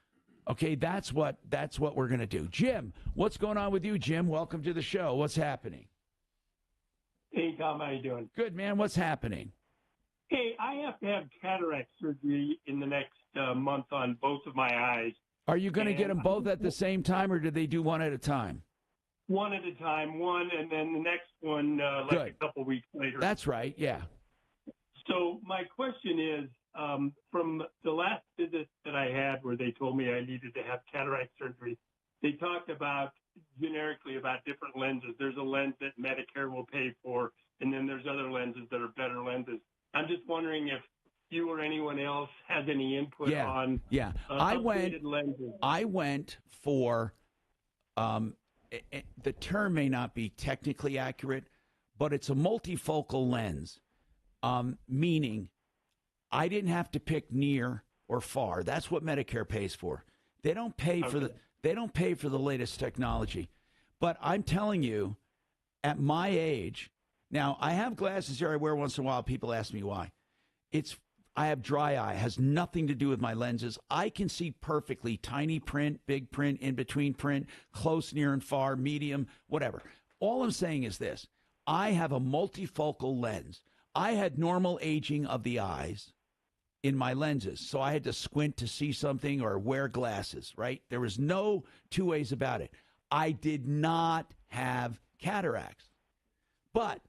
Okay, that's what we're going to do. Jim, what's going on with you, Jim? Welcome to the show. What's happening? Hey, Tom, how you doing? Good, man. What's happening? Hey, I have to have cataract surgery in the next month on both of my eyes. Are you going to get them both at the same time, or do they do one at a time? One at a time, one, and then the next one like a couple weeks later. That's right, yeah. So my question is, from the last visit that I had where they told me I needed to have cataract surgery, they talked about generically about different lenses. There's a lens that Medicare will pay for, and then there's other lenses that are better lenses. I'm just wondering if you or anyone else has any input on upgraded lenses. I went for the term may not be technically accurate, but it's a multifocal lens, meaning I didn't have to pick near or far. That's what Medicare pays for. They don't pay for the latest technology. But I'm telling you, at my age, now I have glasses here I wear once in a while. People ask me why. I have dry eye. It has nothing to do with my lenses. I can see perfectly tiny print, big print, in between print, close, near and far, medium, whatever. All I'm saying is this. I have a multifocal lens. I had normal aging of the eyes in my lenses, so I had to squint to see something or wear glasses, right? There was no two ways about it. I did not have cataracts, but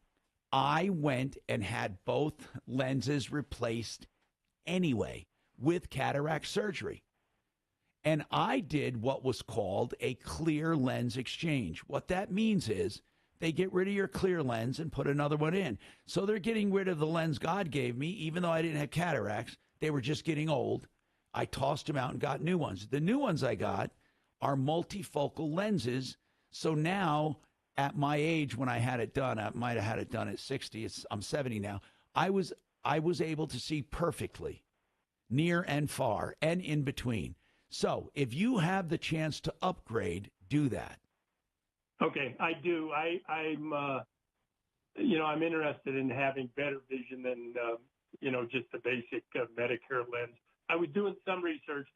I went and had both lenses replaced anyway with cataract surgery. And I did what was called a clear lens exchange. What that means is they get rid of your clear lens and put another one in. So they're getting rid of the lens God gave me, even though I didn't have cataracts. They were just getting old. I tossed them out and got new ones. The new ones I got are multifocal lenses. So now, at my age, when I had it done, I might have had it done at 60. I'm 70 now. I was able to see perfectly, near and far, and in between. So if you have the chance to upgrade, do that. Okay, I do. I'm interested in having better vision than just the basic Medicare lens. I was doing some research.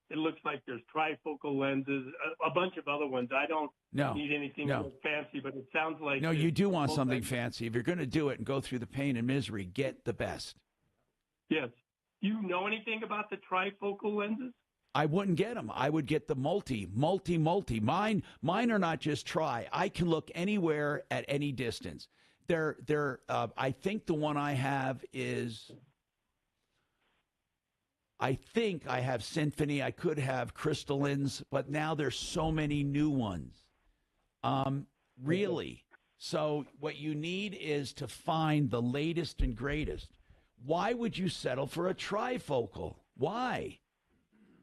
It looks like there's trifocal lenses, a bunch of other ones. I don't need anything fancy, but it sounds like... No, you do want something fancy. If you're going to do it and go through the pain and misery, get the best. Yes. You know anything about the trifocal lenses? I wouldn't get them. I would get the multi. Mine are not just tri. I can look anywhere at any distance. I think the one I have is... I think I have Symphony. I could have crystallines, but now there's so many new ones. Really. So what you need is to find the latest and greatest. Why would you settle for a trifocal? Why?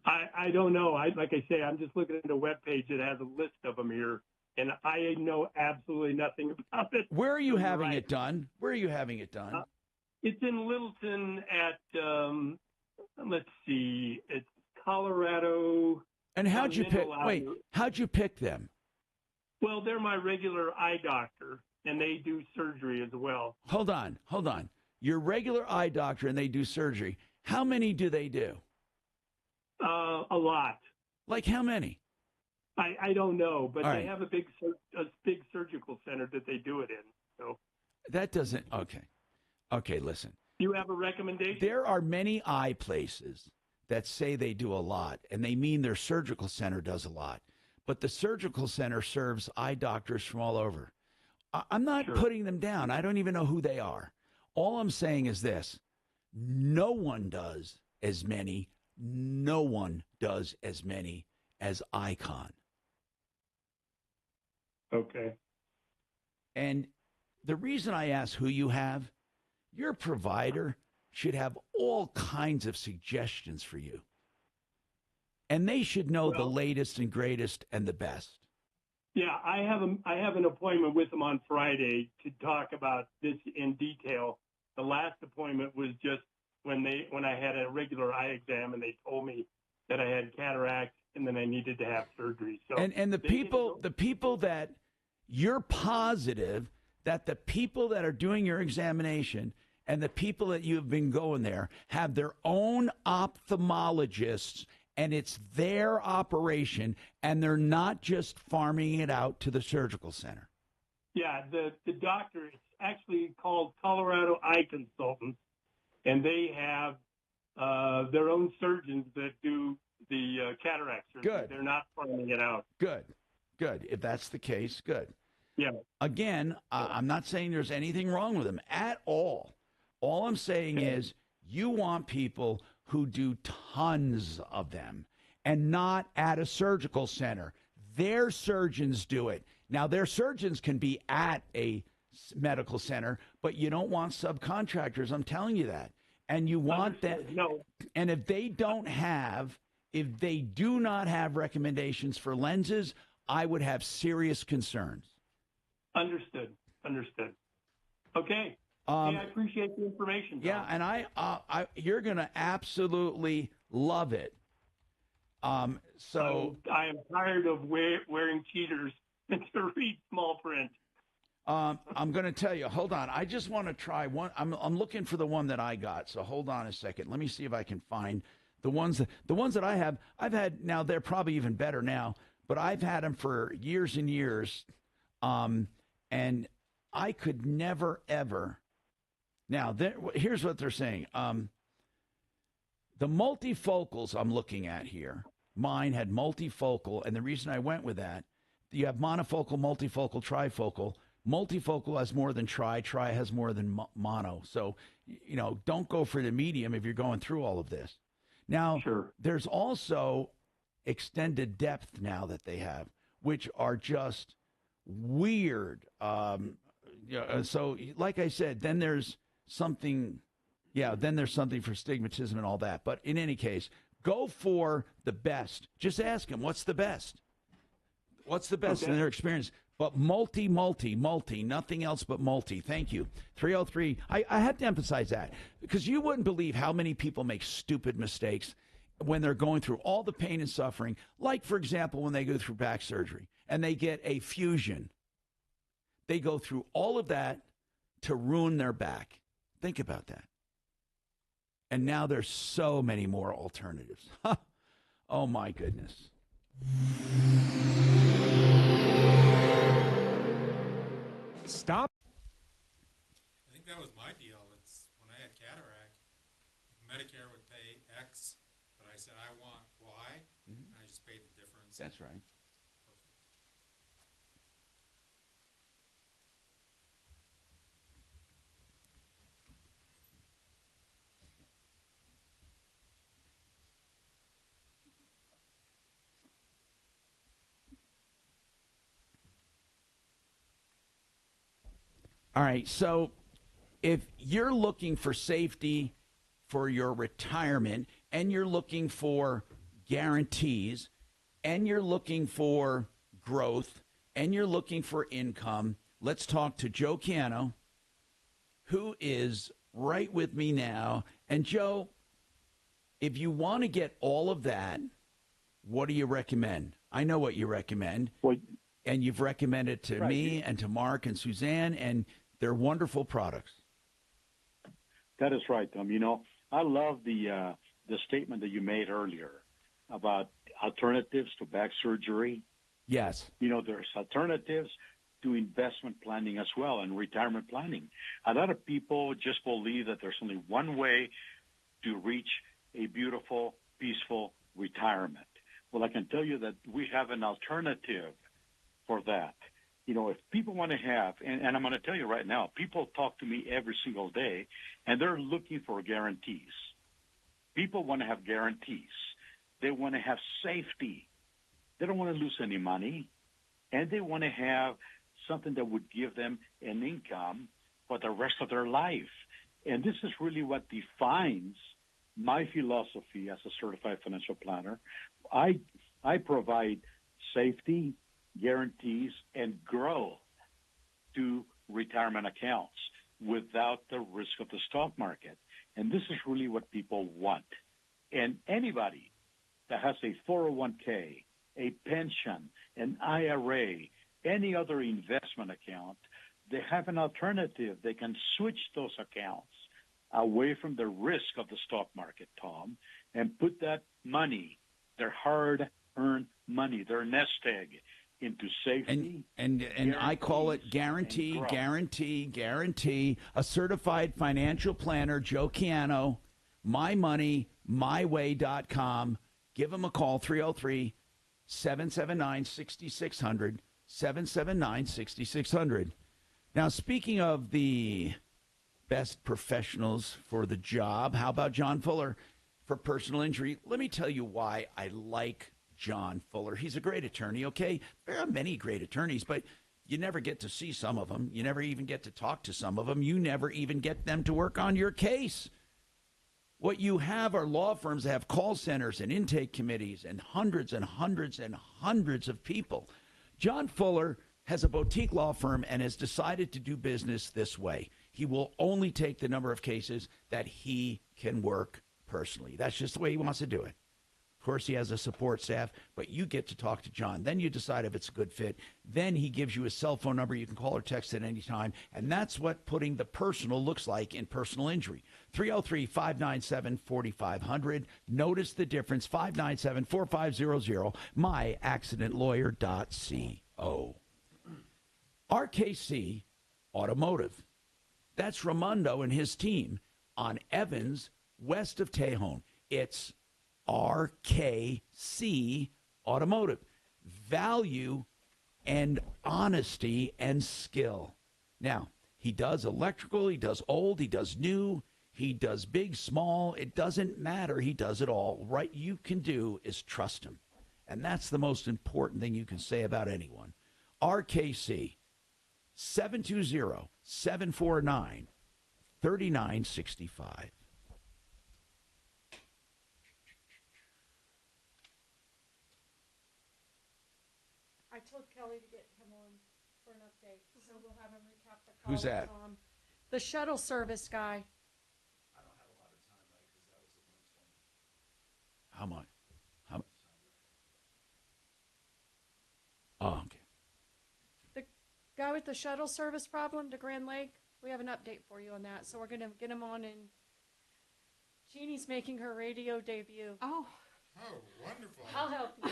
I don't know. Like I say, I'm just looking at a webpage that has a list of them here, and I know absolutely nothing about it. Where are you having it done? It's in Littleton at... let's see, it's Colorado. And how'd you pick them? Well, they're my regular eye doctor, and they do surgery as well. Hold on. Your regular eye doctor, and they do surgery. How many do they do? A lot. Like how many? I don't know, but All they right. have a big surgical center that they do it in. So that doesn't, okay, listen. You have a recommendation? There are many eye places that say they do a lot, and they mean their surgical center does a lot. But the surgical center serves eye doctors from all over. I'm not putting them down. I don't even know who they are. All I'm saying is this. No one does as many as Icon. Okay. And the reason I ask who you have, your provider should have all kinds of suggestions for you. And they should know the latest and greatest and the best. Yeah, I have an appointment with them on Friday to talk about this in detail. The last appointment was just when I had a regular eye exam, and they told me that I had cataract and then I needed to have surgery. So and the people that you're positive that the people that are doing your examination and the people that you've been going there have their own ophthalmologists, and it's their operation, and they're not just farming it out to the surgical center. Yeah, the doctor, it's actually called Colorado Eye Consultants, and they have their own surgeons that do the cataract surgery. Good. They're not farming it out. Good. If that's the case, good. Yeah. Again, I'm not saying there's anything wrong with them at all. All I'm saying is you want people who do tons of them and not at a surgical center. Their surgeons do it. Now, their surgeons can be at a medical center, but you don't want subcontractors. I'm telling you that. And you want that. No. And if they do not have recommendations for lenses, I would have serious concerns. Understood. Okay. I appreciate the information, Tom. Yeah, and I you're going to absolutely love it. So I am tired of wearing cheaters to read small print. I'm going to tell you. Hold on. I just want to try one. I'm looking for the one that I got. So hold on a second. Let me see if I can find the ones that I have. I've had now. They're probably even better now, but I've had them for years and years. And I could never ever. Now, here's what they're saying. The multifocals I'm looking at here, mine had multifocal, and the reason I went with that, you have monofocal, multifocal, trifocal. Multifocal has more than tri has more than mono. So, don't go for the medium if you're going through all of this. Now, There's also extended depth now that they have, which are just weird. So, like I said, then there's something for astigmatism and all that. But in any case, go for the best. Just ask them, what's the best? What's the best in their experience? But multi, nothing else but multi. Thank you. 303. I have to emphasize that because you wouldn't believe how many people make stupid mistakes when they're going through all the pain and suffering. Like, for example, when they go through back surgery and they get a fusion. They go through all of that to ruin their back. Think about that. And now there's so many more alternatives. Oh, my goodness. Stop. I think that was my deal. It's when I had cataract, Medicare would pay X, but I said I want Y, and I just paid the difference. That's right. All right, so if you're looking for safety for your retirement and you're looking for guarantees and you're looking for growth and you're looking for income, let's talk to Joe Ciano, who is right with me now. And Joe, if you want to get all of that, what do you recommend? I know what you recommend. And you've recommended to me and to Mark and Suzanne, and they're wonderful products. That is right, Tom. I love the statement that you made earlier about alternatives to back surgery. Yes. There's alternatives to investment planning as well and retirement planning. A lot of people just believe that there's only one way to reach a beautiful, peaceful retirement. Well, I can tell you that we have an alternative for that. If people want to have, and I'm going to tell you right now, people talk to me every single day, and they're looking for guarantees. People want to have guarantees. They want to have safety. They don't want to lose any money, and they want to have something that would give them an income for the rest of their life. And this is really what defines my philosophy as a certified financial planner. I provide safety, guarantees, and growth to retirement accounts without the risk of the stock market. And this is really what people want. And anybody that has a 401k, a pension, an IRA, any other investment account, they have an alternative. They can switch those accounts away from the risk of the stock market, Tom, and put that money, their hard-earned money, their nest egg, into safety. And I call it guarantee. A certified financial planner, Joe Chiano, mymoneymyway.com. Give him a call, 303-779-6600, 779-6600. Now, speaking of the best professionals for the job, how about John Fuller for personal injury? Let me tell you why I like John Fuller. He's a great attorney, okay? There are many great attorneys, but you never get to see some of them. You never even get to talk to some of them. You never even get them to work on your case. What you have are law firms that have call centers and intake committees and hundreds and hundreds and hundreds of people. John Fuller has a boutique law firm and has decided to do business this way. He will only take the number of cases that he can work personally. That's just the way he wants to do it. Of course, he has a support staff, but you get to talk to John. Then you decide if it's a good fit. Then he gives you a cell phone number. You can call or text at any time. And that's what putting the personal looks like in personal injury. 303-597-4500. Notice the difference, 597-4500, myaccidentlawyer.co. RKC Automotive. That's Raimondo and his team on Evans, west of Tejon. It's RKC Automotive. Value and honesty and skill. Now, he does electrical, he does old, he does new, he does big, small. It doesn't matter. He does it all. Right you can do is trust him. And that's the most important thing you can say about anyone. RKC, 720-749-3965. I told Kelly to get him on for an update, so we'll have him recap the call. Who's that? The shuttle service guy. I don't have a lot of time, right? Because that was the 120. How much? Oh, okay. The guy with the shuttle service problem to Grand Lake, we have an update for you on that. So we're going to get him on, and Jeannie's making her radio debut. Oh, wonderful. I'll help you.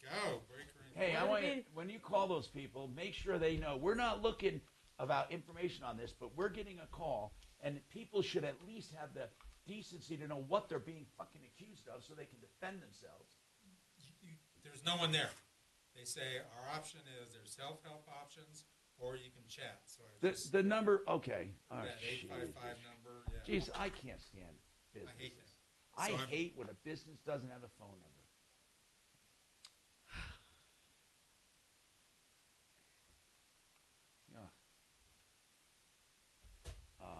Go, breaker. Hey, I want you, when you call those people, make sure they know we're not looking about information on this, but we're getting a call, and people should at least have the decency to know what they're being fucking accused of so they can defend themselves. There's no one there. They say our option is there's self-help options or you can chat. So The number, okay. All right, that 855 number. Yeah. Jeez, I can't stand business. I hate that. I So hate when a business doesn't have a phone number. Yeah. Oh, man.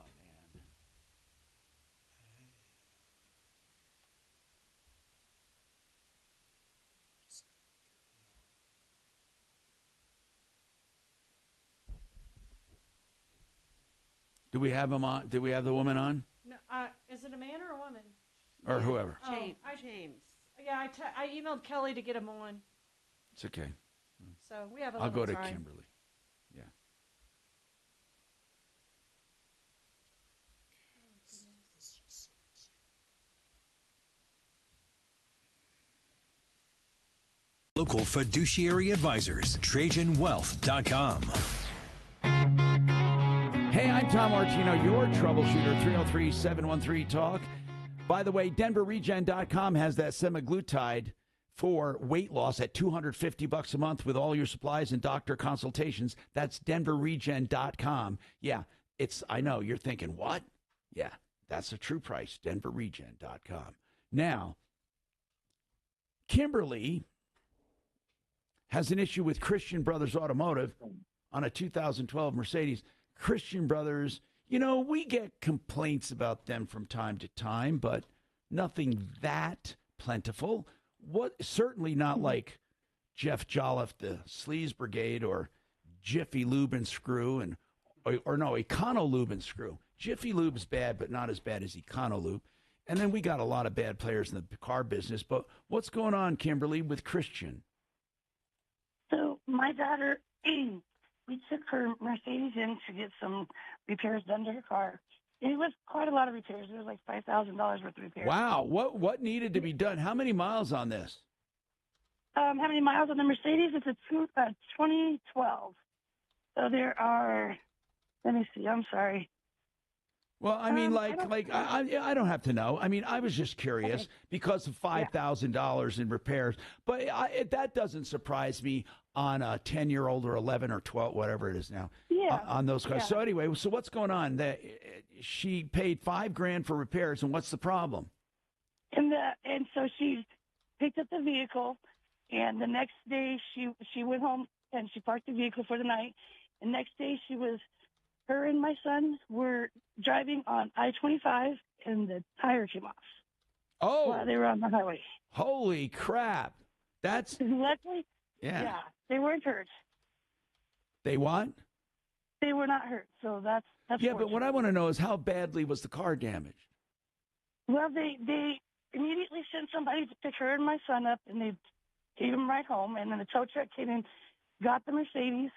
Do we have him on? Do we have the woman on? No, is it a man or a woman? Or whoever. James. James. Yeah, I emailed Kelly to get him on. It's okay. So we have a I'll little go to time. Kimberly. Yeah. Local fiduciary advisors, TrajanWealth.com. Hey, I'm Tom Martino, your troubleshooter, 303-713-TALK. By the way, DenverRegen.com has that semaglutide for weight loss at $250 a month with all your supplies and doctor consultations. That's DenverRegen.com. Yeah, I know, you're thinking, what? Yeah, that's the true price, DenverRegen.com. Now, Kimberly has an issue with Christian Brothers Automotive on a 2012 Mercedes. Christian Brothers, we get complaints about them from time to time, but nothing that plentiful. Certainly not like Jeff Jolliffe, the Sleaze Brigade, or Jiffy Lube and Screw, Econo Lube and Screw. Jiffy Lube's bad, but not as bad as Econo Lube. And then we got a lot of bad players in the car business. But what's going on, Kimberly, with Christian? So my daughter, we took her Mercedes in to get some repairs done to her car. It was quite a lot of repairs. It was like $5,000 worth of repairs. Wow. What needed to be done? How many miles on this? How many miles on the Mercedes? It's a 2012. So there are, let me see, I'm sorry. Well, I mean, I don't have to know. I mean, I was just curious because of $5,000 in repairs. But that doesn't surprise me on a 10-year-old or 11 or 12, whatever it is now. Yeah. On those cars. Yeah. So anyway, so what's going on? She paid $5,000 for repairs, and what's the problem? And so she picked up the vehicle, and the next day she went home and she parked the vehicle for the night. And next day her and my son were driving on I-25, and the tire came off. Oh. While they were on the highway. Holy crap. That's... Luckily, yeah, they weren't hurt. They what? They were not hurt, so that's yeah, fortunate. but what I want to know is how badly was the car damaged? Well, they immediately sent somebody to pick her and my son up, and they gave them right home, and then the tow truck came in, got the Mercedes,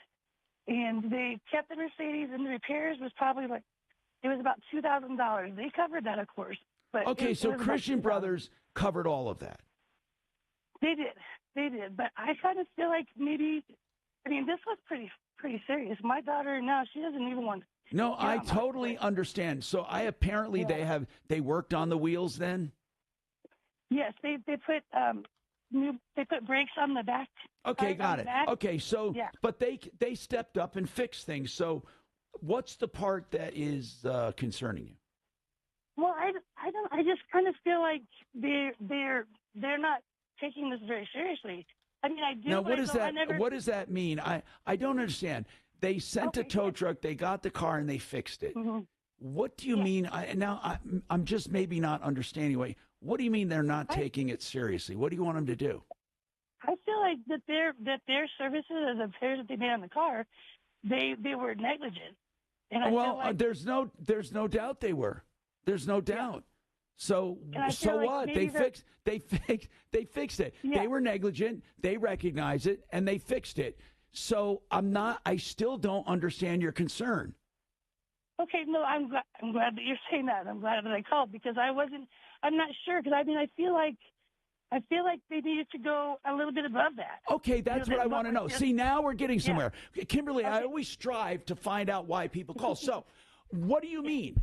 and they kept the Mercedes, and the repairs was probably it was about $2,000. They covered that, of course. But okay, so Christian Brothers covered all of that. They did. But I kind of feel like maybe, I mean, this was pretty serious. My daughter now, she doesn't even want. No, I totally understand. So they worked on the wheels then? Yes, they put they put brakes on the back. Okay, got it. Okay, so but they stepped up and fixed things. So what's the part that is concerning you? Well, I just kind of feel like they're not taking this very seriously. I mean, I do. Now, what does that mean? I don't understand. They sent a tow truck, they got the car, and they fixed it. Mm-hmm. What do you mean? I'm just maybe not understanding. What do you mean they're not taking it seriously? What do you want them to do? I feel like that their services and the repairs that they made on the car, they were negligent. And I feel like, there's no doubt they were. There's no doubt. So what? They fixed it. Yeah. They were negligent. They recognize it and they fixed it. So I still don't understand your concern. Okay, no, I'm glad that you're saying that. I'm glad that I called because I'm not sure because I mean I feel like they needed to go a little bit above that. Okay, that's what I want to know. See, now we're getting somewhere. Kimberly, I always strive to find out why people call. So, what do you mean?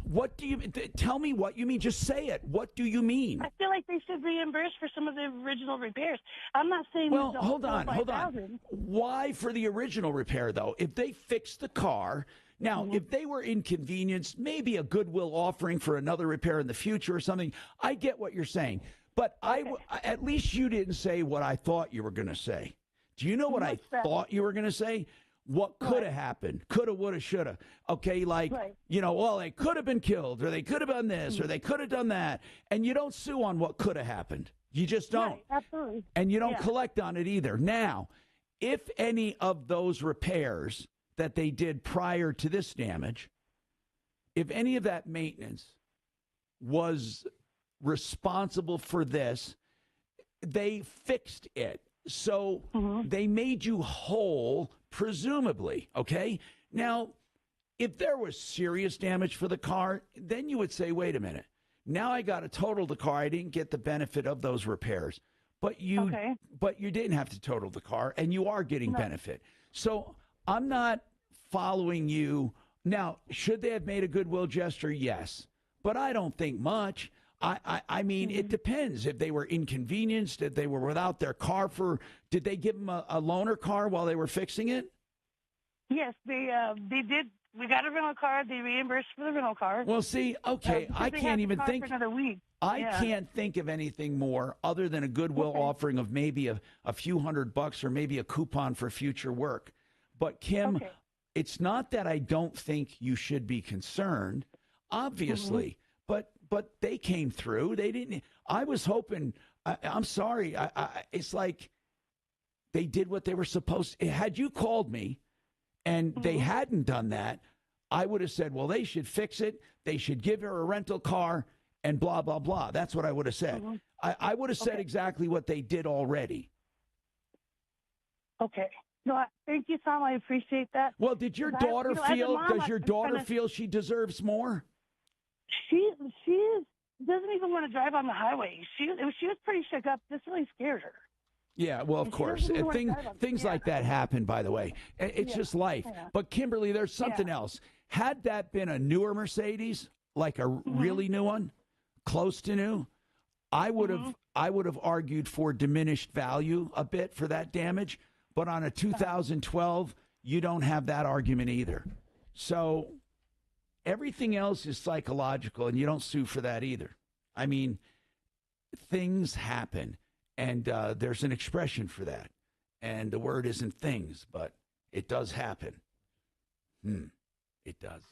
Tell me what you mean. Just say it. What do you mean? I feel like they should reimburse for some of the original repairs. I'm not saying. Well, hold on. Why for the original repair though? If they fixed the car. Now, if they were inconvenienced, maybe a goodwill offering for another repair in the future or something. I get what you're saying. But at least you didn't say what I thought you were going to say. Do you know what I thought you were going to say? What could have happened? Coulda, woulda, shoulda. Okay, well, they could have been killed, or they could have done this, or they could have done that. And you don't sue on what could have happened. You just don't. Right, absolutely. And you don't collect on it either. Now, if any of those repairs that they did prior to this damage, if any of that maintenance was responsible for this, they fixed it. So they made you whole, presumably, okay? Now, if there was serious damage for the car, then you would say, wait a minute. Now I got to total the car. I didn't get the benefit of those repairs. But you didn't have to total the car, and you are getting benefit. So I'm not following you. Now, should they have made a goodwill gesture? Yes. But I don't think much. I mean, it depends. If they were inconvenienced, if they were without their car did they give them a loaner car while they were fixing it? Yes, they did. We got a rental car. They reimbursed for the rental car. Well, see, okay, I can't even think. For another week. I can't think of anything more other than a goodwill offering of maybe a few $100 or maybe a coupon for future work. But Kim, it's not that I don't think you should be concerned, obviously. But they came through. They didn't. I was hoping. I'm sorry. It's like they did what they were supposed to. Had you called me and they hadn't done that, I would have said, well, they should fix it. They should give her a rental car and blah, blah, blah. That's what I would have said. I would have said exactly what they did already. Okay. No, thank you, Tom. I appreciate that. Well, did your daughter feel? Does your daughter feel she deserves more? She doesn't even want to drive on the highway. She was pretty shook up. This really scared her. Yeah, well, of And she course. doesn't even Things wanna drive 'em. things Yeah. like that happen, by the way. It's Yeah, just life. yeah. But, Kimberly, there's something Yeah. else. Had that been a newer Mercedes, like a really new one, close to new, I would have argued for diminished value a bit for that damage. But on a 2012, you don't have that argument either. So everything else is psychological, and you don't sue for that either. I mean, things happen, and there's an expression for that. And the word isn't things, but it does happen. It does.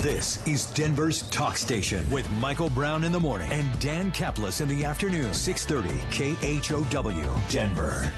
This is Denver's Talk Station with Michael Brown in the morning and Dan Kaplis in the afternoon. 630 KHOW, Denver.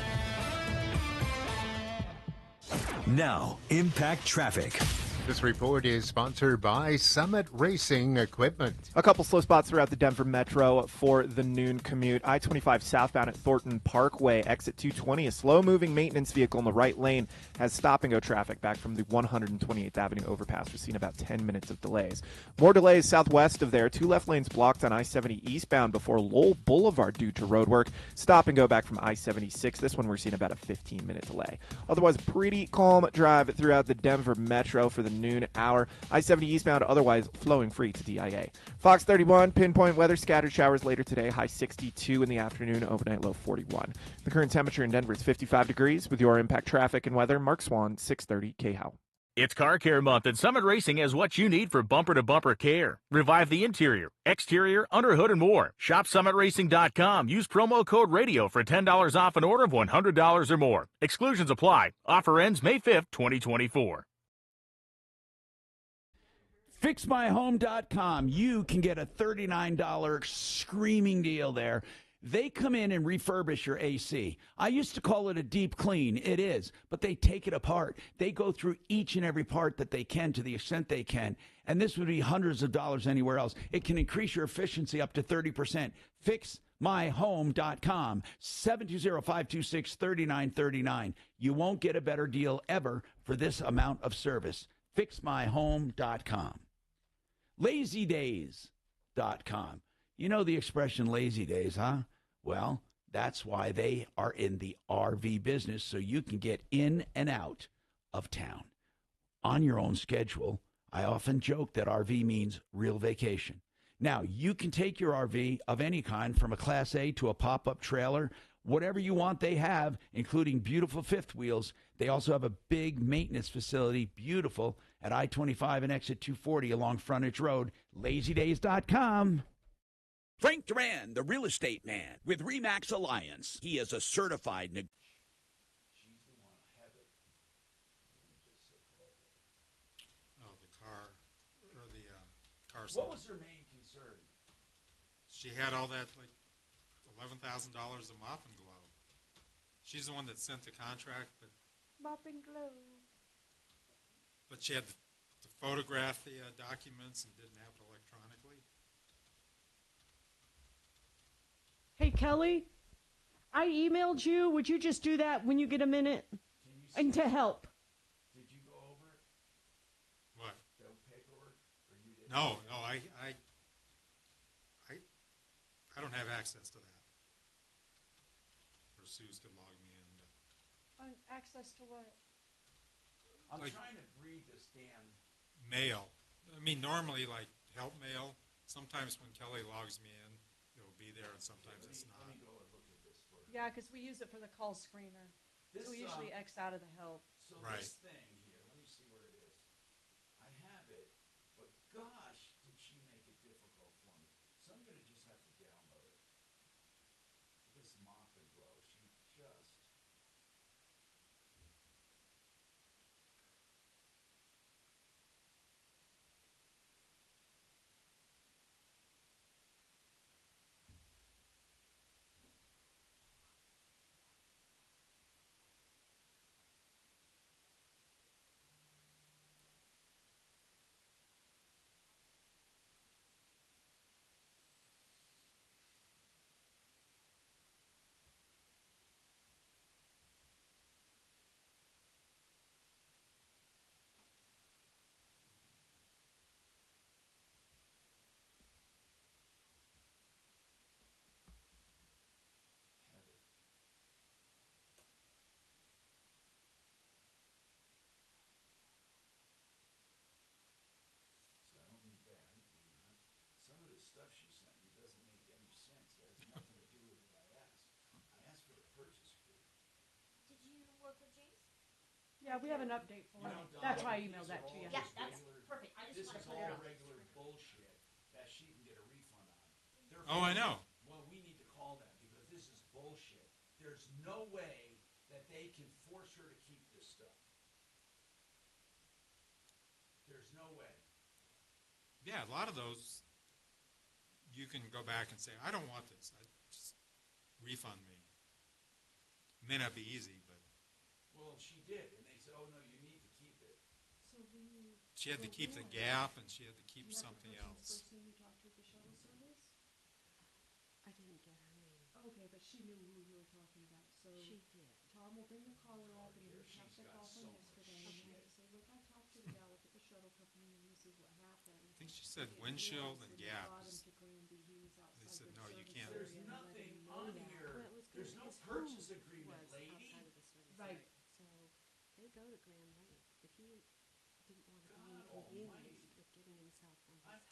Now, Impact Traffic. This report is sponsored by Summit Racing Equipment. A couple slow spots throughout the Denver Metro for the noon commute. I-25 southbound at Thornton Parkway, exit 220. A slow-moving maintenance vehicle in the right lane has stop-and-go traffic back from the 128th Avenue overpass. We're seeing about 10 minutes of delays. More delays southwest of there. 2 left lanes blocked on I-70 eastbound before Lowell Boulevard due to road work. Stop-and-go back from I-76. This one we're seeing about a 15-minute delay. Otherwise, pretty calm drive throughout the Denver Metro for the noon hour. I-70 eastbound otherwise flowing free to DIA. Fox 31, pinpoint weather, scattered showers later today, high 62 in the afternoon, overnight low 41. The current temperature in Denver is 55 degrees. With your Impact Traffic and weather, Mark Swan, 630 KHOW. It's Car Care Month, and Summit Racing has what you need for bumper-to-bumper care. Revive the interior, exterior, underhood, and more. Shop SummitRacing.com. Use promo code RADIO for $10 off an order of $100 or more. Exclusions apply. Offer ends May 5th, 2024. FixMyHome.com. You can get a $39 screaming deal there. They come in and refurbish your AC. I used to call it a deep clean. It is, but they take it apart. They go through each and every part that they can to the extent they can. And this would be hundreds of dollars anywhere else. It can increase your efficiency up to 30%. FixMyHome.com, 720-526-3939. You won't get a better deal ever for this amount of service. FixMyHome.com. LazyDays.com. You know the expression lazy days, huh? Well, that's why they are in the RV business, so you can get in and out of town on your own schedule. I often joke that RV means real vacation. Now, you can take your RV of any kind, from a Class A to a pop-up trailer, whatever you want they have, including beautiful fifth wheels. They also have a big maintenance facility, beautiful, at I-25 and exit 240 along Frontage Road. LazyDays.com. Frank Duran, the real estate man with RE/MAX Alliance. He is a certified car. What was her main concern? She had all that, like, $11,000 of mop and glove. She's the one that sent the contract, Mop and glove. but she had to photograph the documents and didn't have it electronically. Hey, Kelly, I emailed you. Would you just do that when you get a minute? And to help. Did you go over it? What? The paperwork? Or you did? No, I don't have access to that. Or Suze could log me in. Access to what? I'm Like- trying to read this damn... Mail. I mean, normally, like, help mail, sometimes when Kelly logs me in, it'll be there, and sometimes it's not. Let me go and look at this for you. Yeah, because we use it for the call screener. So we usually X out of the help. So Right. this thing here, let me see where it is. I have it, but gosh, did she make it difficult for me. So I'm going to just have to download it. This mop and glow, she just... Yeah, we have an update for you. That's why I emailed that to you. Yeah, that's perfect. I just want to put it on. regular bullshit that she can get a refund on. Oh, I know. Well, we need to call that because this is bullshit. There's no way that they can force her to keep this stuff. There's no way. Yeah, a lot of those, you can go back and say, I don't want this. Just refund me. May not be easy, but. Well, she did, and they said, oh, no, you need to keep it. So She had to keep the gap, and she had to keep something else. Person you talked to at the shuttle service? I didn't get her name. Okay, but she knew who you were talking about. So She did. Tom will bring the caller up, and we have the call from yesterday. And I say, look, I talked to the gal at the shuttle company, and this is what happened. I think she said windshield and gaps. They said, no, you can't. There's nothing on here. There's no purchase agreement, lady. Outside of the service Right. area. So they go to Grand Lake. If he didn't want to be inconvenienced with getting himself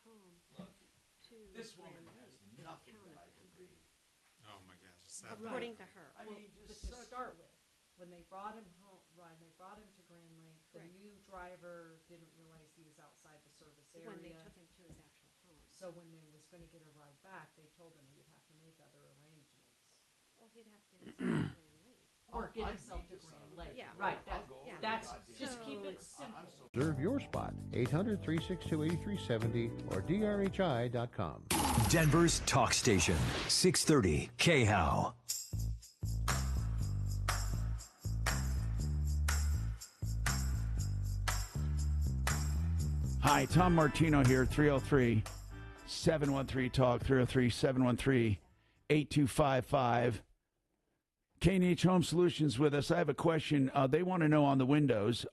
from his home to This woman Grand has Lake, it nothing counted that I him. can read. Oh, my gosh. It's that According bad. to her. I mean, But just to start with, when they brought him home, when they brought him to Grand Lake, the Correct. new driver didn't realize he was outside the service area. When they took him to his actual home. So when they was going to get a ride back, they told him he would have to make other arrangements. Well, he'd have to get himself to Grand Lake. Or get himself to Grand Lake. Yeah. Right, Yeah. that's, just keep it simple. Reserve your spot. 800-362-8370 or drhi.com. Denver's talk station, 630 KHOW. Hi, Tom Martino here, 303-713-TALK, 303-713-8255. K&H Home Solutions with us. I have a question. They want to know on the windows,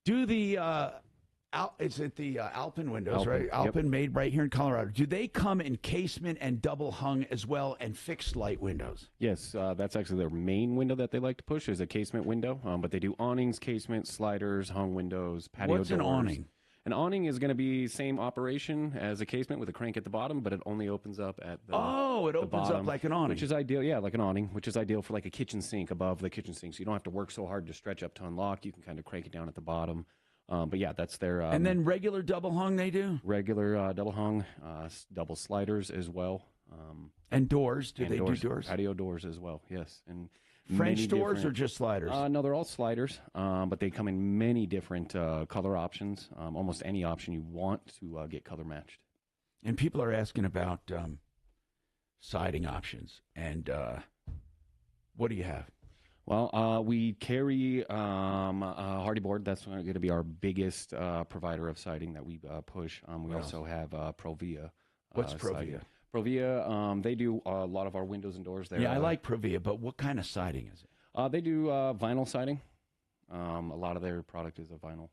do the, is it the Alpine windows, Alpine, right? yep. Alpine made right here in Colorado. Do they come in casement and double hung as well and fixed light windows? Yes, that's actually their main window that they like to push is a casement window, but they do awnings, casement, sliders, hung windows, patio What's doors. an awning? An awning is going to be same operation as a casement with a crank at the bottom, but it only opens up at the Oh, it the opens bottom, up like an awning. which is ideal. Yeah, like an awning, which is ideal for like a kitchen sink above the kitchen sink, so you don't have to work so hard to stretch up to unlock. You can kind of crank it down at the bottom. But yeah, that's their and then regular double hung they do? regular double hung, double sliders as well. And doors? Do and they do doors? Patio doors as well, yes. And French many doors or different- just sliders? No, they're all sliders, but they come in many different color options. Almost any option you want to get color matched. And people are asking about siding options. And what do you have? Well, we carry Hardy Board. That's going to be our biggest provider of siding that we push. We Wow. also have Provia. What's siding. Provia? Provia, they do a lot of our windows and doors there. Yeah, I like Provia, but what kind of siding is it? They do vinyl siding. A lot of their product is a vinyl.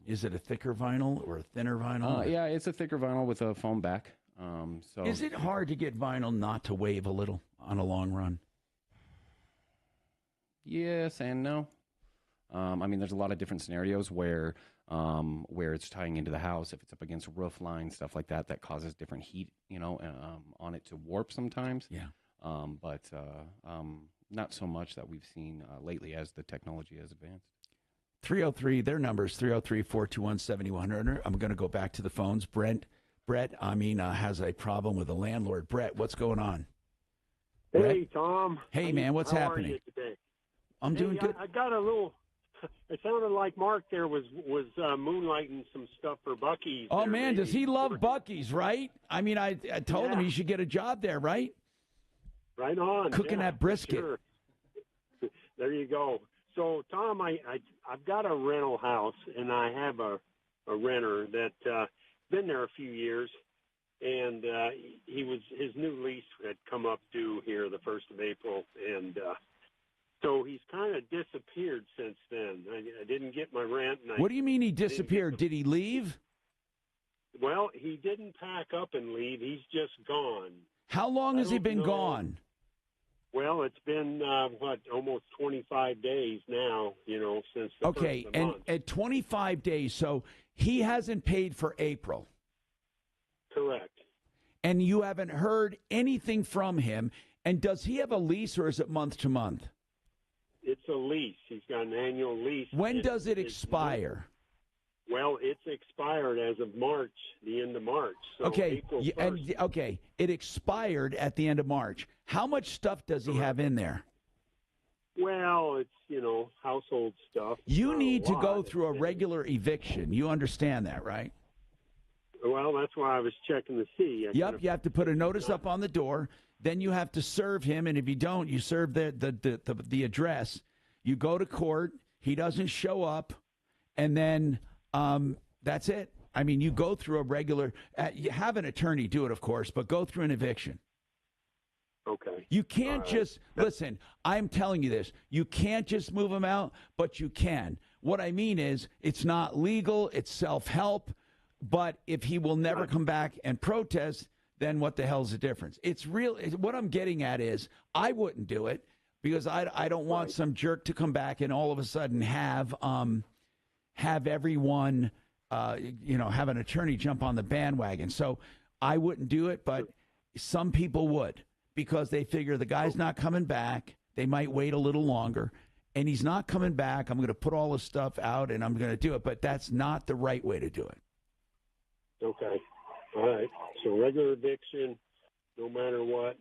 Is it a thicker vinyl or a thinner vinyl? Yeah, it's a thicker vinyl with a foam back. So Is it hard to get vinyl not to wave a little on a long run? Yes and no. I mean, there's a lot of different scenarios where it's tying into the house. If it's up against a roof line, stuff like that, that causes different heat, on it to warp sometimes. Yeah. But not so much that we've seen lately as the technology has advanced. 303, their number is 303-421-7100. I'm going to go back to the phones. Brett, has a problem with a landlord. Brett, what's going on? Hey, Brett? Tom. Hey, man, what's How happening? Are you today? I'm doing good. I got a little. It sounded like Mark there was moonlighting some stuff for Buc-ee's. Oh, there, man, does maybe. he love Buc-ee's, right? I mean, I told him he should get a job there, right? Right on. Cooking yeah, that brisket. Sure. There you go. So, Tom, I've got a rental house, and I have a renter that been there a few years, and his new lease had come up due here the 1st of April, and so he's kind of disappeared since then. I didn't get my rent. And What do you mean he disappeared? Did he leave? Well, he didn't pack up and leave. He's just gone. How long has he don't been know. gone? Well, it's been, almost 25 days now, since the Okay, first of the and month. at 25 days, so he hasn't paid for April. Correct. And you haven't heard anything from him. And does he have a lease or is it month to month? It's a lease. He's got an annual lease. When does it expire? Well, it's expired as of March, the end of March. So Okay, April 1st. okay, it expired at the end of March. How much stuff does he have in there? Well, it's, household stuff. You Not need a to lot. go through a regular eviction. You understand that, right? Well, that's why I was checking to see. Yep, you have to put a notice up on the door. Then you have to serve him, and if you don't, you serve the address. You go to court. He doesn't show up, and then that's it. I mean, you go through a regular. You have an attorney do it, of course, but go through an eviction. Okay. You can't just listen. I'm telling you this. You can't just move him out, but you can. What I mean is, it's not legal. It's self-help. But if he will never come back and protest, then what the hell's the difference? It's real. What I'm getting at is, I wouldn't do it because I don't want some jerk to come back and all of a sudden have everyone, have an attorney jump on the bandwagon. So I wouldn't do it, but some people would, because they figure the guy's not coming back. They might wait a little longer, and he's not coming back. I'm going to put all this stuff out, and I'm going to do it. But that's not the right way to do it. Okay. All right. So regular eviction, no matter what.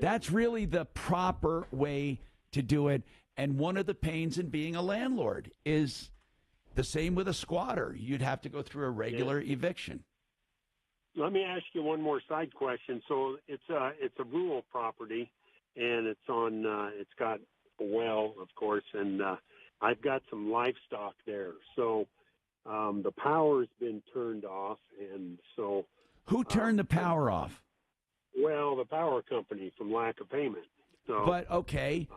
That's really the proper way to do it. And one of the pains in being a landlord is the same with a squatter. You'd have to go through a regular eviction. Let me ask you one more side question. So it's a rural property, and it's got a well, of course, and I've got some livestock there. So the power's been turned off, and so who turned the power off? Well, the power company, from lack of payment. So, but okay,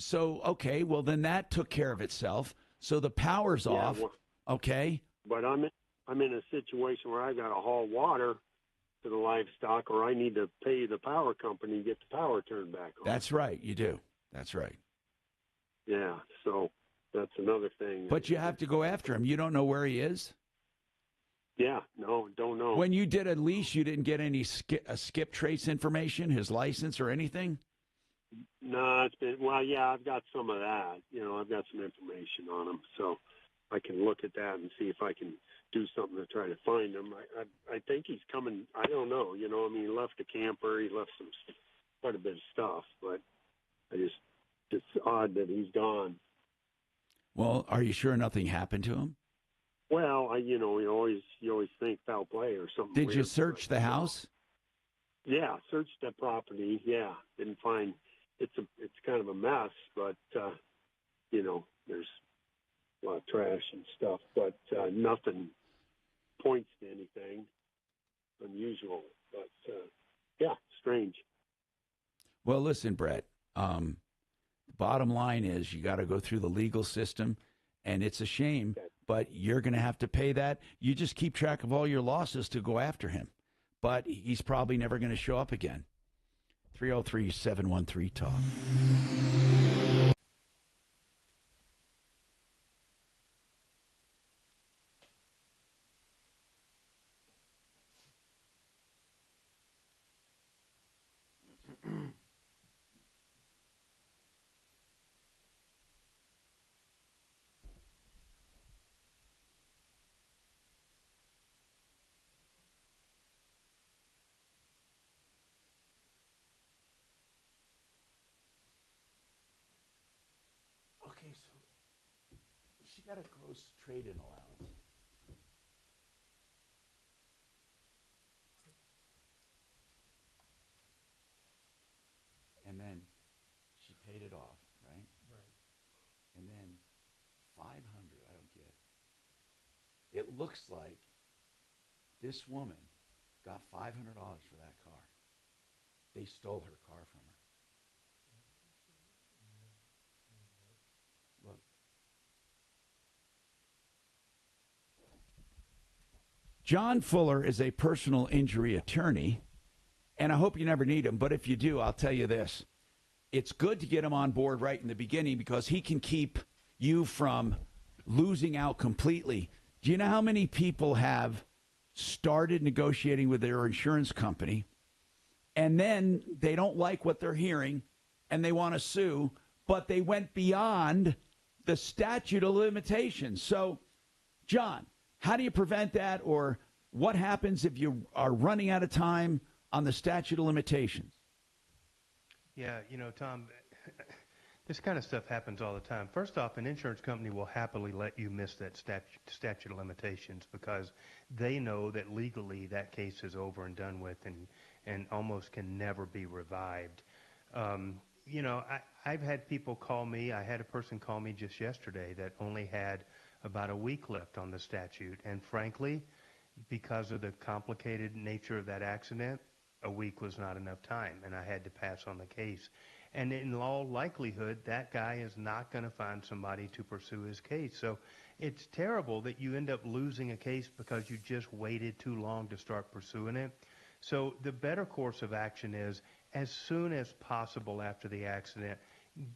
okay, well then that took care of itself. So the power's off. Well, okay. But I'm in a situation where I got to haul water to the livestock, or I need to pay the power company to get the power turned back on. That's right. You do. That's right. Yeah. So that's another thing. But you have to go after him. You don't know where he is? Yeah. No, don't know. When you did a lease, you didn't get any skip trace information, his license or anything? No, it's been, well, yeah, I've got some of that. I've got some information on him, so I can look at that and see if I can do something to try to find him. I think he's coming. I don't know. He left a camper. He left quite a bit of stuff, but it's odd that he's gone. Well, are you sure nothing happened to him? Well, you always think foul play or something. Did you search the house? Yeah, searched the property. Yeah, didn't find. It's kind of a mess, but there's a lot of trash and stuff, but nothing points to anything unusual. But yeah, strange. Well, listen, Brett. Bottom line is you got to go through the legal system, and it's a shame, but you're going to have to pay that. You just keep track of all your losses to go after him, but he's probably never going to show up again. 303-713-TALK. Okay, so she got a gross trade-in allowance. And then she paid it off, right? Right. And then $500, I don't get it. It looks like this woman got $500 for that car. They stole her car from her. Look. John Fuller is a personal injury attorney, and I hope you never need him, but if you do, I'll tell you this. It's good to get him on board right in the beginning because he can keep you from losing out completely. Do you know how many people have started negotiating with their insurance company, and then they don't like what they're hearing, and they want to sue, but they went beyond the statute of limitations. So, John, how do you prevent that, or what happens if you are running out of time on the statute of limitations? Yeah, Tom, this kind of stuff happens all the time. First off, an insurance company will happily let you miss that statute of limitations because they know that legally that case is over and done with and almost can never be revived. I've had people call me. I had a person call me just yesterday that only had about a week left on the statute. And frankly, because of the complicated nature of that accident, a week was not enough time, and I had to pass on the case. And in all likelihood, that guy is not going to find somebody to pursue his case. So it's terrible that you end up losing a case because you just waited too long to start pursuing it. So the better course of action is, as soon as possible after the accident,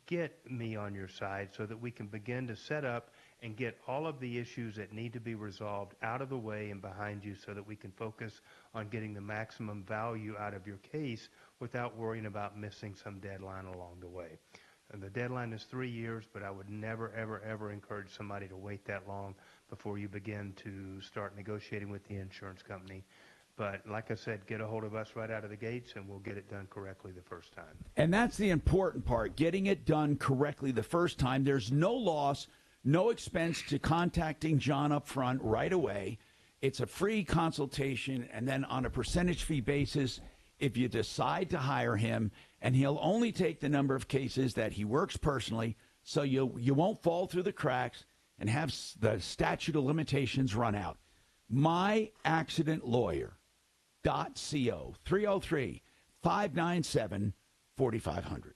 get me on your side so that we can begin to set up and get all of the issues that need to be resolved out of the way and behind you so that we can focus on getting the maximum value out of your case without worrying about missing some deadline along the way. And the deadline is 3 years, but I would never, ever, ever encourage somebody to wait that long before you begin to start negotiating with the insurance company. But like I said, get a hold of us right out of the gates, and we'll get it done correctly the first time. And that's the important part, getting it done correctly the first time. There's no loss, no expense to contacting John up front right away. It's a free consultation, and then on a percentage fee basis, if you decide to hire him, and he'll only take the number of cases that he works personally, so you won't fall through the cracks and have the statute of limitations run out. myaccidentlawyer.co, 303-597-4500.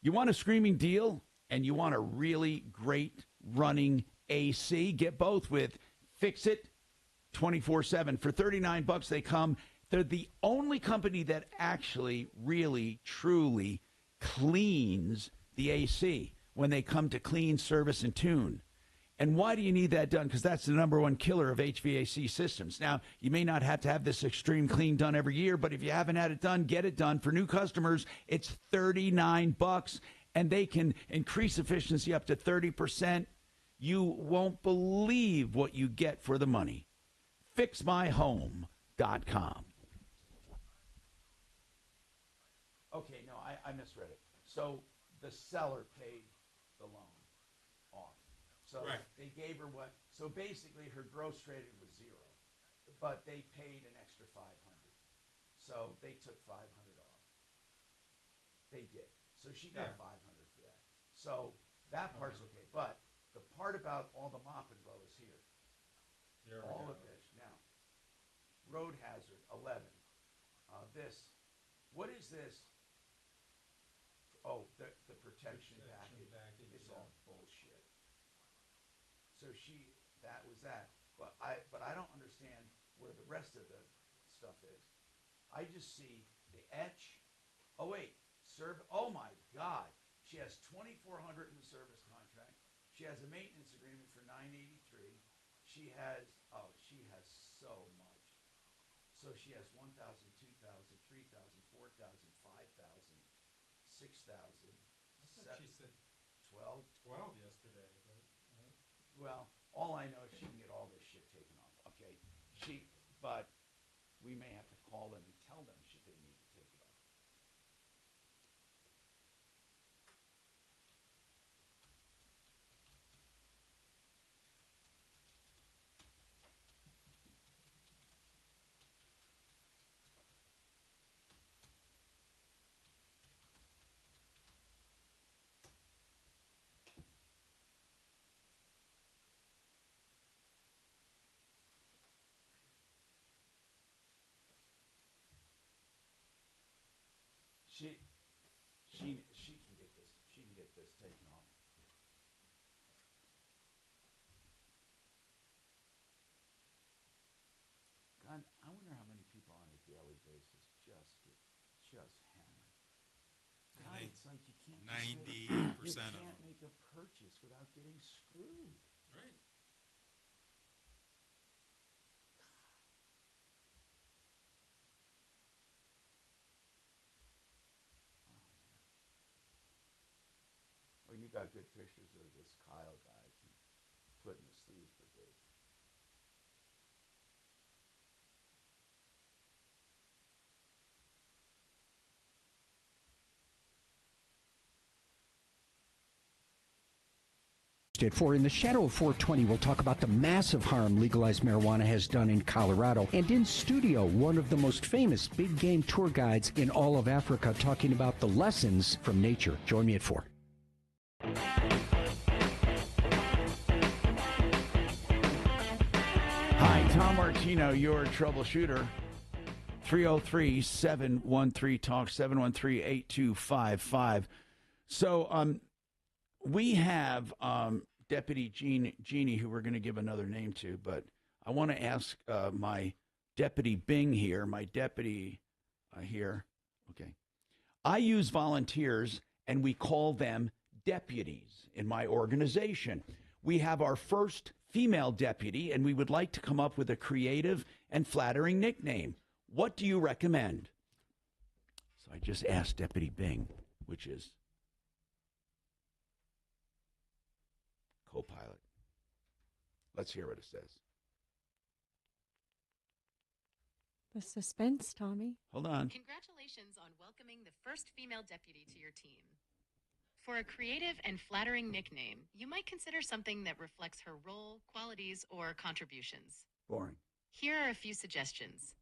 You want a screaming deal and you want a really great running AC? Get both with Fix It 24/7. For $39 they come. They're the only company that actually really truly cleans the AC when they come to clean, service, and tune. And why do you need that done? Because that's the number one killer of HVAC systems. Now, you may not have to have this extreme clean done every year, but if you haven't had it done, get it done. For new customers, it's $39, and they can increase efficiency up to 30%. You won't believe what you get for the money. FixMyHome.com. Okay, no, I misread it. So the seller paid the loan off. So right. They gave her what? So basically her gross traded was zero, but they paid an extra $500. So they took $500 off. They did. So she got $500 for that. So that part's okay. But the part about all the mop and blow is here. All of this. Now, road hazard, 11. This. What is this? Oh, the protection package. It's all bullshit. So that was that. But I don't understand where the rest of the stuff is. I just see the etch. Oh wait, oh my God. She has $2,400 in the service contract. She has a maintenance agreement for $983. She has so much. So she has 1,000, 2,000, 3,000, 4,000, 5,000, 6,000. I thought she said 12. 12 yesterday, but well, all I know is she can get all this shit taken off. Okay, but we may have to call them and tell them they need to take it off. She can get this. She can get this taken off. God, I wonder how many people on a daily basis just hammered. God, it's like you can't 90% you of can't them. make a purchase without getting screwed. Right. got good pictures of this Kyle guy putting the sleeves for Dave. For in the shadow of 420, we'll talk about the massive harm legalized marijuana has done in Colorado. And in studio, one of the most famous big game tour guides in all of Africa, talking about the lessons from nature. Join me at 4. Hi, Tom Martino, your troubleshooter. 303-713-TALK, 713-8255. So, we have Deputy Jeannie, who we're going to give another name to, but I want to ask my Deputy Bing here, here. Okay. I use volunteers, and we call them deputies in my organization. We have our first female deputy, and we would like to come up with a creative and flattering nickname. What do you recommend? So I just asked Deputy Bing, which is co-pilot. Let's hear what it says. The suspense, Tommy. Hold on. Congratulations on welcoming the first female deputy to your team. For a creative and flattering nickname, you might consider something that reflects her role, qualities, or contributions. Boring. Here are a few suggestions.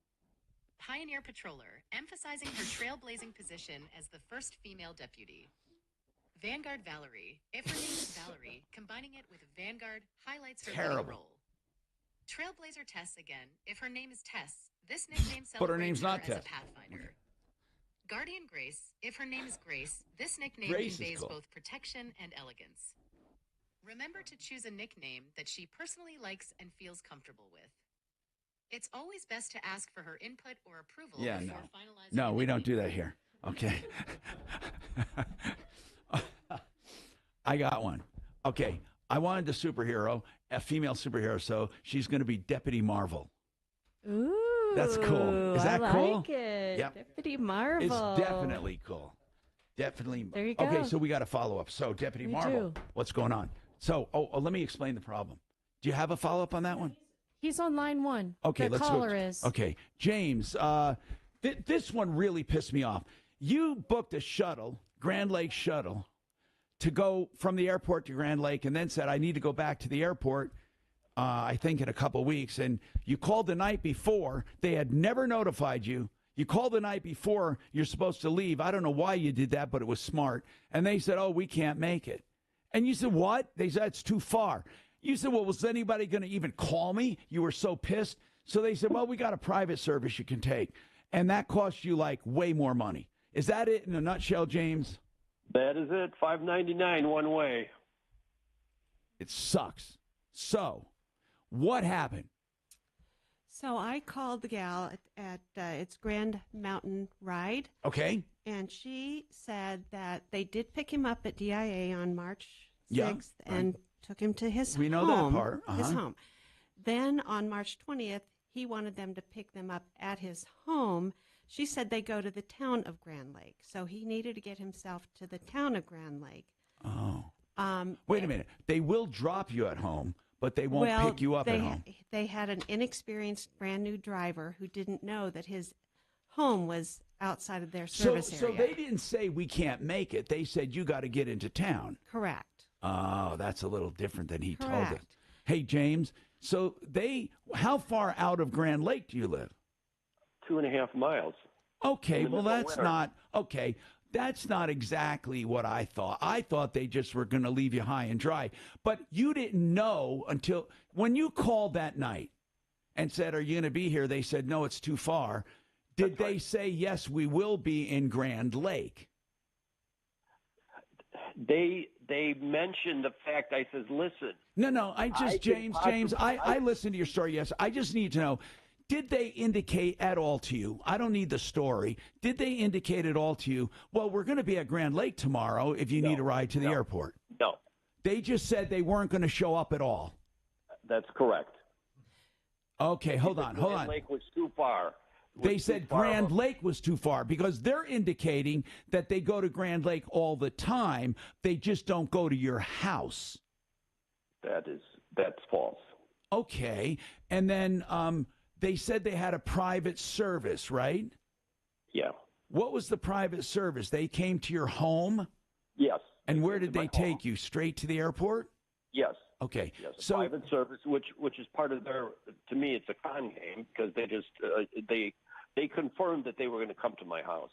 Pioneer Patroller, emphasizing her trailblazing position as the first female deputy. Vanguard Valerie, if her name is Valerie, combining it with Vanguard highlights her leading role. Trailblazer Tess again, if her name is Tess, this nickname celebrates But her name's not her as Tess. a pathfinder. Guardian Grace, if her name is Grace, this nickname Grace is conveys cool. both protection and elegance. Remember to choose a nickname that she personally likes and feels comfortable with. It's always best to ask for her input or approval Yeah, before no. finalizing No, a we don't nickname. do that here. Okay. I got one. Okay. I wanted the superhero, a female superhero, so she's going to be Deputy Marvel. Ooh. That's cool. Is that I cool? like it. Yep. Deputy Marvel. It's definitely cool. Definitely. There you go. Okay, so we got a follow-up. So, Deputy We Marvel, do. what's going on? So, let me explain the problem. Do you have a follow-up on that one? He's on line 1. Okay, the let's caller go. is. Okay, James, this one really pissed me off. You booked a shuttle, Grand Lake shuttle, to go from the airport to Grand Lake, and then said, I need to go back to the airport, I think in a couple weeks. And you called the night before. They had never notified you. You called the night before you're supposed to leave. I don't know why you did that, but it was smart. And they said, oh, we can't make it. And you said, what? They said, it's too far. You said, well, was anybody going to even call me? You were so pissed. So they said, well, we got a private service you can take. And that cost you like way more money. Is that it in a nutshell, James? That is it. $5.99 one way. It sucks. So what happened? So I called the gal at it's Grand Mountain Ride. Okay. And she said that they did pick him up at DIA on March 6th Yeah, and took him to his We know home. that part. His Uh-huh. home. Then on March 20th, he wanted them to pick them up at his home. She said they go to the town of Grand Lake. So he needed to get himself to the town of Grand Lake. Oh. Wait a minute. They will drop you at home, but they won't Well, pick you up at home. They had an inexperienced brand new driver who didn't know that his home was outside of their service So area. they didn't say we can't make it. They said you got to get into town. Correct. Oh, that's a little different than he told us. Correct. Hey, James, so how far out of Grand Lake do you live? 2.5 miles. Okay, In the well, middle of that's winter. not, okay, that's not exactly what I thought. I thought they just were going to leave you high and dry. But you didn't know until, when you called that night and said, are you going to be here? They said, no, it's too far. Did they say, yes, we will be in Grand Lake? They mentioned the fact. I says, listen. No, James, I listened to your story, yes. I just need to know, did they indicate at all to you? I don't need the story. Did they indicate at all to you, well, we're going to be at Grand Lake tomorrow if you need a ride to the airport? No. They just said they weren't going to show up at all. That's correct. Okay, hold on. Grand Lake was too far. They too said far Grand of a- Lake was too far because they're indicating that they go to Grand Lake all the time. They just don't go to your house. That's false. Okay. And then they said they had a private service, right? Yeah. What was the private service? They came to your home? Yes. And where did they take you? Straight to the airport? Yes. Okay. Yes. A So private service, which is part of their. To me, it's a con game because they just they confirmed that they were going to come to my house,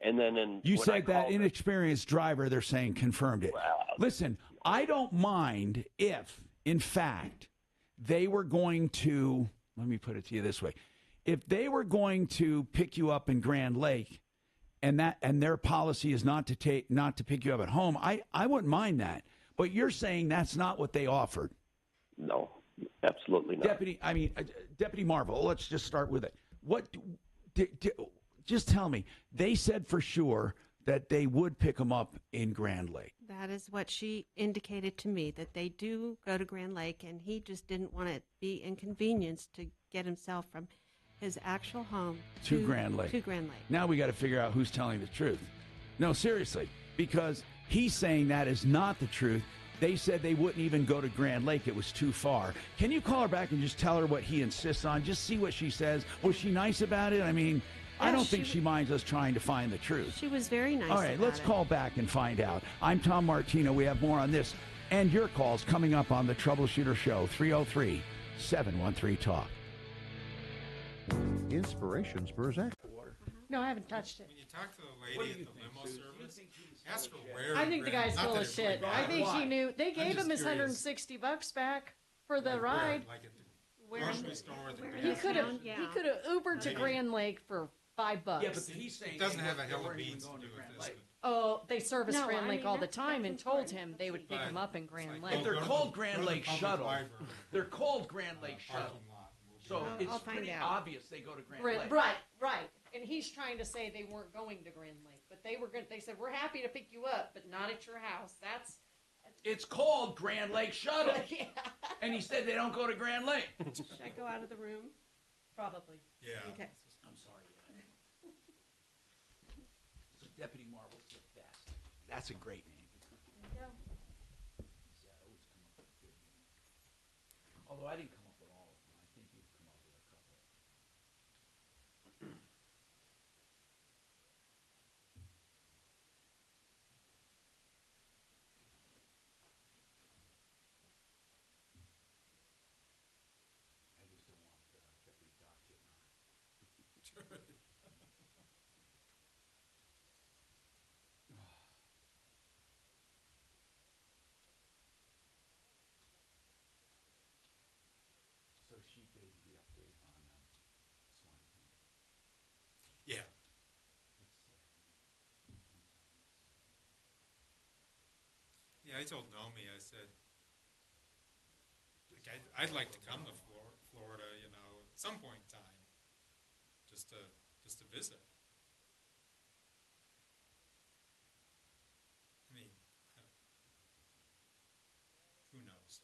and then you when I said that called inexperienced driver, they're saying, confirmed it. Listen, I don't mind if, in fact, they were going to, let me put it to you this way. If they were going to pick you up in Grand Lake and their policy is not to pick you up at home, I wouldn't mind that. But you're saying that's not what they offered. No, absolutely not. Deputy Marvel, let's just start with it. What just tell me. They said for sure that they would pick him up in Grand Lake. That is what she indicated to me, that they do go to Grand Lake, and he just didn't want to be inconvenienced to get himself from his actual home to Grand Lake. To Grand Lake. Now we got to figure out who's telling the truth. No, seriously, because he's saying that is not the truth. They said they wouldn't even go to Grand Lake. It was too far. Can you call her back and just tell her what he insists on? Just see what she says. Was she nice about it? I mean, I don't think she minds us trying to find the truth. She was very nice. All right, about let's it. call back and find out. I'm Tom Martino. We have more on this and your calls coming up on the Troubleshooter Show, 303-713-TALK. Inspiration spurs action. No, I haven't touched it. When you talk to the lady at the limo service, ask her where. I think the guy's not full that of it shit. really I think matters. he knew. They I'm gave just him his curious. $160 back for the Like ride. Like at the grocery store. The He gas could have. station. He could have Ubered to Grand Lake for $5. Yeah, but he's saying it doesn't have a hell of beans to do with this. Oh, they service No, Grand I Lake mean, all the that's time and told important. him they would pick him up in Grand like, Lake. They're go to called the- Grand go to the Lake public Shuttle. library. They're called Grand Lake Shuttle. So I'll it's find pretty out. obvious they go to Grand Lake. Right. And he's trying to say they weren't going to Grand Lake, but they were going. They said we're happy to pick you up, but not at your house. That's. It's called Grand Lake Shuttle. Yeah. And he said they don't go to Grand Lake. Should I go out of the room? Probably. Yeah. Okay. I'm sorry. So Deputy Marvel's the best. That's a great name. Although I didn't come up with all of them. I think you've come up with a couple. I just don't want Deputy Doc getting on. So she gave you the update on swine flu. Yeah. Yeah, I told Naomi, I said, like, I'd like to come to Florida, you know, at some point in time, just to visit. I mean, who knows?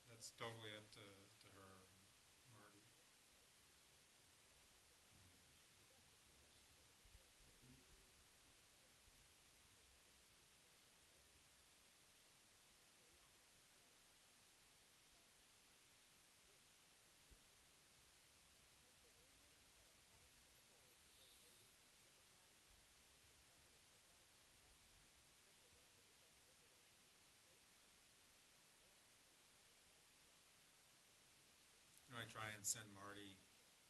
That's totally up to her and Marty. You know, I try and send Marty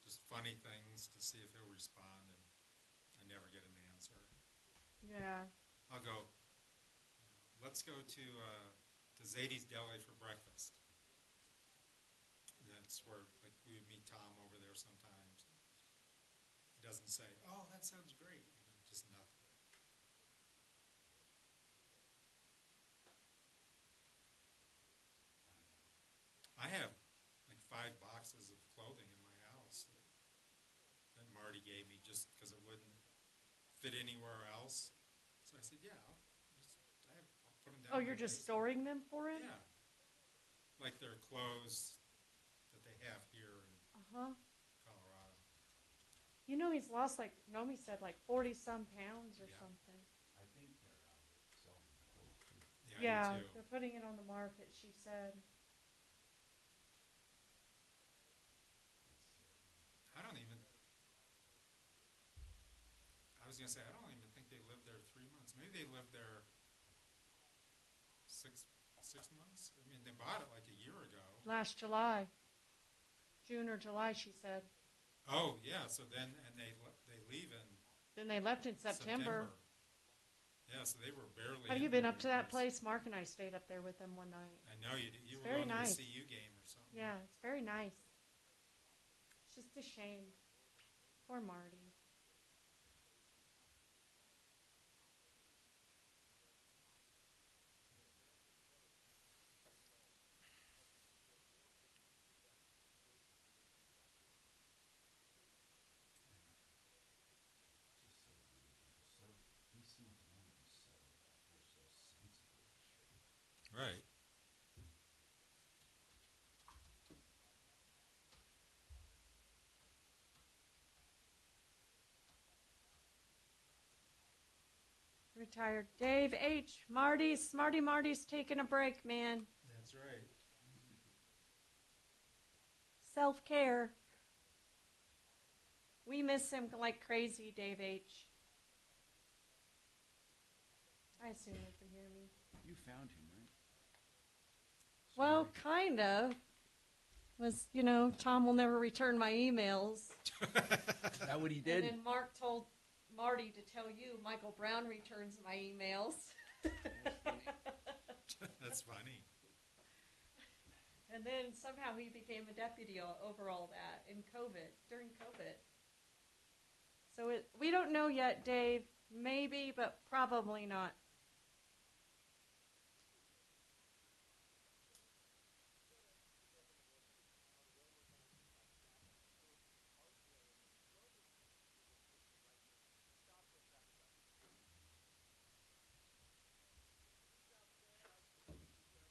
just funny things to see if he'll respond, and I never get an answer. Yeah. I'll go, let's go to Zadie's Deli for breakfast. And that's where, like, we would meet Tom over there sometimes. He doesn't say, oh, that sounds great. You know, just nothing. I have like 5 boxes of clothing in my house that Marty gave me just because it wouldn't fit anywhere else. So I said, yeah, I'll put them down. Oh, you're just storing them for him? Yeah. Like their clothes that they have here in Uh-huh. Colorado. know he's lost Naomi said 40 some pounds or something. I think they're selling the whole. Yeah, they're putting it on the market, she said. I was going to say, I don't even think they lived there 3 months. Maybe they lived there six months. I mean, they bought it like a year ago. Last July. June or July, she said. Oh, yeah. So then, and they leave in. Then they left in September. Yeah, so they were barely. Have you been up to that place? Mark and I stayed up there with them one night. I know you did. You It's were very going nice. to a CU game or something. Yeah, it's very nice. It's just a shame. Poor Marty. Right. Retired Dave H. Marty's taking a break, man. That's right. Self-care. We miss him like crazy, Dave H. I assume you can hear me. You found him, right? Well, kind of. Was, Tom will never return my emails. Is that what he did? And then Mark told Marty to tell you Michael Brown returns my emails. That's funny. And then somehow he became a deputy over all that during COVID. So we don't know yet, Dave. Maybe, but probably not.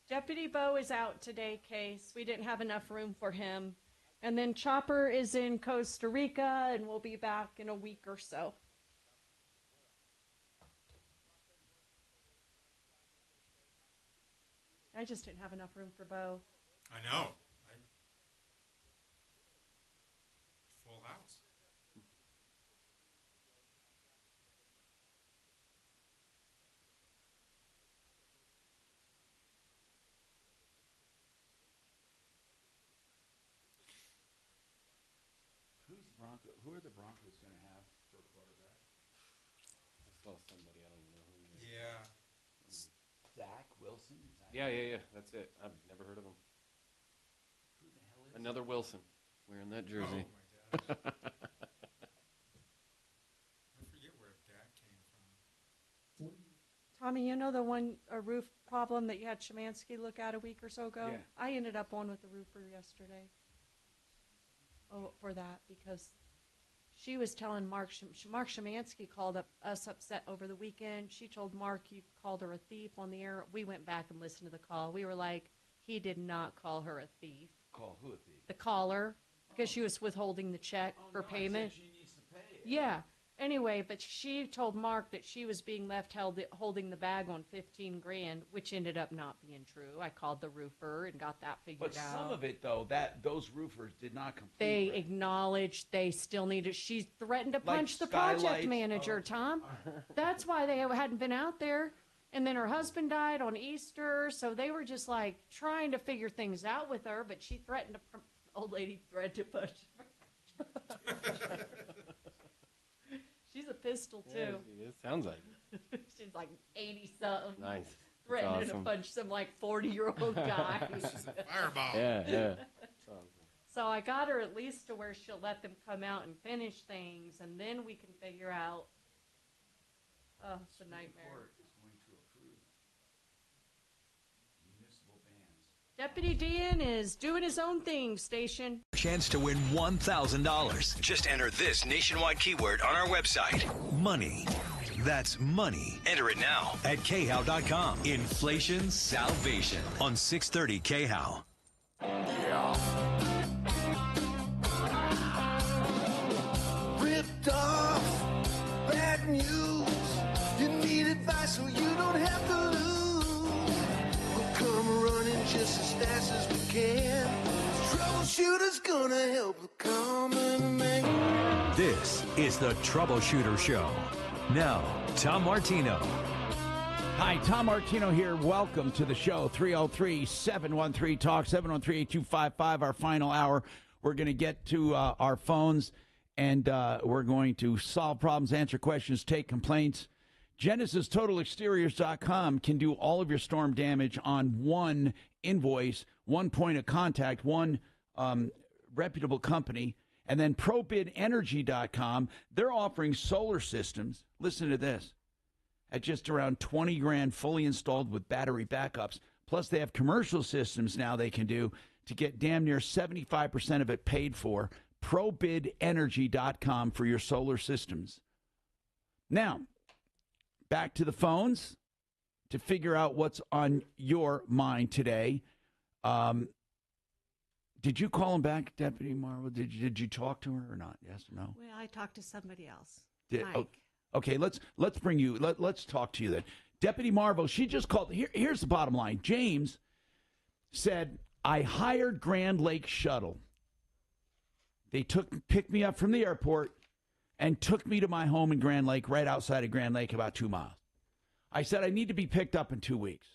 Deputy Bo is out today, Case. We didn't have enough room for him. And then Chopper is in Costa Rica, and we'll be back in a week or so. I just didn't have enough room for Bo. I know. Full house. Who are the Broncos going to have for quarterback? I saw somebody. I don't even know who he is. Yeah. Zach Wilson? Yeah. That's it. I've never heard of him. Who the hell is Another Wilson wearing that jersey. Oh, my gosh. I forget where Dak came from. Tommy, you know the roof problem that you had Szymanski look at a week or so ago? Yeah. I ended up on with the roofer yesterday. Oh, for that, because she was telling Mark Szymanski called us upset over the weekend. She told Mark you called her a thief on the air. We went back and listened to the call. We were like, he did not call her a thief. Call who a thief? The caller, because she was withholding the check for payment. I said she needs to pay it. Yeah. Anyway, but she told Mark that she was being left holding the bag on $15,000, which ended up not being true. I called the roofer and got that figured But out. some of it, though, those roofers did not complete. They acknowledged they still needed. She threatened to Like punch the skylights. project manager, Tom. That's why they hadn't been out there. And then her husband died on Easter, so they were just trying to figure things out with her. But she threatened to. Old lady threatened to punch her. She's a pistol too. Yeah, it sounds like it. She's 80-something. Nice. Threatening awesome. to punch some 40-year-old guy. She's a fireball. Yeah. That's awesome. So I got her at least to where she'll let them come out and finish things, and then we can figure out. Oh, it's a nightmare. Court is going to approve municipal bans. Deputy Dean is doing his own thing, station. Chance to win $1,000. Just enter this nationwide keyword on our website. Money. That's money. Enter it now at khow.com. Inflation salvation on 630 KHOW. Ripped Who's gonna help the common man? This is the Troubleshooter Show. Now, Tom Martino. Hi, Tom Martino here. Welcome to the show. 303-713-TALK, 713-8255, our final hour. We're going to get to our phones, and we're going to solve problems, answer questions, take complaints. GenesisTotalExteriors.com can do all of your storm damage on one invoice, one point of contact, one reputable company. And then ProBidEnergy.com, they're offering solar systems. Listen to this. At just around 20 grand fully installed with battery backups. Plus, they have commercial systems now they can do to get damn near 75% of it paid for. ProBidEnergy.com for your solar systems. Now, back to the phones to figure out what's on your mind today. Did you call him back, Deputy Marvel? Did you talk to her or not? Yes or no? Well, I talked to somebody else. Okay, let's bring you. Let's talk to you then, Deputy Marvel. She just called. Here's the bottom line. James said, I hired Grand Lake Shuttle. They picked me up from the airport and took me to my home in Grand Lake, right outside of Grand Lake, about 2 miles. I said I need to be picked up in 2 weeks.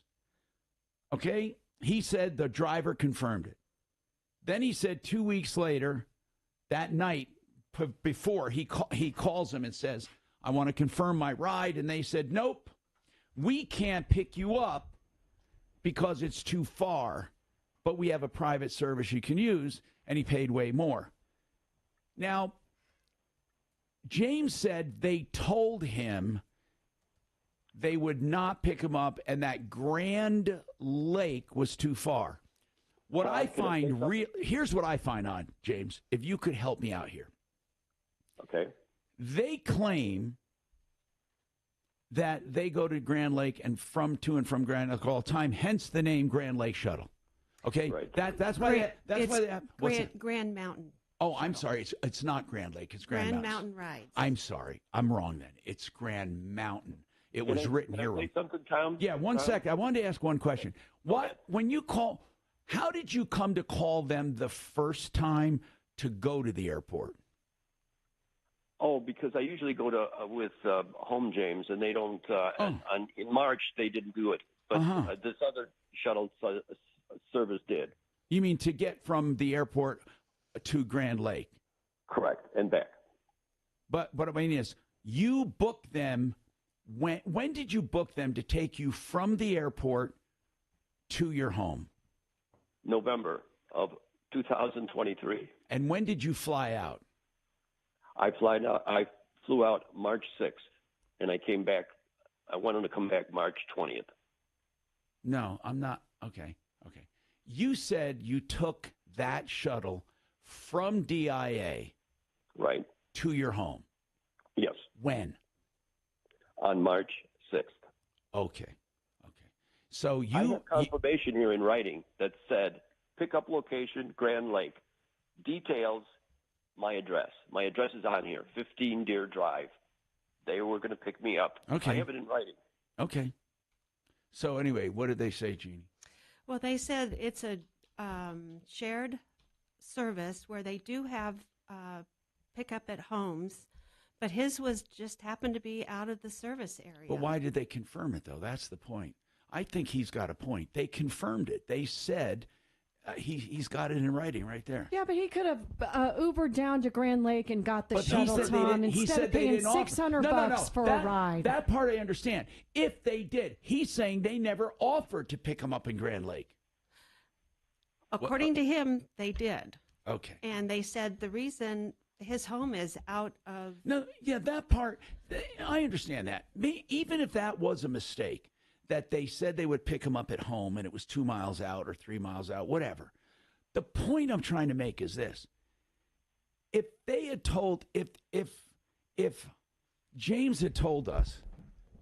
Okay, he said the driver confirmed it. Then he said 2 weeks later, that night before, he calls him and says, I want to confirm my ride. And they said, nope, we can't pick you up because it's too far, but we have a private service you can use. And he paid way more. Now, James said they told him they would not pick him up and that Grand Lake was too far. What I find here's what I find odd, James, if you could help me out here. Okay. They claim that they go to Grand Lake and to and from Grand Lake all the time, hence the name Grand Lake Shuttle. Okay? Right. That's why they have Grand Mountain. Oh, I'm sorry. It's not Grand Lake. It's Grand Mountain Rides. I'm sorry. I'm wrong then. It's Grand Mountain. It was written here wrong. Say something, Tom? Yeah, one second. I wanted to ask one question. How did you come to call them the first time to go to the airport? Oh, because I usually go to with Home James, and they don't. In March, they didn't do it, but this other shuttle service did. You mean to get from the airport to Grand Lake? Correct, and back. But I mean is you booked them. When did you book them to take you from the airport to your home? November of 2023. And when did you fly out? I flew out March 6th, and I came back. I wanted to come back March 20th. No, I'm not. Okay. You said you took that shuttle from DIA, right, to your home. Yes. When? On March 6th. Okay. So I have confirmation here in writing that said pickup location Grand Lake. Details my address. My address is on here, 15 Deer Drive. They were going to pick me up. Okay. I have it in writing. Okay. So anyway, what did they say, Jeannie? Well, they said it's a shared service where they do have pickup at homes, but his was just happened to be out of the service area. But why did they confirm it, though? That's the point. I think he's got a point. They confirmed it. They said he's got it in writing right there. Yeah, but he could have Ubered down to Grand Lake and got the shuttle, Tom, instead of paying $600 for a ride. That part I understand. If they did, he's saying they never offered to pick him up in Grand Lake. According to him, they did. Okay. And they said the reason his home is out of... No, yeah, that part, I understand that. Even if that was a mistake, that they said they would pick him up at home and it was 2 miles out or 3 miles out, whatever. The point I'm trying to make is this. If they had told, if James had told us,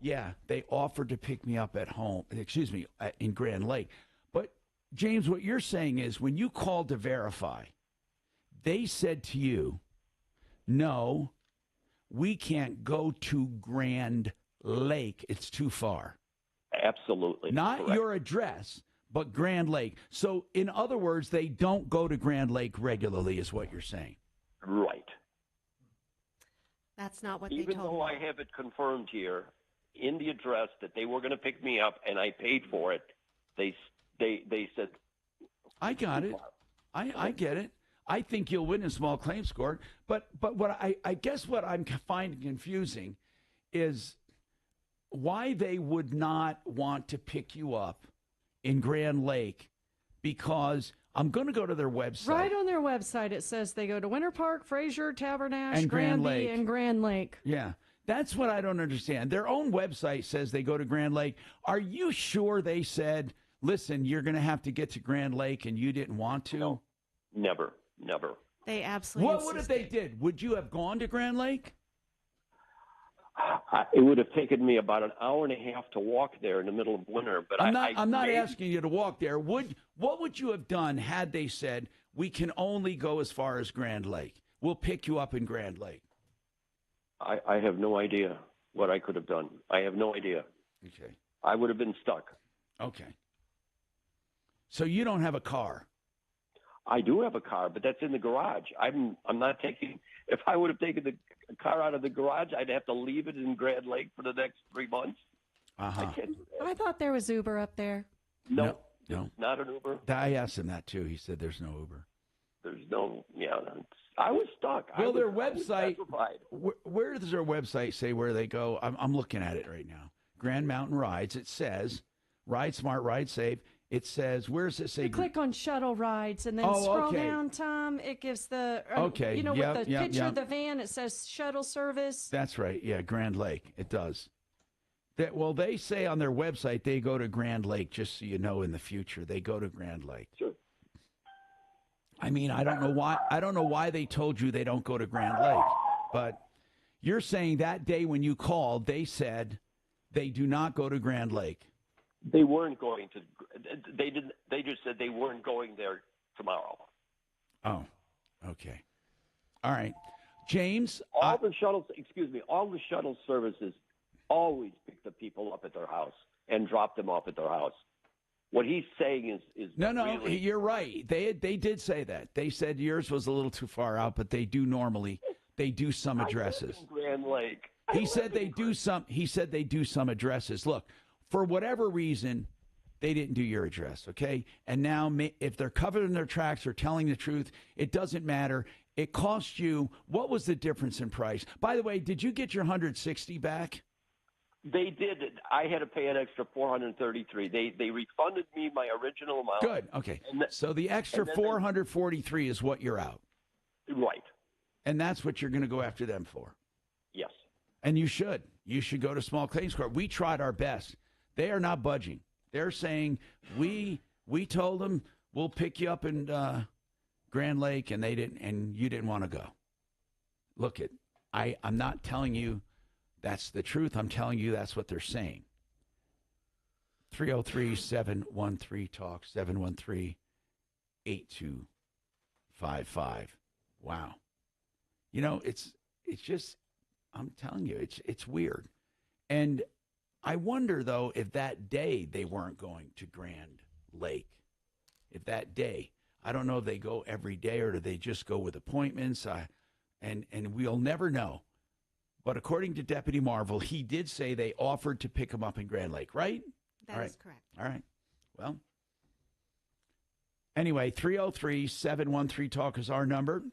yeah, they offered to pick me up at home, in Grand Lake. But James, what you're saying is when you called to verify, they said to you, no, we can't go to Grand Lake. It's too far. Absolutely. Not correct. your address, but Grand Lake. So, in other words, they don't go to Grand Lake regularly, is what you're saying. Right. That's not what Even they told though me. I have it confirmed here in the address that they were going to pick me up and I paid for it, they said. I got it. I get it. I think you'll win in small claims court. But what I guess what I'm finding confusing is why they would not want to pick you up in Grand Lake, because I'm going to go to their website. Right on their website, it says they go to Winter Park, Fraser, Tabernash, And Grand Granby, Lake. and Grand Lake. Yeah. That's what I don't understand. Their own website says they go to Grand Lake. Are you sure they said, listen, you're going to have to get to Grand Lake and you didn't want to? No, never. They absolutely What would if they did? Would you have gone to Grand Lake? It would have taken me about an hour and a half to walk there in the middle of winter. But I'm not asking you to walk there. What would you have done had they said, we can only go as far as Grand Lake? We'll pick you up in Grand Lake. I have no idea what I could have done. I have no idea. Okay. I would have been stuck. Okay. So you don't have a car? I do have a car, but that's in the garage. I'm not taking. If I would have taken the car out of the garage, I'd have to leave it in Grand Lake for the next 3 months. Uh-huh. I can't do that. I thought there was Uber up there. No, not an Uber. I asked him that too. He said there's no Uber. There's no. Yeah, I was stuck. Well, their website. Where does their website say where they go? I'm looking at it right now. Grand Mountain Rides. It says Ride Smart, Ride Safe. It says, where does it say? You click on Shuttle rides and then scroll down, Tom. It gives the, with the picture of the van, it says Shuttle service. That's right. Yeah, Grand Lake. It does. They say on their website they go to Grand Lake, just so you know in the future. They go to Grand Lake. Sure. I mean, I don't know why they told you they don't go to Grand Lake. But you're saying that day when you called, they said they do not go to Grand Lake. They weren't going to. They didn't. They just said they weren't going there tomorrow. Oh, okay. All right, James. All the shuttle services always pick the people up at their house and drop them off at their house. What he's saying is no. Really, you're right. They did say that. They said yours was a little too far out, but they do normally. They do some addresses. Grand Lake. He said they do some. He said they do some addresses. Look. For whatever reason, they didn't do your address, okay? And now if they're covered in their tracks or telling the truth, it doesn't matter. It cost you, what was the difference in price? By the way, did you get your $160 back? They did. I had to pay an extra $433. They refunded me my original amount. Good, okay. So the extra $443 is what you're out. Right. And that's what you're going to go after them for. Yes. And you should. You should go to small claims court. We tried our best. They are not budging. They're saying we told them we'll pick you up in Grand Lake, and they didn't, and you didn't want to go. Look, I'm not telling you that's the truth. I'm telling you that's what they're saying. 303-713-TALK, 713-8255. Wow. You know, it's just, I'm telling you, it's weird. And I wonder, though, if that day they weren't going to Grand Lake. If that day, I don't know if they go every day or do they just go with appointments. And we'll never know. But according to Deputy Marvel, he did say they offered to pick him up in Grand Lake, right? That is correct. All right. Well, anyway, 303-713-TALK is our number.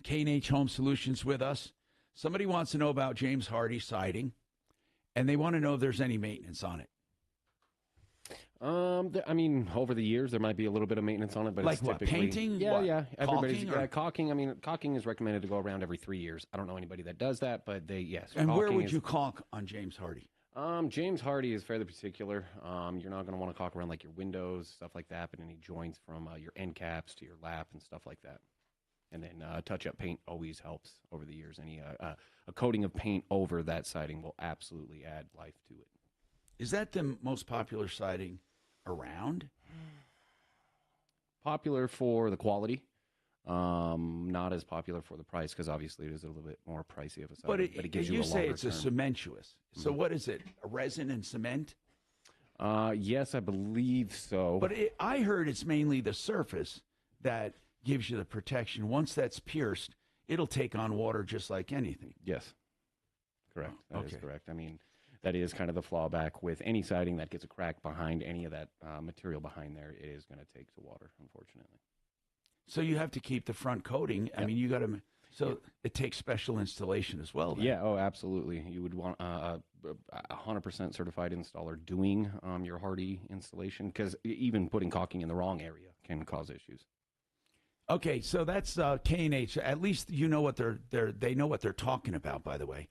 K&H Home Solutions with us. Somebody wants to know about James Hardy siding. And they want to know if there's any maintenance on it. I mean, over the years, there might be a little bit of maintenance on it, but like it's what, typically painting? Yeah, What? yeah. Everybody's Caulking or- caulking. I mean, caulking is recommended to go around every 3 years. I don't know anybody that does that, but yes. And where caulking would is- you caulk on James Hardy? James Hardy is fairly particular. You're not going to want to caulk around like your windows, stuff like that, but any joints from your end caps to your lap and stuff like that. And then touch-up paint always helps over the years. A coating of paint over that siding will absolutely add life to it. Is that the most popular siding around? Popular for the quality, not as popular for the price because obviously it is a little bit more pricey of a siding. But it gives you a say longer it's a term. cementuous. So what is it? A resin and cement? Yes, I believe so. But I heard it's mainly the surface that gives you the protection. Once that's pierced, it'll take on water just like anything. Yes, correct. That is okay. correct. I mean, that is kind of the fallback with any siding that gets a crack behind any of that material behind there. It is going to take the water, unfortunately. So you have to keep the front coating. I mean, you got to. So it takes special installation as well. Then. Yeah. Oh, absolutely. You would want a 100% certified installer doing your hardy installation, because even putting caulking in the wrong area can cause issues. Okay, so that's K&H. At least you know what they know what they're talking about. By the way,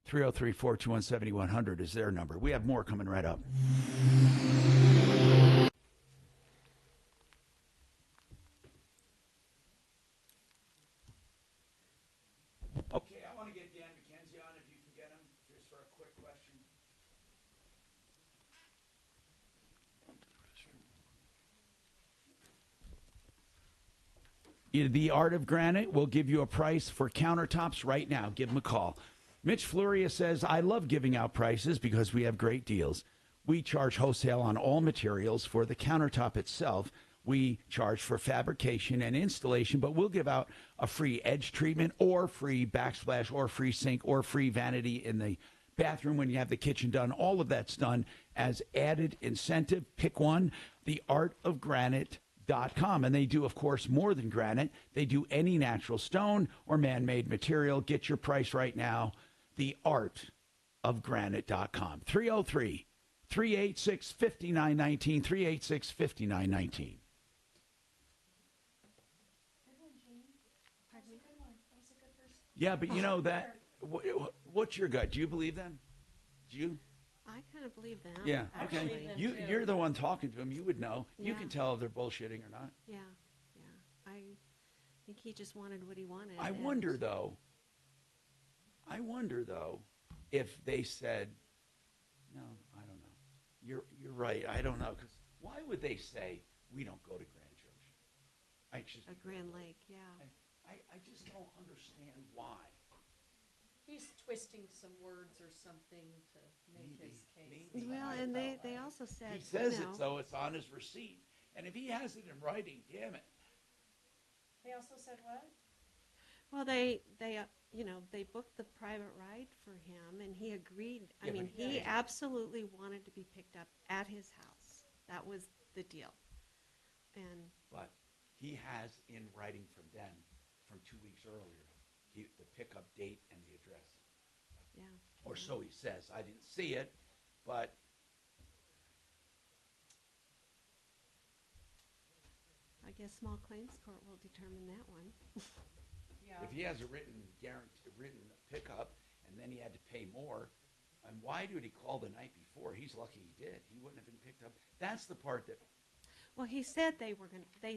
303-421-7100 is their number. We have more coming right up. Okay, I want to get Dan McKenzie on if you can get him just for a quick question. The Art of Granite will give you a price for countertops right now. Give them a call. Mitch Floria says, I love giving out prices because we have great deals. We charge wholesale on all materials. For the countertop itself, we charge for fabrication and installation, but we'll give out a free edge treatment or free backsplash or free sink or free vanity in the bathroom when you have the kitchen done. All of that's done as added incentive. Pick one, theartofgranite.com. And they do, of course, more than granite. They do any natural stone or man-made material. Get your price right now, theartofgranite.com. 303-386-5919, 386-5919. Yeah, but you know that. What's your gut? Do you believe them? Do you? I kind of believe them. Yeah. Okay. Actually. You're the one talking to them. You would know. You Yeah. can tell if they're bullshitting or not. Yeah. I think he just wanted what he wanted. I wonder though. If they said, no, I don't know. You're right. I don't know, because why would they say we don't go to Grand Junction? Grand Lake, yeah. I just don't understand why. He's twisting some words or something to make his case. Well, and they also said, He says you know, it so it's on his receipt, and if he has it in writing, damn it. They also said what? well, they booked the private ride for him, and he agreed. I Yeah, mean, but- he absolutely wanted to be picked up at his house. That was the deal. And But he has in writing from them from 2 weeks earlier the pickup date and the address. yeah. Or so he says. I didn't see it, but I guess small claims court will determine that one. Yeah. if he has a written pickup and then he had to pay more, and why did he call the night before? He's lucky he did. He wouldn't have been picked up. That's the part that. Well, he said they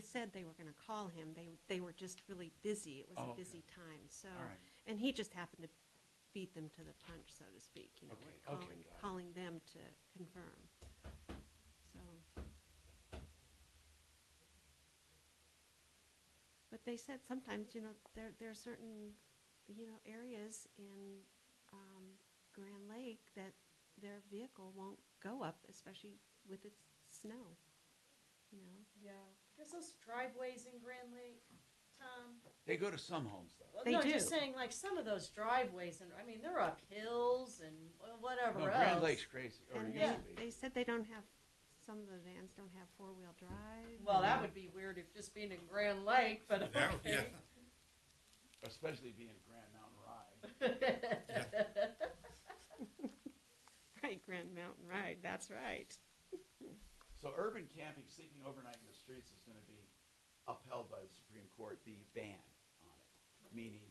said they were going to call him. They were just really busy. It was Oh, a busy time. So, All right. and he just happened to beat them to the punch, so to speak. You know, Okay, with okay, got it. calling them to confirm. So, but they said sometimes, you know, there are certain, you know, areas in Grand Lake that their vehicle won't go up, especially with its snow. You know. Yeah. There's those driveways in Grand Lake, Tom. They go to some homes, though. Well, They no, do. just saying, like some of those driveways, and I mean, they're up hills and whatever No, else. Grand Lake's crazy. Or And it used to be. they said they don't have, some of the vans don't have four-wheel drive. Well, that would be weird if just being in Grand Lake, but That would- okay. Especially being a Grand Mountain Ride. Right, Grand Mountain Ride, that's right. So urban camping, sleeping overnight in the streets is going to be upheld by the Supreme Court, the ban on it, meaning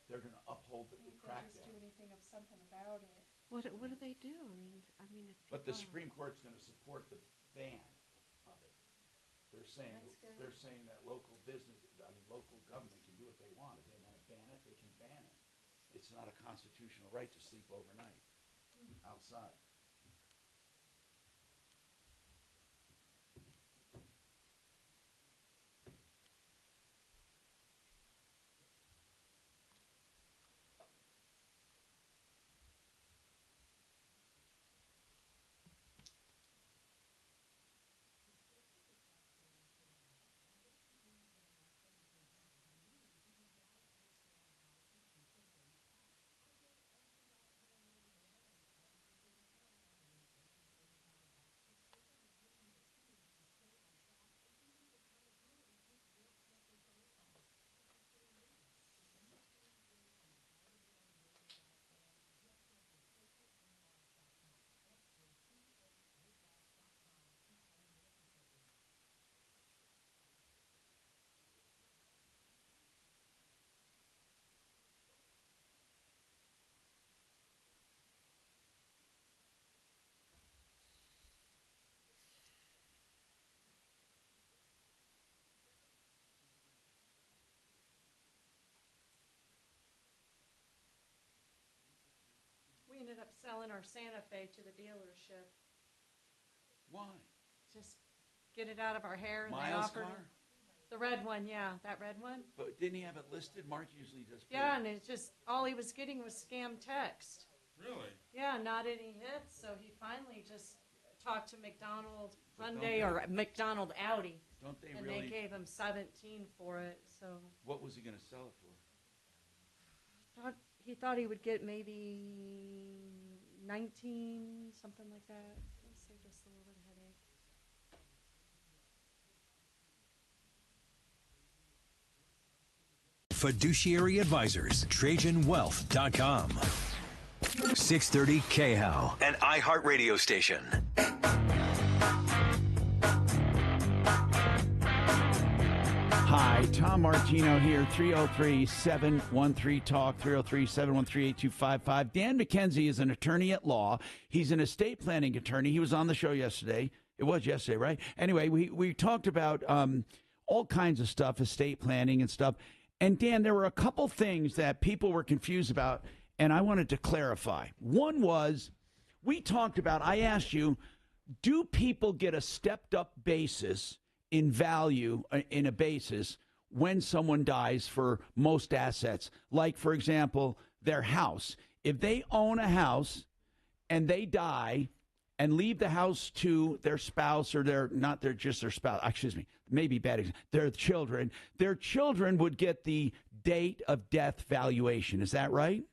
they're going to uphold the Just crackdown. do anything of something about it. What do they do? I mean, if But the people- Supreme Court's going to support the ban of it. They're saying that local government can do what they want. If they want to ban it, they can ban it. It's not a constitutional right to sleep overnight outside. ended up selling our Santa Fe to the dealership. Why? Just get it out of our hair. And they Miles offered car? the red one, yeah, that red one. But didn't he have it listed? Mark usually does. Yeah, and it's just all he was getting was scam text. Really? Yeah, not any hits. So he finally just talked to McDonald Hyundai or McDonald Audi. Don't they and really? they gave him 17 for it. So What was he going to sell it for? he thought he would get maybe 19, something like that. Let's save us a little bit of headache. Fiduciary Advisors, TrajanWealth.com. 630 KHOW, an iHeart radio station. Hi, Tom Martino here, 303-713-TALK, 303-713-8255. Dan McKenzie is an attorney at law. He's an estate planning attorney. He was on the show yesterday. It was yesterday, right? Anyway, we talked about all kinds of stuff, estate planning and stuff. And, Dan, there were a couple things that people were confused about, and I wanted to clarify. One was, we talked about, I asked you, do people get a stepped-up basis in value in a basis when someone dies for most assets? Like, for example, their house. If they own a house and they die and leave the house to their spouse or their spouse, excuse me, maybe bad, their children would get the date of death valuation. Is that right?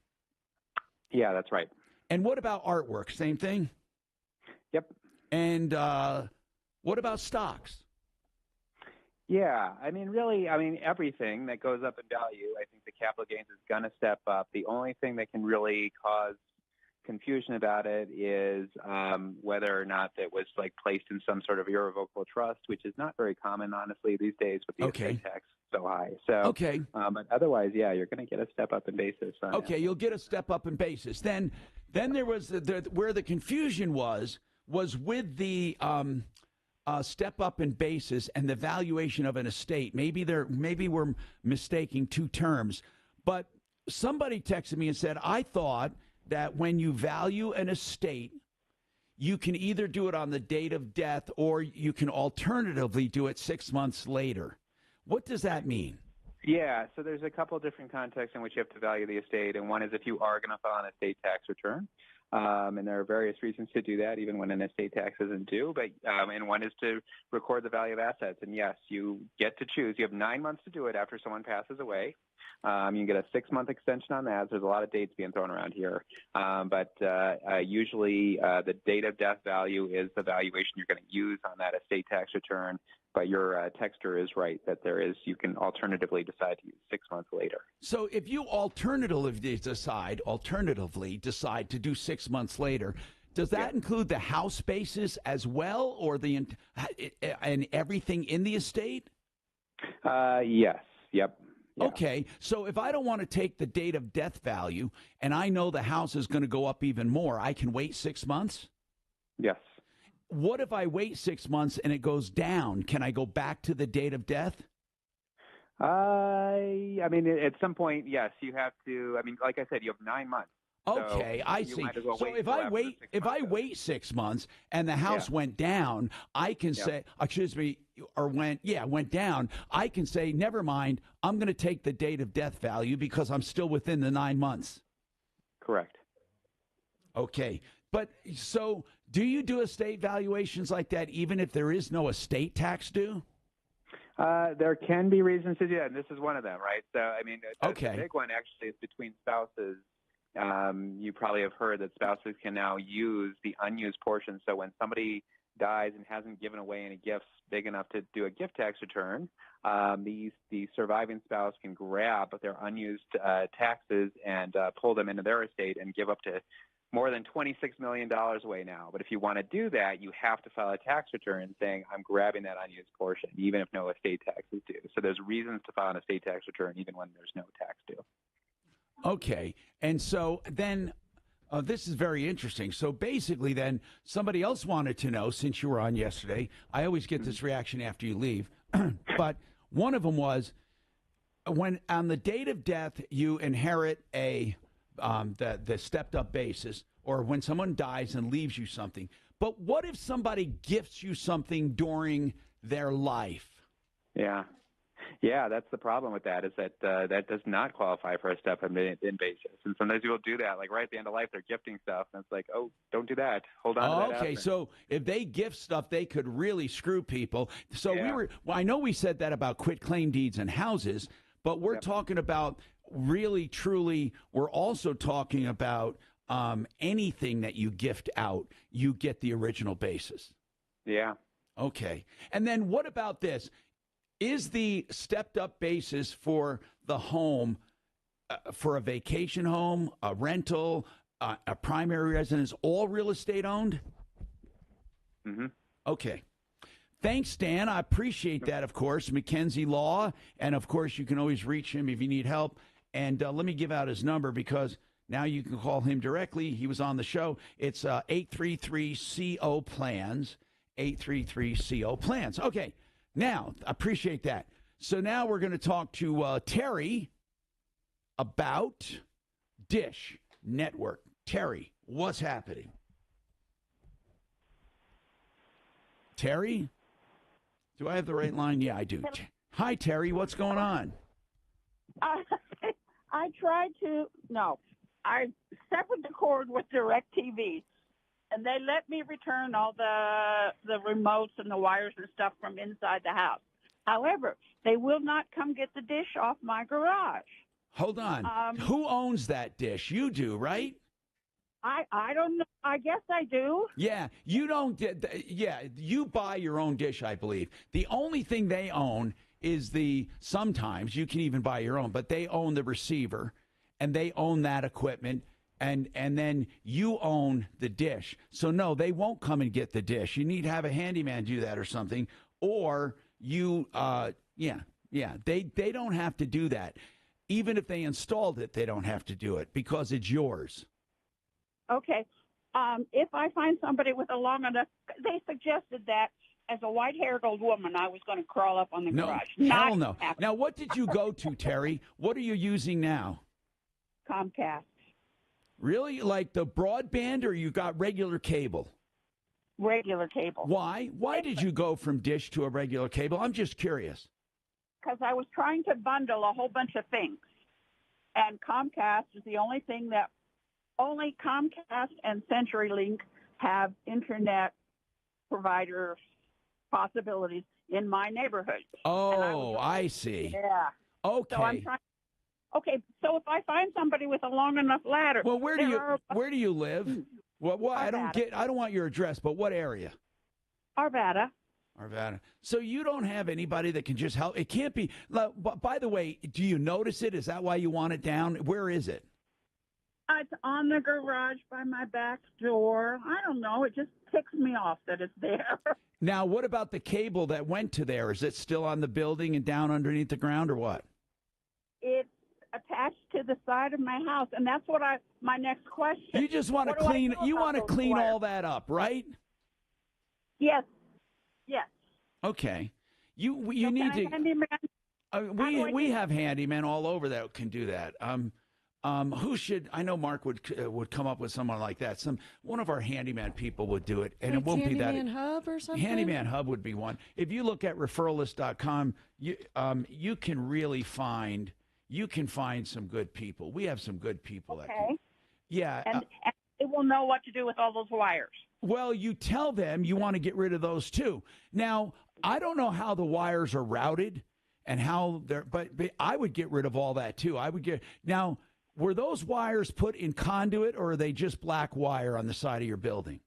Yeah, that's right. And what about artwork? Same thing? Yep. And what about stocks? Yeah, really, everything that goes up in value, I think the capital gains is going to step up. The only thing that can really cause confusion about it is whether or not it was placed in some sort of irrevocable trust, which is not very common, honestly, these days with the estate tax so high. So, okay. But otherwise, yeah, you're going to get a step up in basis. Okay, you'll get a step up in basis. Then there was where the confusion was with the step up in basis and the valuation of an estate. Maybe we're mistaking two terms, but somebody texted me and said, I thought that when you value an estate, you can either do it on the date of death or you can alternatively do it 6 months later. What does that mean? Yeah, so there's a couple of different contexts in which you have to value the estate, and one is if you are going to file an estate tax return. And there are various reasons to do that, even when an estate tax isn't due. But and one is to record the value of assets. And yes, you get to choose. You have 9 months to do it after someone passes away. You can get a 6-month extension on that. There's a lot of dates being thrown around here. But usually the date of death value is the valuation you're going to use on that estate tax return. But your texter is right that you can alternatively decide to use 6 months later. So if you alternatively decide to do 6 months later, does that include the house basis as well, or and everything in the estate? Yes. Yep. Yeah. Okay, so if I don't want to take the date of death value and I know the house is going to go up even more, I can wait 6 months? Yes. What if I wait 6 months and it goes down? Can I go back to the date of death? At some point, yes, you have to. Like I said, you have 9 months. Okay, so I see. Well so if I wait 6 months and the house went down, I can say, went down. I can say, never mind. I'm going to take the date of death value because I'm still within the 9 months. Correct. Okay, but so do you do estate valuations like that, even if there is no estate tax due? There can be reasons to do that, and this is one of them, right? So, okay. The big one actually is between spouses. You probably have heard that spouses can now use the unused portion. So when somebody dies and hasn't given away any gifts big enough to do a gift tax return, the surviving spouse can grab their unused taxes and pull them into their estate and give up to more than $26 million away now. But if you want to do that, you have to file a tax return saying, I'm grabbing that unused portion, even if no estate tax is due. So there's reasons to file an estate tax return even when there's no tax due. Okay. And so then this is very interesting. So basically then somebody else wanted to know, since you were on yesterday, I always get this reaction after you leave, but one of them was when on the date of death you inherit the stepped up basis, or when someone dies and leaves you something. But what if somebody gifts you something during their life? Yeah. Yeah, that's the problem with that, is that that does not qualify for a step in basis. And sometimes people do that, like right at the end of life, they're gifting stuff, and it's like, oh, don't do that. Hold on to that. Okay, after. so if they gift stuff, they could really screw people. So I know we said that about quit claim deeds and houses, but we're talking about really, truly, we're also talking about anything that you gift out, you get the original basis. Yeah. Okay. And then what about this? Is the stepped up basis for the home, for a vacation home, a rental, a primary residence, all real estate owned? Mm-hmm. Okay. Thanks, Dan. I appreciate that, of course. Mackenzie Law. And, of course, you can always reach him if you need help. And let me give out his number because now you can call him directly. He was on the show. It's 833-CO-PLANS, 833-CO-PLANS. Okay. Now, I appreciate that. So now we're going to talk to Terry about Dish Network. Terry, what's happening? Terry? Do I have the right line? Yeah, I do. Hi, Terry. What's going on? I severed the cord with DirecTV, and they let me return all the remotes and the wires and stuff from inside the house. However, they will not come get the dish off my garage. Hold on. Who owns that dish? You do, right? I don't know. I guess I do. Yeah, you don't get. Yeah, you buy your own dish, I believe. The only thing they own is sometimes you can even buy your own, but they own the receiver, and they own that equipment. And then you own the dish. So, no, they won't come and get the dish. You need to have a handyman do that or something. Or you, they don't have to do that. Even if they installed it, they don't have to do it because it's yours. Okay. If I find somebody with a long enough, they suggested that as a white-haired old woman, I was going to crawl up on the garage. Hell no. Now, what did you go to, Terry? What are you using now? Comcast. Really? Like the broadband, or you got regular cable? Regular cable. Why? Why did you go from dish to a regular cable? I'm just curious. Because I was trying to bundle a whole bunch of things. And Comcast is the only thing that only Comcast and CenturyLink have internet provider possibilities in my neighborhood. Oh, I see. Yeah. Okay. So I'm trying. Okay, so if I find somebody with a long enough ladder. Well, where do you live? What I don't want your address, but what area? Arvada. So you don't have anybody that can just help. It can't be. By the way, do you notice it? Is that why you want it down? Where is it? It's on the garage by my back door. I don't know. It just ticks me off that it's there. Now, what about the cable that went to there? Is it still on the building and down underneath the ground, or what? It's attached to the side of my house, and that's what my next question. You just want to clean. You want to clean all that up, right? Yes. Yes. Okay. You need to. We have handymen all over that can do that. Who should? I know Mark would come up with someone like that. One of our handyman people would do it, and like it won't be that. Handyman Hub or something. Handyman Hub would be one. If you look at referralist.com, you can really find. You can find some good people. We have some good people. Okay. Yeah. And it will know what to do with all those wires. Well, you tell them you want to get rid of those too. Now, I don't know how the wires are routed and how they're, but I would get rid of all that too. Now, were those wires put in conduit, or are they just black wire on the side of your building?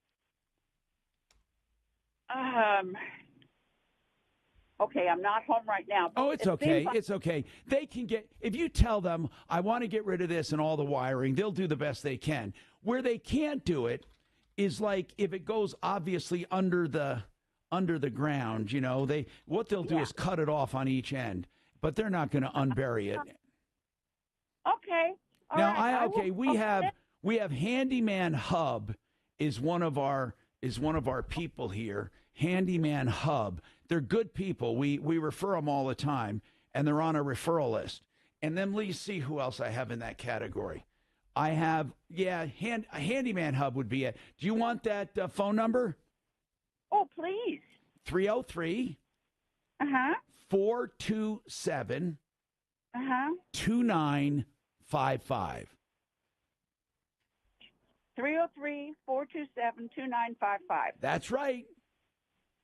Okay, I'm not home right now. Oh, it's okay. It's okay. They can if you tell them, I want to get rid of this and all the wiring, they'll do the best they can. Where they can't do it is like if it goes obviously under the ground, what they'll do is cut it off on each end, but they're not going to unbury it. Okay. We have Handyman Hub is one of our people here. Handyman Hub. They're good people. We refer them all the time, and they're on a referral list. And then let's see who else I have in that category. I have, a handyman hub would be it. Do you want that phone number? Oh, please. 303 427 2955. 303-427-2955. That's right.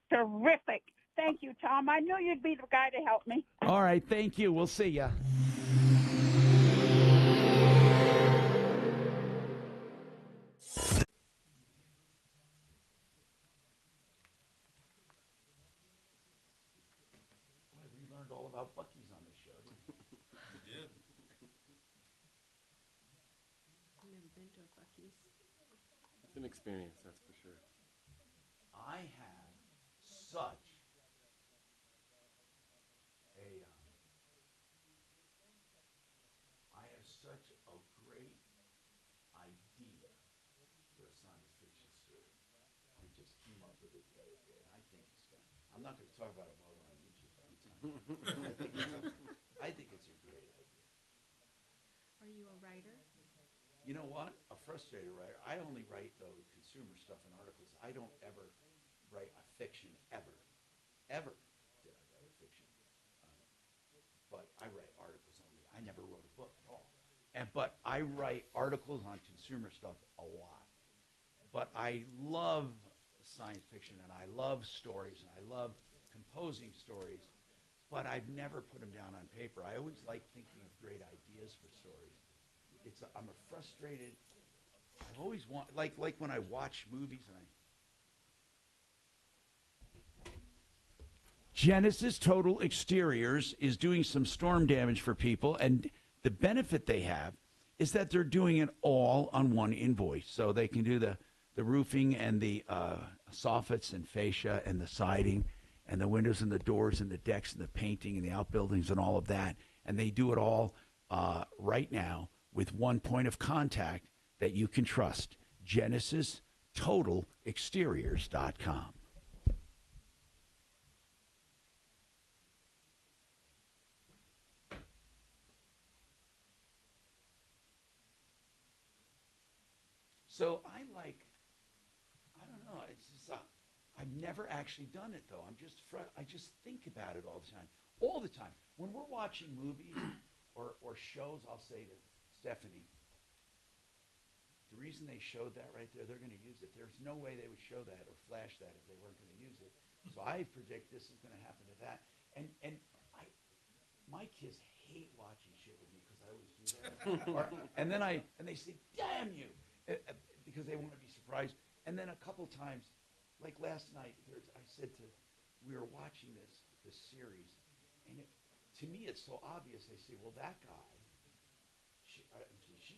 Terrific. Thank you, Tom. I knew you'd be the guy to help me. All right, thank you. We'll see ya. We learned all about Buc-ee's on this show. We did. I've never been to a Buc-ee's. It's an experience, that's for sure. I have such a great idea for a science fiction story. I just came up with it the other day, and I think it's fun. I'm not going to talk about it while we're on YouTube. I think it's a great idea. Are you a writer? You know what? A frustrated writer. I only write, though, consumer stuff and articles. I don't ever write a fiction, ever. Ever did I write a fiction. But I write articles only. I never wrote a book at all. But I write articles on consumer stuff a lot. But I love science fiction, and I love stories, and I love composing stories, but I've never put them down on paper. I always like thinking of great ideas for stories. I'm a frustrated, I always want, like when I watch movies and Genesis Total Exteriors is doing some storm damage for people, and the benefit they have is that they're doing it all on one invoice. So they can do the roofing and the soffits and fascia and the siding and the windows and the doors and the decks and the painting and the outbuildings and all of that. And they do it all right now with one point of contact that you can trust, GenesisTotalExteriors.com. So I don't know, it's just, I've never actually done it though. I just think about it all the time. When we're watching movies or shows, I'll say to Stephanie, the reason they showed that right there, they're going to use it. There's no way they would show that or flash that if they weren't going to use it. So I predict this is going to happen to that. And my kids hate watching shit with me because I always do that. and they say, damn you. Because they want to be surprised. And then a couple times, like last night, we were watching this series, and to me it's so obvious. They say, well, that guy, she's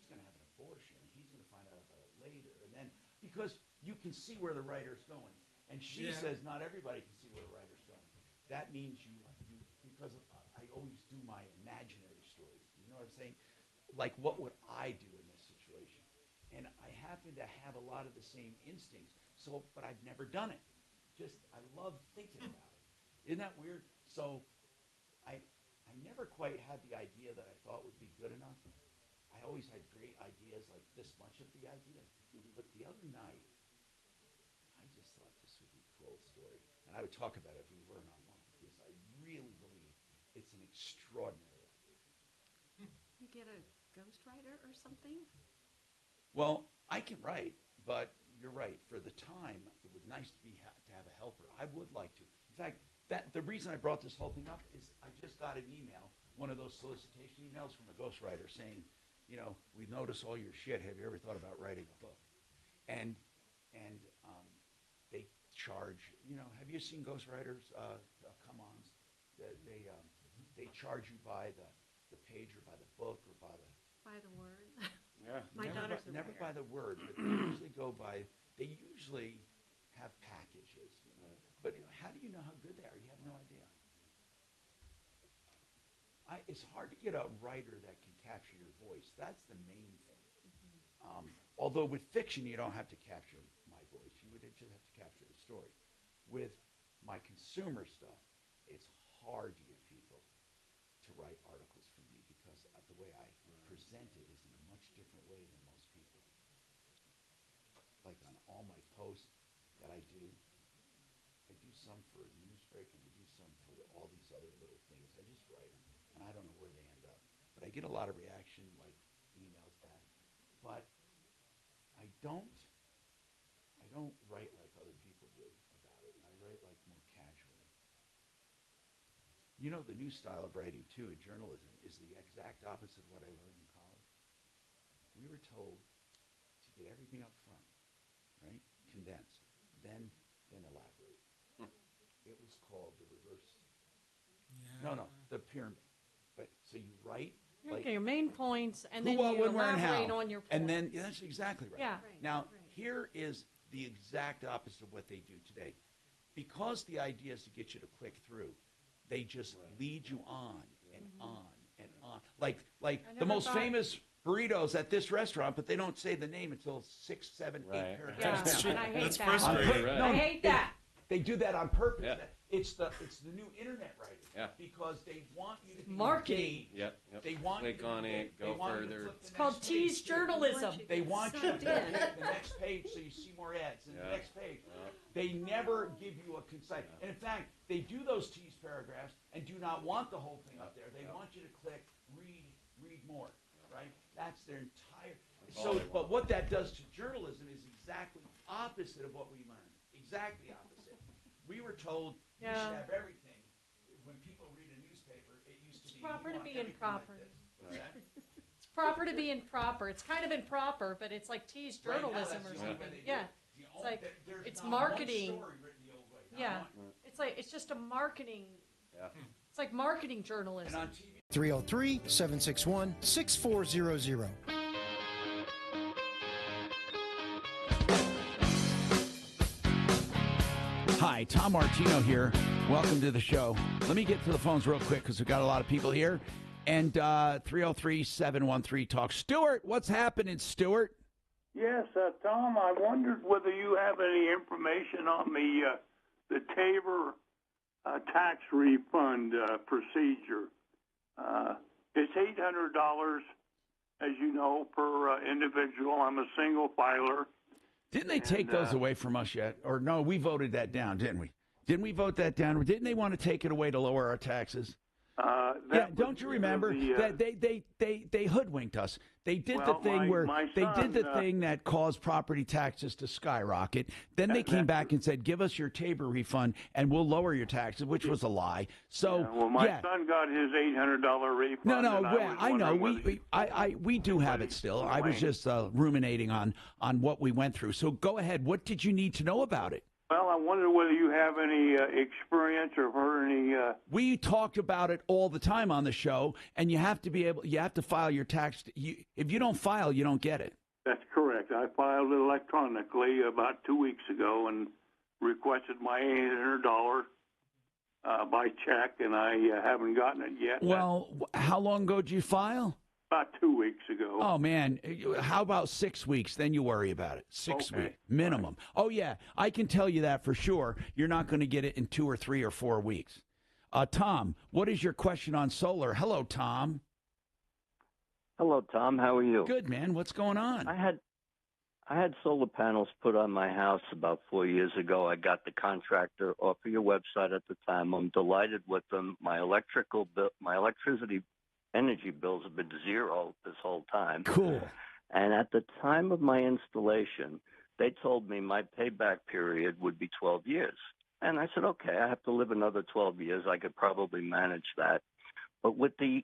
going to have an abortion, and he's going to find out about it later. And then, because you can see where the writer's going, and she says not everybody can see where the writer's going. That means because I always do my imaginary stories. You know what I'm saying? Like, what would I do in this situation? And I happen to have a lot of the same instincts, but I've never done it. I love thinking about it. Isn't that weird? So I never quite had the idea that I thought would be good enough. I always had great ideas, like this much of the idea. But the other night, I just thought this would be a cool story. And I would talk about it if we weren't online, because I really believe it's an extraordinary idea. You get a ghostwriter or something? Well, I can write, but you're right. For the time, it would nice to have a helper. I would like to. In fact, the reason I brought this whole thing up is I just got an email, one of those solicitation emails from a ghostwriter saying, we notice all your shit. Have you ever thought about writing a book? And they charge. Have you seen ghostwriters? Come-ons. They charge you by the page or by the book or by the word. Yeah. My daughter's a never writer. by the word, but they usually have packages. But how do you know how good they are? You have no idea. It's hard to get a writer that can capture your voice. That's the main thing. Although with fiction, you don't have to capture my voice. You would just have to capture the story. With my consumer stuff, it's hard to get people to write articles for me because the way I present it is in a much different way than I do? I do some for Newsbreak, and I do some for all these other little things. I just write them, and I don't know where they end up. But I get a lot of reaction, like emails back. But I don't write like other people do about it. I write like more casually. You know, the new style of writing, too, in journalism is the exact opposite of what I learned in college. We were told to get everything up front, right? Condensed, then elaborate. It was called the reverse. Yeah. No, the pyramid. But so you write. Okay, your main points, and who, then what, you when, where, and elaborate how. on your points. And then that's exactly right. Yeah. Now, here is the exact opposite of what they do today. Because the idea is to get you to click through, they just lead you on and on and on. Like the most famous burritos at this restaurant, but they don't say the name until 6, 7, 8 paragraphs. Yeah, and I hate That's that. frustrating. No, I hate that. They do that on purpose. Yeah. It's the new internet writing. Yeah. Because they want you to be Marketing. engaged. Yep. They want Click you to on it, go want you to further. flip the It's called next page. tease journalism. They want you to flip the next page so you see more ads. And the next page. They never give you a concise. And in fact, they do those tease paragraphs and do not want the whole thing up there. They want you to click, read more. Right? That's their entire. So, but what that does to journalism is exactly opposite of what we learned. Exactly opposite. We were told you should have everything. When people read a newspaper, it used to be proper to be everything improper. Like this. It's proper to be improper. It's kind of improper, but it's like tease journalism or something. Yeah. It's like it's marketing. Yeah. It's like it's just a marketing. Yeah. It's like marketing journalism. 303-761-6400. Hi, Tom Martino here. Welcome to the show. Let me get to the phones real quick because we've got a lot of people here. And 303-713-TALK. Stuart, what's happening, Stuart? Yes, Tom, I wondered whether you have any information on the Tabor tax refund procedure. It's $800, as you know, per individual. I'm a single filer. Didn't they take those away from us yet? Or no, we voted that down, didn't we? Didn't we vote that down? Didn't they want to take it away to lower our taxes? Yeah, don't you remember that they hoodwinked us? They did the thing thing that caused property taxes to skyrocket. Then they came back and said, "Give us your Tabor refund, and we'll lower your taxes," which was a lie. So, my son got his $800 refund. I know. We do have it still. I was just ruminating on what we went through. So go ahead. What did you need to know about it? Well, I wonder whether you have any experience or heard any. We talked about it all the time on the show, and you have to file your tax. If you don't file, you don't get it. That's correct. I filed it electronically about 2 weeks ago and requested my $800 by check, and I haven't gotten it yet. Well, how long ago did you file? About 2 weeks ago. Oh, man. How about 6 weeks? Then you worry about it. 6 weeks minimum. Right. Oh, yeah. I can tell you that for sure. You're not going to get it in 2 or 3 or 4 weeks. Tom, what is your question on solar? Hello, Tom. Hello, Tom. How are you? Good, man. What's going on? I had solar panels put on my house about 4 years ago. I got the contractor off of your website at the time. I'm delighted with them. My electricity energy bills have been zero this whole time. Cool. And at the time of my installation, they told me my payback period would be 12 years. And I said, okay, I have to live another 12 years. I could probably manage that. But with the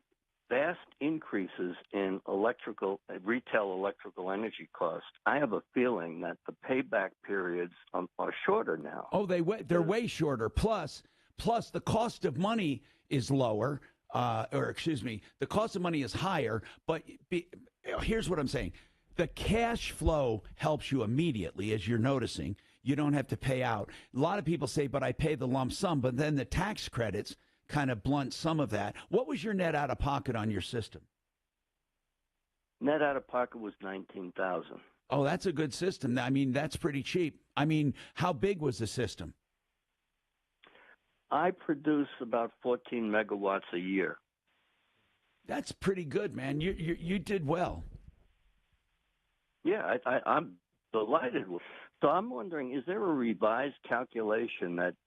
vast increases in retail electrical energy costs, I have a feeling that the payback periods are shorter now. Oh, they're way shorter. Plus the cost of money is lower. The cost of money is higher, but here's what I'm saying. The cash flow helps you immediately, as you're noticing. You don't have to pay out. A lot of people say, but I pay the lump sum, but then the tax credits kind of blunt some of that. What was your net out of pocket on your system? Net out of pocket was $19,000. Oh, that's a good system. I mean, that's pretty cheap. I mean, how big was the system? I produce about 14 megawatts a year. That's pretty good, man. You did well. Yeah, I'm delighted with. So I'm wondering, is there a revised calculation that's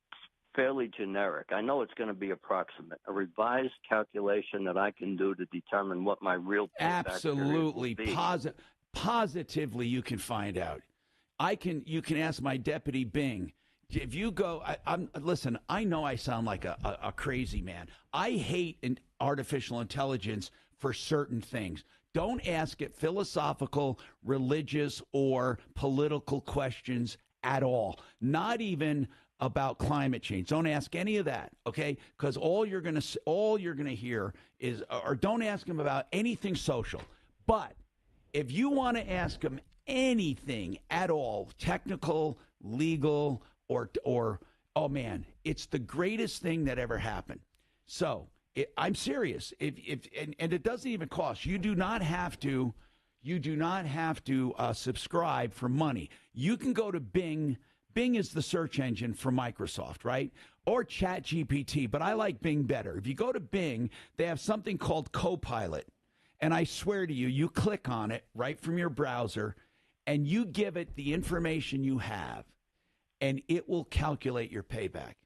fairly generic? I know it's going to be approximate. A revised calculation that I can do to determine what my real payback period will be. Positively, you can find out. You can ask my deputy Bing. If you go, listen, I know I sound like a crazy man. I hate artificial intelligence for certain things. Don't ask it philosophical, religious, or political questions at all. Not even about climate change. Don't ask any of that, okay? Because all you're gonna hear is, or don't ask them about anything social. But if you want to ask them anything at all, technical, legal, or oh man, it's the greatest thing that ever happened. So I'm serious. And it doesn't even cost. You do not have to subscribe for money. You can go to Bing. Bing is the search engine for Microsoft, right? Or ChatGPT, but I like Bing better. If you go to Bing, they have something called Copilot. And I swear to you, you click on it right from your browser, and you give it the information you have, and it will calculate your payback.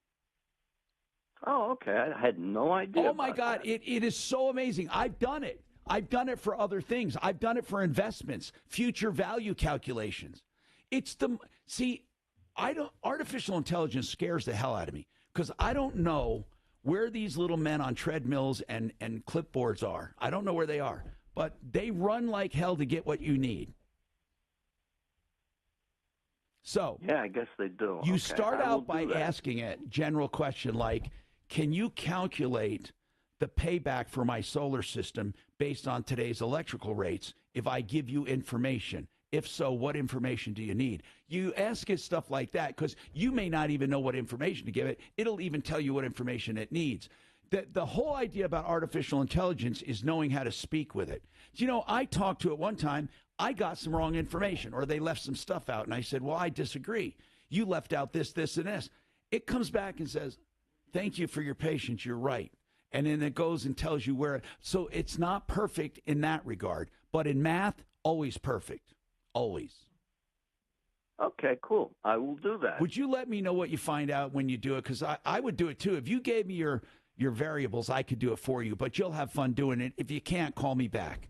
Oh, okay. I had no idea. Oh, my God. It is so amazing. I've done it. I've done it for other things. I've done it for investments, future value calculations. Artificial intelligence scares the hell out of me because I don't know where these little men on treadmills and clipboards are. I don't know where they are, but they run like hell to get what you need. So yeah, I guess they do. You start out by asking a general question like, can you calculate the payback for my solar system based on today's electrical rates if I give you information? If so, what information do you need? You ask it stuff like that because you may not even know what information to give it. It'll even tell you what information it needs. The whole idea about artificial intelligence is knowing how to speak with it. You know, I talked to it one time. I got some wrong information, or they left some stuff out, and I said, well, I disagree. You left out this, this, and this. It comes back and says, thank you for your patience. You're right. And then it goes and tells you where. So it's not perfect in that regard. But in math, always perfect. Always. Okay, cool. I will do that. Would you let me know what you find out when you do it? Because I would do it too. If you gave me your variables, I could do it for you. But you'll have fun doing it. If you can't, call me back.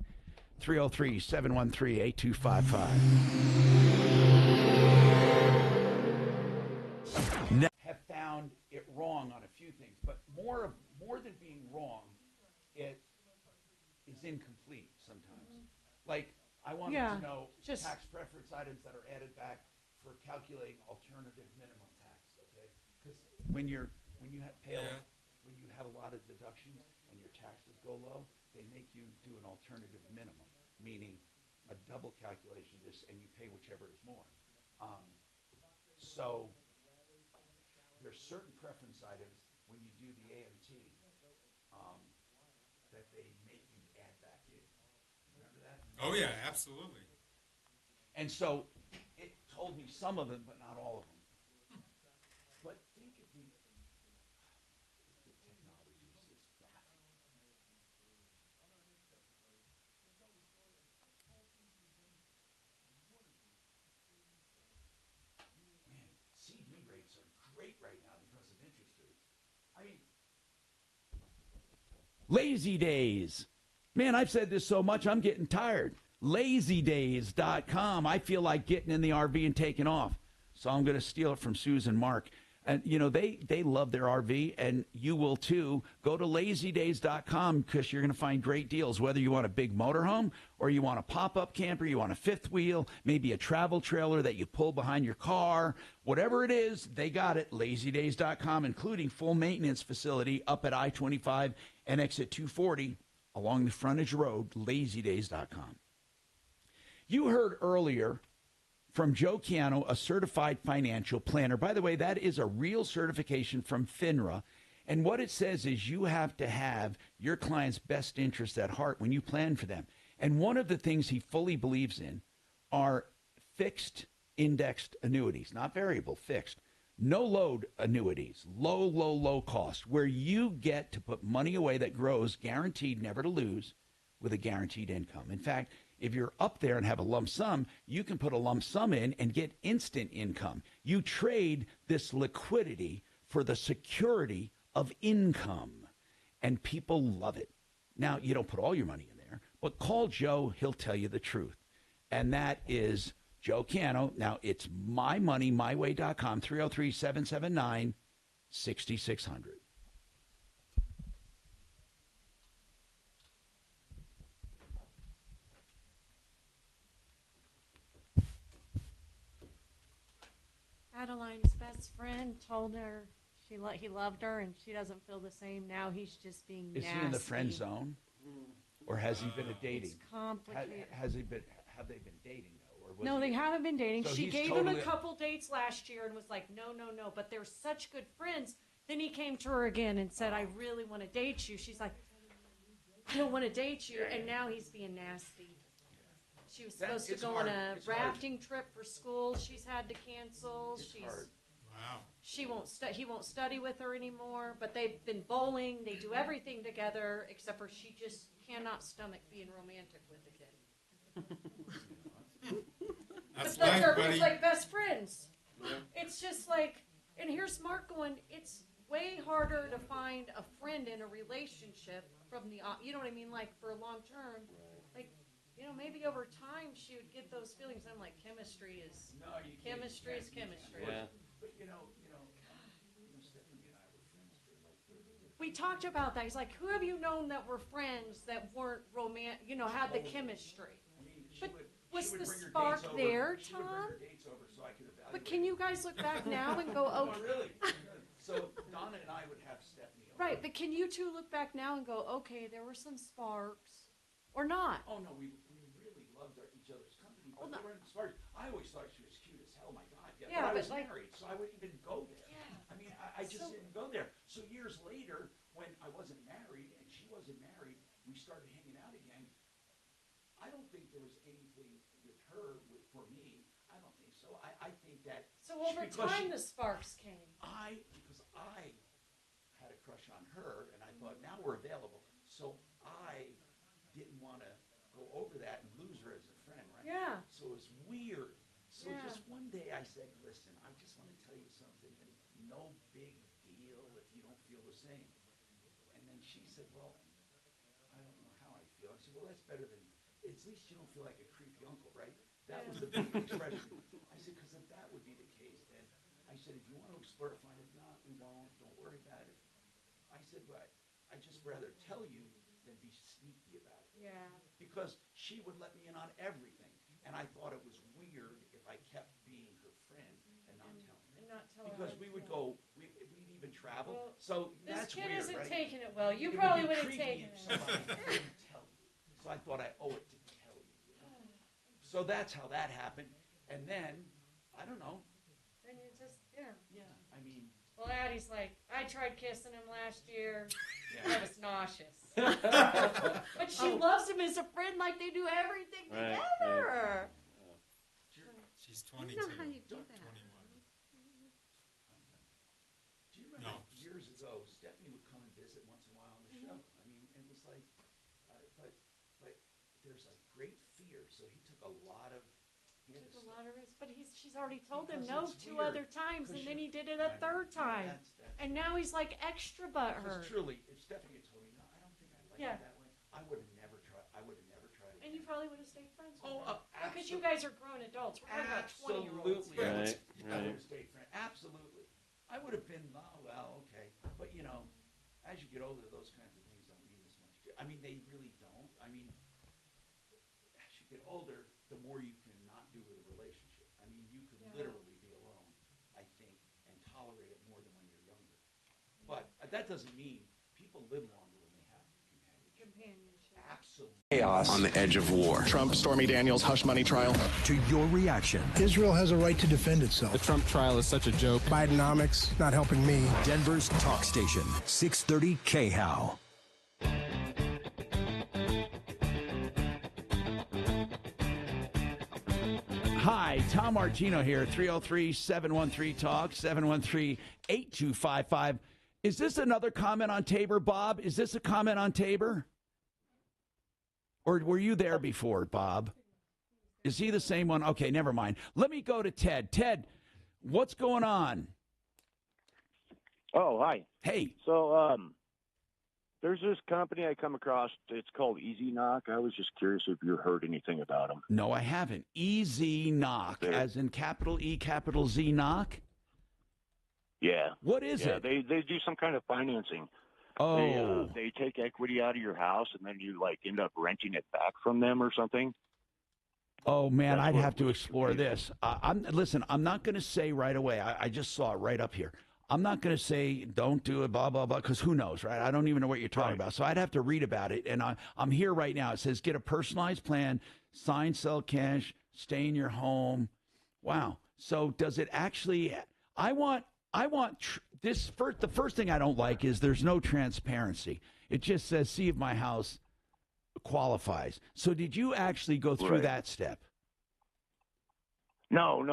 303-713-8255. Have found it wrong on a few things, but more than being wrong, it is incomplete sometimes. Like, I wanted to know tax preference items that are added back for calculating alternative minimum tax. Okay, because when you have a lot of deductions and your taxes go low, they make you do an alternative minimum, meaning a double calculation of this, and you pay whichever is more. So there's certain preference items when you do the AMT that they make you add back in. Remember that? Oh, yeah, absolutely. And so it told me some of them, but not all of them. But think of the technology is just baffling. Man, CD rates are great right now because of interest rates. I mean, lazy days. Man, I've said this so much, I'm getting tired. LazyDays.com. I feel like getting in the RV and taking off. So I'm going to steal it from Susan Mark. And, you know, they love their RV, and you will too. Go to LazyDays.com because you're going to find great deals, whether you want a big motorhome or you want a pop-up camper, you want a fifth wheel, maybe a travel trailer that you pull behind your car. Whatever it is, they got it. LazyDays.com, including full maintenance facility up at I-25 and exit 240 along the frontage road, LazyDays.com. You heard earlier from Joe Chiano, a certified financial planner. By the way, that is a real certification from FINRA. And what it says is you have to have your client's best interests at heart when you plan for them. And one of the things he fully believes in are fixed indexed annuities, not variable, fixed. No load annuities, low cost, where you get to put money away that grows, guaranteed never to lose, with a guaranteed income. In fact, If you're up there and have a lump sum, you can put a lump sum in and get instant income. You trade this liquidity for the security of income, and people love it. Now, you don't put all your money in there, but call Joe. He'll tell you the truth. And that is Joe Cano. Now, it's mymoneymyway.com, 303-779-6600. Adeline's best friend told her he loved her, and she doesn't feel the same. Now he's just being Is nasty. he in the friend zone? Or has he been dating? It's complicated. Have they been dating, though? Or was No, he- they haven't been dating. So She he's gave him a totally- couple dates last year and was like, no. But they're such good friends. Then he came to her again and said, I really want to date you. She's like, I don't want to date you. And now he's being nasty. She was supposed to go on a rafting trip for school. She's had to cancel. Wow. He won't study with her anymore. But they've been bowling. They do everything together, except for she just cannot stomach being romantic with the kid. That's But life, they're buddy. like best friends. It's just like, and here's Mark going, it's way harder to find a friend in a relationship from the, you know what I mean, like for long term. Like, you know, maybe over time she would get those feelings. I'm like, chemistry is chemistry. Yeah. But you know, Stephanie and I were friends for like 30 years. We talked about that. He's like, who have you known that were friends that weren't romantic, you know, had the chemistry? But was the spark there, Tom? But can you guys look back now and go, Oh, okay. really? So Donna and I would have Stephanie over. Right, but can you two look back now and go, okay, there were some sparks, or not? Oh no, we really loved each other's company, but Well, no. they weren't sparks. I always thought she was cute as hell. My God, Yeah, but I but was like- married, so I wouldn't even go there. Yeah. I mean, I just didn't go there. So years later, when I wasn't married and she wasn't married, we started hanging out again. I don't think there was anything with her for me. I don't think so. I think that. So over time, the sparks came. Because I had a crush on her, and I thought now we're available. So I didn't want to go over that and lose her as a friend, right? Yeah. So it was weird. So Yeah. just one day I said, listen, I just want to tell you something, and no big deal if you don't feel the same. And then she said, well, I don't know how I feel. I said, well, that's better than, at least you don't feel like a creepy uncle, right? That was the big expression. I said, because if that would be the case, then I said, if you want to explore it, fine. If not, we won't. Don't worry about it. I said, but I'd just rather tell you than be sneaky about it. Yeah. Because she would let me in on everything. And I thought it was weird if I kept being her friend and not telling her. And not telling Because her. we would go, we'd even travel. Well, so This that's kid weird, isn't right? taking it well. You It probably be would have creepy taken if it. somebody didn't tell you. So I thought I owe it to tell you. So that's how that happened. And then, I don't know. Then you just, yeah. Yeah, I mean. Well, Addie's like, I tried kissing him last year. Yeah. I was nauseous. But she loves him as a friend, like they do everything Right, together. She's I 22. don't know how you do that. 21. Do you remember No. years ago, Stephanie would come and visit once in a while on the show? I mean, it was like, but there's a great fear. So he took a lot of. He had Took to a lot of risks, but she's already told him Because no it's 2 weird. other times, and Because then she- he did it a third time. That's And now he's like extra Because butthurt. truly, if Stephanie had told me, no, I don't think I like Yeah. it that way, I would have never tried. I would have never tried it. And you probably would have stayed friends with Oh, her. Because you guys are grown adults. We're talking about 20-year-olds. Absolutely. I would Right. have stayed friends. Absolutely. I would have been, oh, well, okay. But, you know, as you get older, those kinds of things don't mean as much. I mean, they really don't. I mean, as you get older, the more you can not do with a relationship. I mean, you could literally be alone, I think, and tolerate it more than when you're younger. But that doesn't mean people live longer when they have companionship. Absolutely. Chaos on the edge of war. Trump, Stormy Daniels, hush money trial. To your reaction. Israel has a right to defend itself. The Trump trial is such a joke. Bidenomics not helping me. Denver's talk station, 630 KHOW. Hi, Tom Martino here, 303-713-TALK, 713-8255. Is this another comment on Tabor, Bob? Is this a comment on Tabor? Or were you there before, Bob? Is he the same one? Okay, never mind. Let me go to Ted. Ted, what's going on? Oh, hi. Hey. So, there's this company I come across. It's called Easy Knock. I was just curious if you heard anything about them. No, I haven't. Easy Knock, as in capital E, capital Z Knock? Yeah. What is it? They do some kind of financing. Oh. They take equity out of your house, and then you, like, end up renting it back from them or something. Oh, man, I'd have to explore this. Listen, I'm not going to say right away. I just saw it right up here. I'm not going to say don't do it, blah, blah, blah, because who knows, right? I don't even know what you're talking about. So I'd have to read about it. And I'm here right now. It says get a personalized plan, sign, sell cash, stay in your home. Wow. So does it actually – I want this – the first thing I don't like is there's no transparency. It just says see if my house qualifies. So did you actually go through that step? No.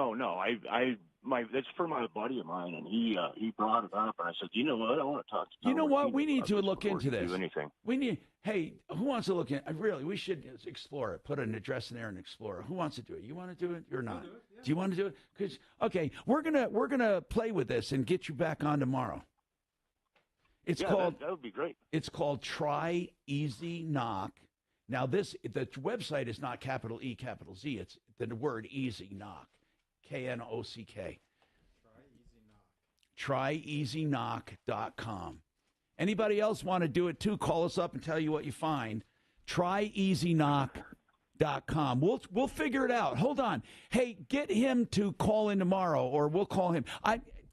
That's for my buddy of mine, and he brought it up, and I said, you know what, I want to talk to Tom. You know what? We need to look into this. Do anything. Hey, who wants to look in? Really, we should explore it. Put an address in there and explore it. Who wants to do it? You want to do it? You're not. Do you want to do it? Because we're gonna play with this and get you back on tomorrow. It's called. That would be great. It's called Try Easy Knock. Now the website is not capital E, capital Z. It's the word Easy Knock. KNOCK. TryEasyKnock.com. Anybody else want to do it too? Call us up and tell you what you find. TryEasyKnock.com. We'll figure it out. Hold on. Hey, get him to call in tomorrow, or we'll call him.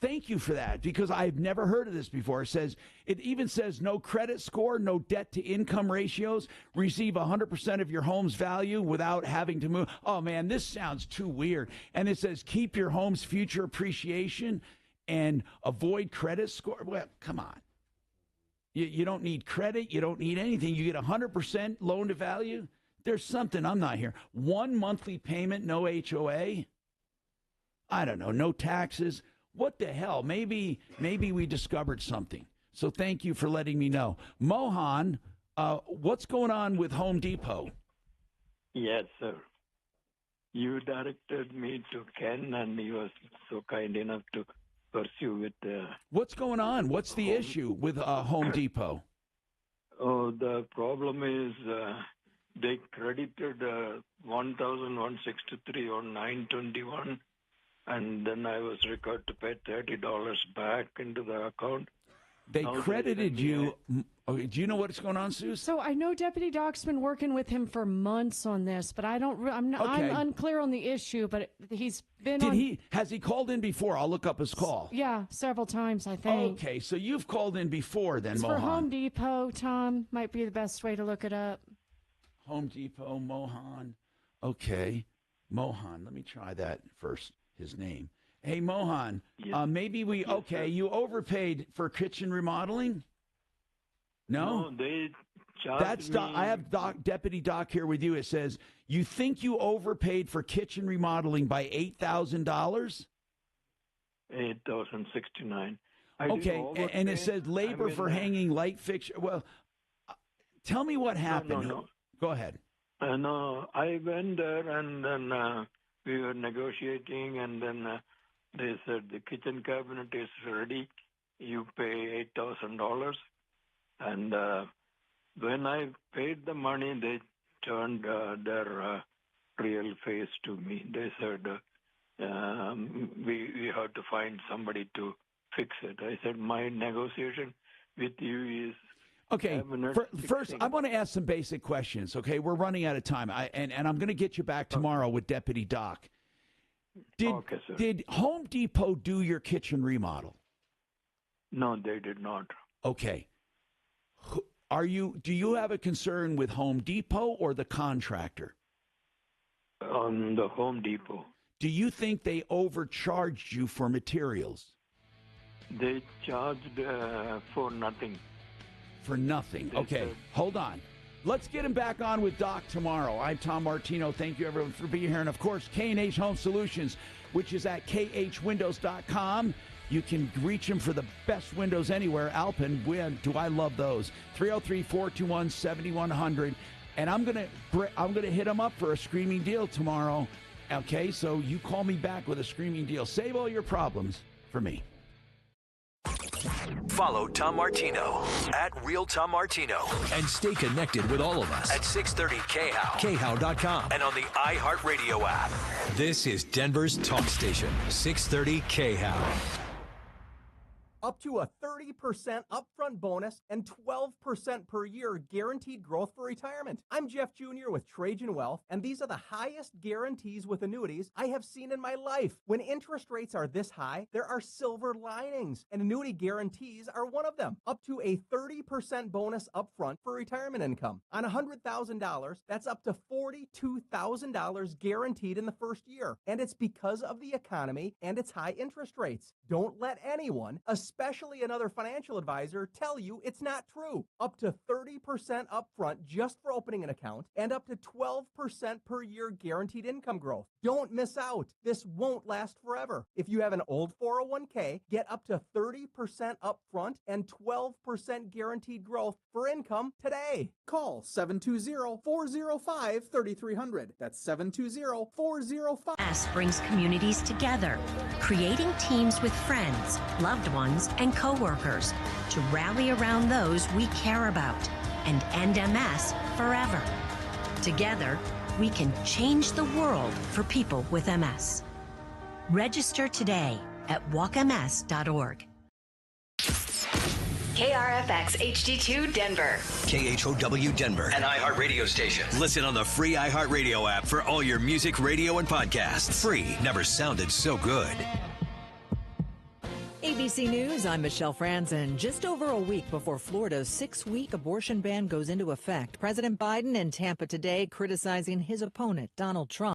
Thank you for that, because I've never heard of this before. It even says no credit score, no debt to income ratios, receive 100% of your home's value without having to move. Oh man, this sounds too weird. And it says keep your home's future appreciation and avoid credit score. Well, come on. You don't need credit. You don't need anything. You get 100% loan to value. There's something I'm not here. 1 monthly payment, no HOA. I don't know, no taxes. What the hell? Maybe we discovered something. So thank you for letting me know. Mohan, what's going on with Home Depot? Yes, sir. You directed me to Ken, and he was so kind enough to pursue with What's going on? What's the issue with Home Depot? Oh, the problem is they credited 1,163 on 9/21. And then I was required to pay $30 back into the account. They credited you. Okay, do you know what's going on, Sue? So I know Deputy Doc's been working with him for months on this, but I'm unclear on the issue. But he's been. Has he called in before? I'll look up his call. Yeah, several times, I think. Okay, so you've called in before, then, it's Mohan. for Home Depot. Tom might be the best way to look it up. Home Depot, Mohan. Okay, Mohan. Let me try that first. His name. Hey, Mohan, maybe you overpaid for kitchen remodeling? No? No, they charged me. I have Deputy Doc here with you. It says, you think you overpaid for kitchen remodeling by $8,000? $8,069. Okay, and it says labor for hanging light fixture. Well, tell me what happened. No. Go ahead. No, I went there, and then we were negotiating, and then they said the kitchen cabinet is ready. You pay $8,000. And when I paid the money, they turned their real face to me. They said, we have to find somebody to fix it. I said, my negotiation with you is... Okay, first, I want to ask some basic questions, okay? We're running out of time, and I'm going to get you back tomorrow with Deputy Doc. Did Home Depot do your kitchen remodel? No, they did not. Okay. Do you have a concern with Home Depot or the contractor? The Home Depot. Do you think they overcharged you for materials? They charged for nothing. For nothing. Okay, hold on. Let's get him back on with Doc tomorrow. I'm Tom Martino. Thank you, everyone, for being here. And, of course, K&H Home Solutions, which is at khwindows.com. You can reach him for the best windows anywhere. Alpin, do I love those. 303-421-7100. and I'm gonna hit them up for a screaming deal tomorrow. Okay, so you call me back with a screaming deal. Save all your problems for me. Follow Tom Martino at Real Tom Martino and stay connected with all of us at 630 KHOW, KHOW.com, and on the iHeartRadio app. This is Denver's talk station, 630 KHOW. Up to a 30% upfront bonus and 12% per year guaranteed growth for retirement. I'm Jeff Jr. with Trajan Wealth, and these are the highest guarantees with annuities I have seen in my life. When interest rates are this high, there are silver linings, and annuity guarantees are one of them. Up to a 30% bonus upfront for retirement income. On $100,000, that's up to $42,000 guaranteed in the first year. And it's because of the economy and its high interest rates. Don't let anyone, especially another financial advisor, tell you it's not true. Up to 30% upfront just for opening an account and up to 12% per year guaranteed income growth. Don't miss out. This won't last forever. If you have an old 401k, get up to 30% upfront and 12% guaranteed growth for income today. Call 720-405-3300. That's 720-405. S brings communities together, creating teams with friends, loved ones, and coworkers to rally around those we care about and end MS forever. Together, we can change the world for people with MS. Register today at walkms.org. KRFX HD2 Denver. KHOW Denver, an iHeart radio station. Listen on the free iHeartRadio app for all your music, radio, and podcasts. Free. Never sounded so good. ABC News, I'm Michelle Franzen. Just over a week before Florida's 6-week abortion ban goes into effect, President Biden in Tampa today criticizing his opponent, Donald Trump.